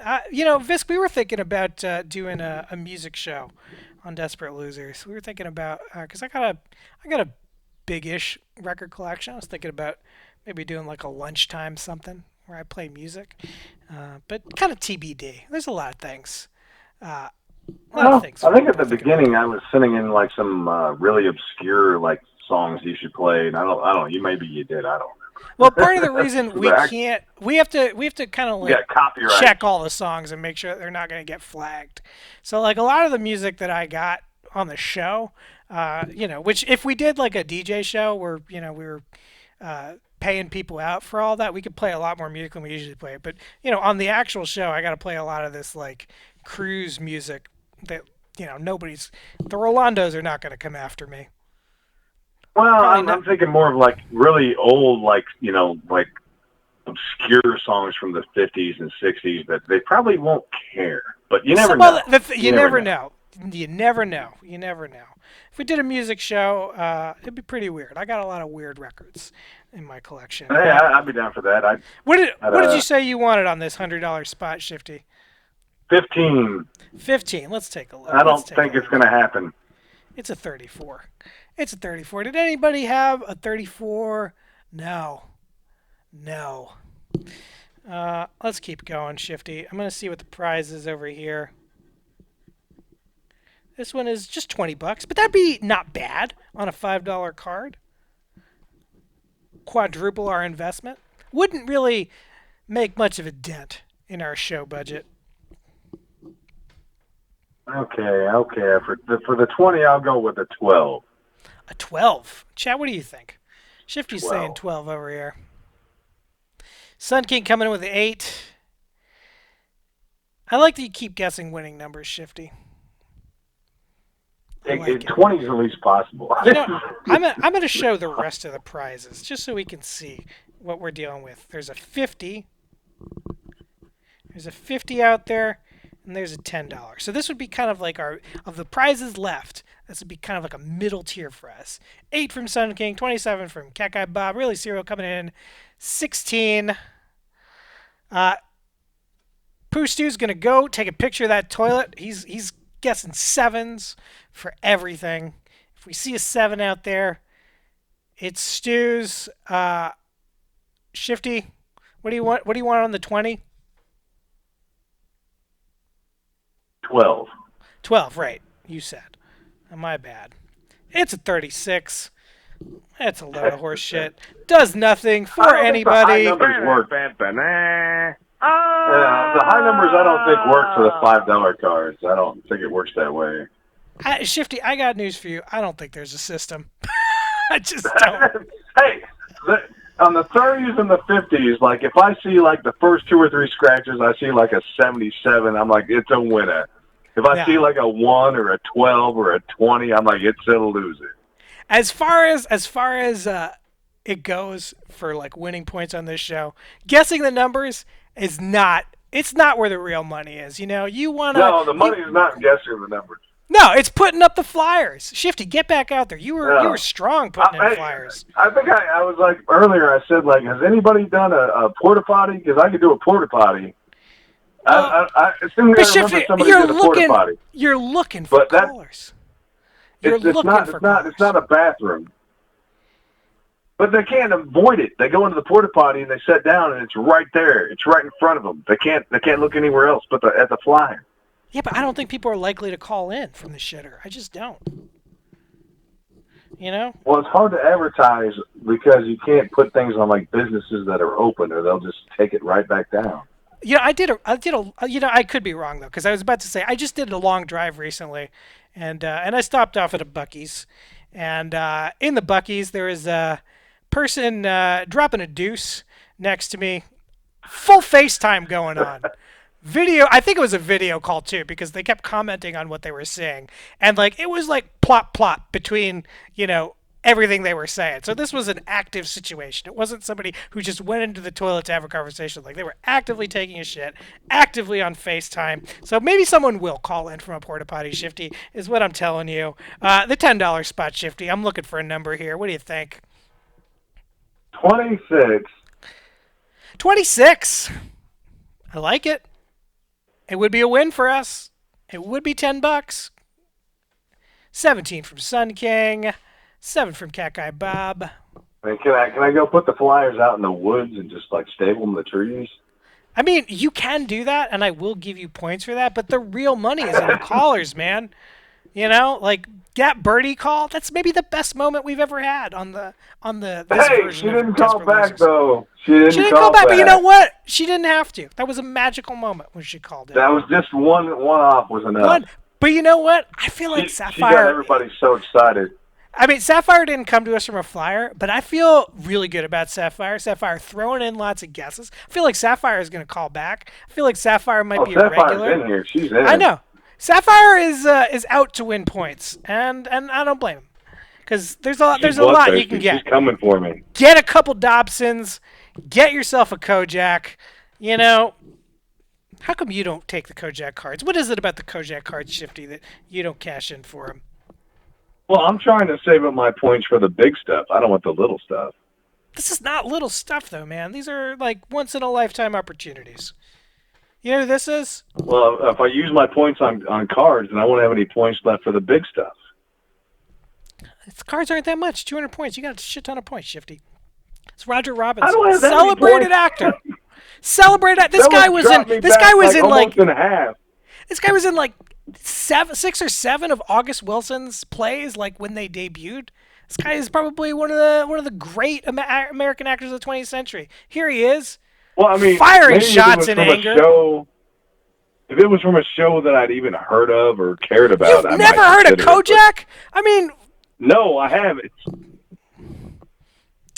Visk, we were thinking about doing a music show on Desperate Losers. We were thinking about because I got a big-ish record collection. I was thinking about maybe doing like a lunchtime something where I play music, but kind of TBD. There's a lot of things. I think at the beginning I was sending in like some really obscure like songs you should play, and I don't. Maybe you did. I don't remember. Well, part of the reason we have to kind of like check all the songs and make sure that they're not going to get flagged. So like a lot of the music that I got on the show, which if we did like a DJ show where we were paying people out for all that, we could play a lot more music than we usually play. But on the actual show, I got to play a lot of this like cruise music that the Rolandos are not going to come after me. Well, I'm thinking more of like really old, like obscure songs from the 50s and 60s that they probably won't care. But you never know. You never know. You never know. You never know. If we did a music show, it'd be pretty weird. I got a lot of weird records in my collection. Hey, I'd be down for that. What did you say you wanted on this $100 spot, Shifty? 15. 15. Let's take a look. I don't think it's going to happen. It's a 34. It's a 34. Did anybody have a 34? No. Let's keep going, Shifty. I'm going to see what the prize is over here. This one is just $20, but that'd be not bad on a $5 card. Quadruple our investment. Wouldn't really make much of a dent in our show budget. Okay. For the 20, I'll go with a 12. A 12. Chad, what do you think? Shifty's saying 12 over here. Sun King coming in with an 8. I like that you keep guessing winning numbers, Shifty. 20 is the least possible. I'm going to show the rest of the prizes just so we can see what we're dealing with. There's a 50. There's a 50 out there. And there's a $10. So this would be kind of like of the prizes left, this would be kind of like a middle tier for us. 8 from Sun King, 27 from Cat Guy Bob, Really Serial coming in, 16. Pooh Stew's going to go take a picture of that toilet. He's guessing 7s for everything. If we see a 7 out there, it's Stew's. Shifty, what do you want? What do you want on the 20? 12. 12, right. You said. My bad. It's a 36. That's a load of horse shit. Does nothing for anybody. The high numbers I don't think work for the $5 cards. I don't think it works that way. Shifty, I got news for you. I don't think there's a system. I just don't. Hey, on the 30s and the 50s, like if I see like the first 2 or 3 scratches, I see like a 77. I'm like, it's a winner. If I see like a 1 or a 12 or a 20, I'm like, it's a loser. As far as it goes for like winning points on this show, guessing the numbers it's not where the real money is. You want to. No, the money is not guessing the numbers. No, it's putting up the flyers. Shifty, get back out there. You were strong putting in flyers. I think I was like earlier. I said like, has anybody done a porta potty? Because I could do a porta potty. I assume I remember somebody did a porta potty. You're looking for callers. It's not a bathroom. But they can't avoid it. They go into the porta potty and they sit down, and it's right there. It's right in front of them. They can't look anywhere else but at the flyer. Yeah, but I don't think people are likely to call in from the shitter. I just don't. You know? Well, it's hard to advertise because you can't put things on like businesses that are open, or they'll just take it right back down. You know, I could be wrong though, because I was about to say I just did a long drive recently, and I stopped off at a Buc-ee's, and in the Buc-ee's there was a person dropping a deuce next to me, full FaceTime going on. Video, I think it was a video call too, because they kept commenting on what they were saying, and like it was like plop between everything they were saying. So this was an active situation. It wasn't somebody who just went into the toilet to have a conversation. Like they were actively taking a shit, actively on FaceTime. So maybe someone will call in from a porta potty, Shifty, is what I'm telling you. The $10 spot, Shifty. I'm looking for a number here. What do you think? 26. 26. I like it. It would be a win for us. It would be $10. 17 from Sun King. 7 from Cat Guy Bob. I mean, can I go put the flyers out in the woods and just like stable them in the trees? I mean, you can do that, and I will give you points for that. But the real money is in the callers, man. You know, like that birdie call. That's maybe the best moment we've ever had on the. Hey, she didn't call back though. She didn't call back, but you know what? She didn't have to. That was a magical moment when she called it. That was just one off was enough. But you know what? I feel like Sapphire. She got everybody so excited. I mean, Sapphire didn't come to us from a flyer, but I feel really good about Sapphire. Sapphire throwing in lots of guesses. I feel like Sapphire is going to call back. I feel like Sapphire might be a regular. Sapphire's in here. She's in. I know. Sapphire is out to win points, and I don't blame him, because there's a lot you can get. She's coming for me. Get a couple Dobsons, get yourself a Kojak. You know, how come you don't take the Kojak cards? What is it about the Kojak cards, Shifty, that you don't cash in for them? Well, I'm trying to save up my points for the big stuff. I don't want the little stuff. This is not little stuff, though, man. These are like once-in-a-lifetime opportunities. You know who this is? Well, if I use my points on cards, then I won't have any points left for the big stuff. Cards aren't that much. 200 points. You got a shit ton of points, Shifty. It's Roger Robinson. I don't have that celebrated many points. Actor. Celebrated. This guy was in almost in half. This guy was in like 6 or 7 of August Wilson's plays, like when they debuted. This guy is probably one of the great American actors of the 20th century. Here he is. Well, I mean, firing shots in anger. If it was from a show that I'd even heard of or cared about, You've never heard of Kojak? I mean, no, I haven't.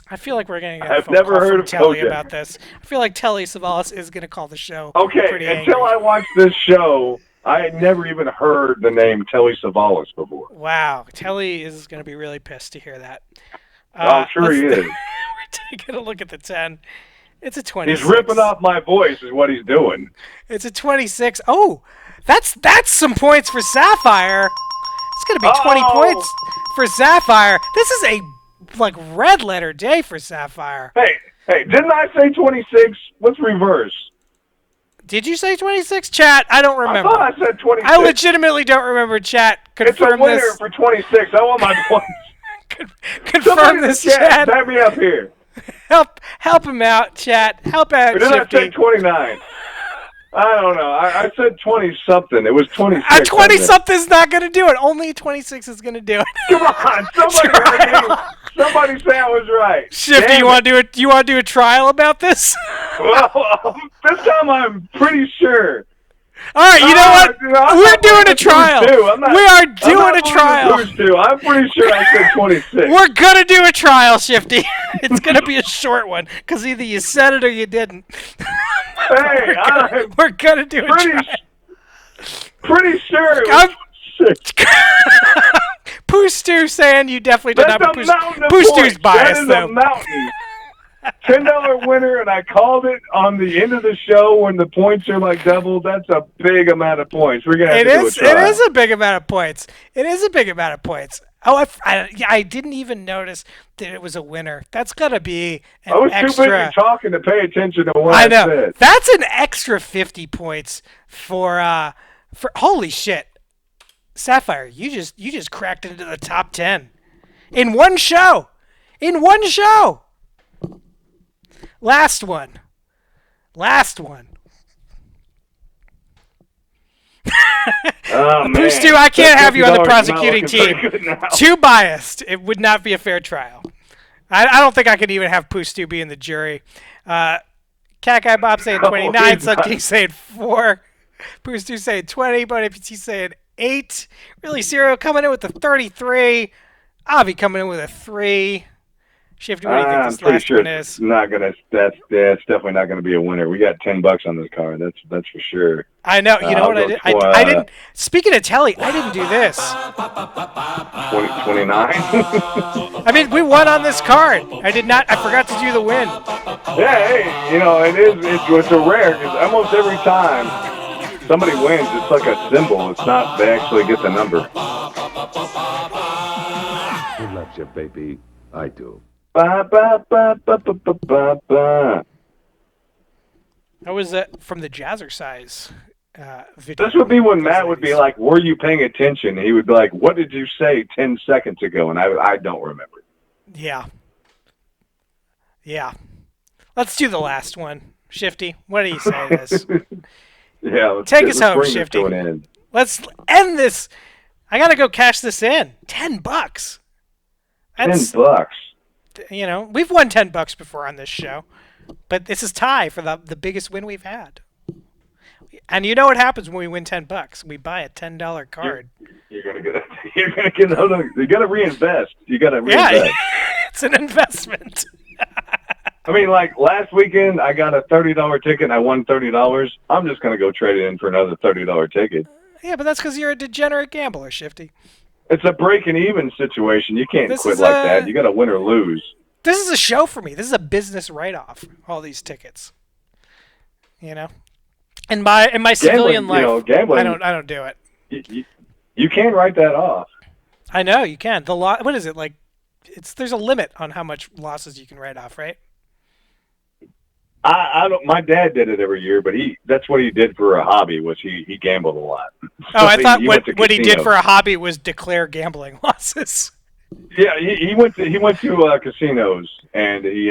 I feel like we're going to get I've never heard of Telly Kojak about this. I feel like Telly Savalas is going to call the show. Okay, pretty until angry. I watched this show, I had never even heard the name Telly Savalas before. Wow, Telly is going to be really pissed to hear that. I'm sure he is. We're taking a look at the 10. It's a 26. He's ripping off my voice is what he's doing. It's a 26. Oh, that's some points for Sapphire. It's going to be 20 points for Sapphire. This is a red letter day for Sapphire. Hey, didn't I say 26? Let's reverse. Did you say 26? Chat, I don't remember. I thought I said 26. I legitimately don't remember, chat. Confirm it's a winner this. for 26. I want my points. Confirm this, chat. Back me up here. Help him out, chat. Help out, Or did Shifty. I say 29? I don't know. I said 20-something. It was 26. A 20-something is not going to do it. Only a 26 is going to do it. Come on. Somebody say I was right. Shifty, you want to do a trial about this? Well, this time I'm pretty sure. All right, you know what? We're doing a trial. We are doing a trial. I'm pretty sure I said 26. We're going to do a trial, Shifty. It's going to be a short one because either you said it or you didn't. Hey, we're going to do a trial. Pretty sure it was 6. Pooh Stew saying you definitely did not. Pooh Stew's biased, though. That is a mountain. $10 winner, and I called it on the end of the show when the points are like doubled. That's a big amount of points. We're gonna have to do a trial. It is a big amount of points. It is a big amount of points. Oh, I didn't even notice that it was a winner. That's gotta be an I was extra. too busy talking to pay attention to what I know. said. That's an extra 50 points for holy shit. Sapphire, you just cracked into the top 10 in one show. In one show. Last one. Oh, man. Stu, I can't have you on the $50 prosecuting is not looking team. very good now. Too biased. It would not be a fair trial. I don't think I could even have Stu be in the jury. Cat Guy Bob saying 29, Sunking saying 4, Stu saying 20, Bunny PT saying 8. Really Serial coming in with a 33. Avi coming in with a 3. Shifty, what do you think this last one is? That's definitely not gonna be a winner. We got $10 on this card. That's for sure. I know. You know what I did? I didn't. Speaking of telly, I didn't do this. 29. I mean, we won on this card. I did not. I forgot to do the win. Yeah, hey, you know, it's a rare because almost every time somebody wins, it's like a symbol. It's not they actually get the number. Who loves you, baby? I do. Ba, ba, ba, ba, ba, ba, ba, ba. That was from the Jazzercise video. This would be when Matt would be like, "Were you paying attention?" He would be like, "What did you say 10 seconds ago?" And I don't remember. Yeah. Let's do the last one. Shifty, what do you say to this? Yeah. Take us home, bring this Shifty. to an end. Let's end this. I gotta go cash this in. $10. That's, $10. You know, we've won $10 before on this show, but this is tie for the biggest win we've had. And you know what happens when we win $10? We buy a $10 card. You gotta reinvest. You gotta reinvest. Yeah, it's an investment. I mean, like last weekend, I got a $30 ticket and I won $30. I'm just gonna go trade it in for another $30 ticket. Yeah, but that's because you're a degenerate gambler, Shifty. It's a breaking even situation. You can't This quit is like a- that. You got to win or lose. This is a show for me. This is a business write-off. All these tickets, you know. In my civilian life, gambling, I don't do it. You can write that off. I know you can. What is it like? There's a limit on how much losses you can write off, right? I don't. My dad did it every year, but that's what he did for a hobby. Was he gambled a lot. Oh, I thought he went to what he did casinos. for a hobby was declare gambling losses. Yeah, he went to casinos, and he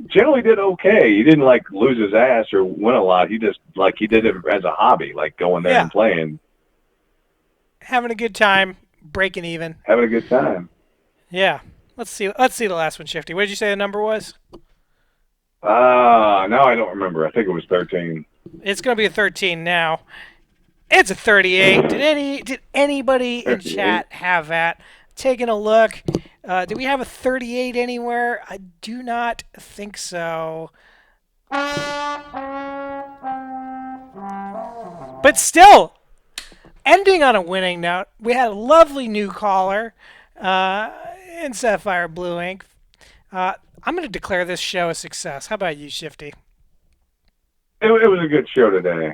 generally did okay. He didn't like lose his ass or win a lot. He just he did it as a hobby, like going there and playing, Having a good time, breaking even. having a good time. Yeah. Let's see the last one, Shifty. What did you say the number was? Now I don't remember. I think it was 13. It's going to be a 13 now. It's a 38. Did anybody in 38? chat have that? Taking a look. Do we have a 38 anywhere? I do not think so. But still, ending on a winning note, we had a lovely new caller in Sapphire Blue Ink. I'm going to declare this show a success. How about you, Shifty? It was a good show today.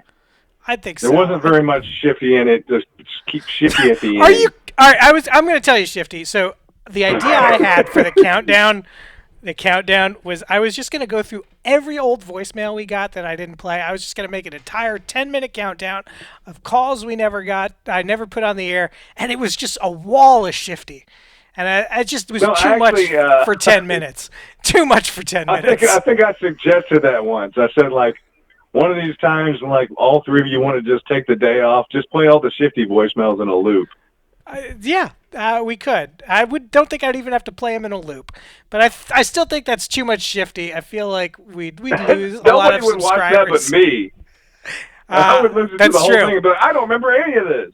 I think so. There wasn't very much Shifty in it. Just keep Shifty at the end. Are you? All right, I'm going to tell you, Shifty. So the idea I had for the countdown was I was just going to go through every old voicemail we got that I didn't play. I was just going to make an entire 10-minute countdown of calls we never got, I never put on the air, and it was just a wall of Shifty. And I just was too much for 10 minutes. Too much for 10 minutes. I think I suggested that once. I said, one of these times when, all three of you want to just take the day off, just play all the Shifty voicemails in a loop. We could. Don't think I'd even have to play them in a loop. But I still think that's too much Shifty. I feel like we'd lose a lot of subscribers. Nobody would watch that but me. I would listen to the whole thing, but I don't remember any of this.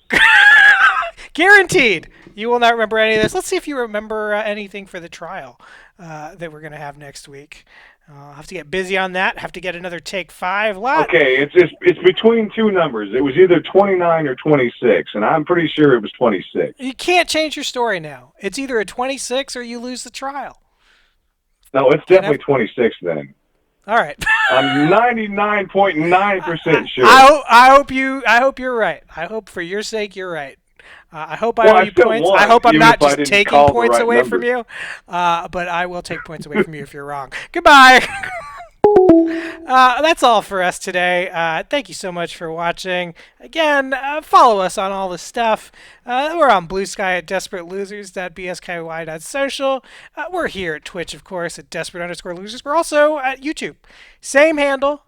Guaranteed. You will not remember any of this. Let's see if you remember anything for the trial that we're going to have next week. I'll have to get busy on that. Have to get another take 5. Okay, it's between two numbers. It was either 29 or 26, and I'm pretty sure it was 26. You can't change your story now. It's either a 26 or you lose the trial. No, it's definitely 26 then. All right. I'm 99.9% sure. I hope you're right. I hope for your sake you're right. I hope I owe you points. I hope I'm not just taking points away from you. But I will take points away from you if you're wrong. Goodbye. That's all for us today. Thank you so much for watching. Again, follow us on all the stuff. We're on Blue Sky at DesperateLosers.bsky.social. We're here at Twitch, of course, at Desperate_Losers. We're also at YouTube. Same handle.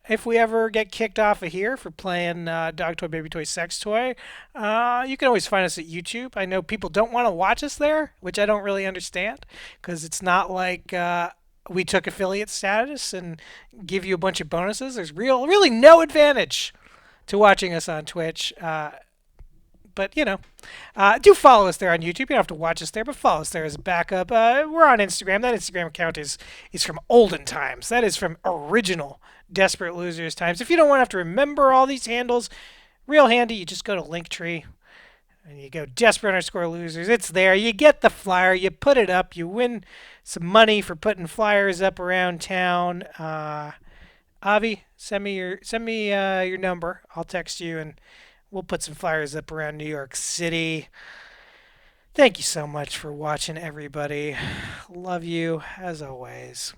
If we ever get kicked off of here for playing Dog Toy, Baby Toy, Sex Toy, you can always find us at YouTube. I know people don't want to watch us there, which I don't really understand, because it's not like we took affiliate status and give you a bunch of bonuses. There's really no advantage to watching us on Twitch. But, do follow us there on YouTube. You don't have to watch us there, but follow us there as a backup. We're on Instagram. That Instagram account is from olden times. That is from original Desperate Losers times. If you don't want to have to remember all these handles, real handy, you just go to Linktree and you go Desperate_Losers. It's there. You get the flyer. You put it up. You win some money for putting flyers up around town. Avi, send me your number. I'll text you and we'll put some flyers up around New York City. Thank you so much for watching, everybody. Love you as always.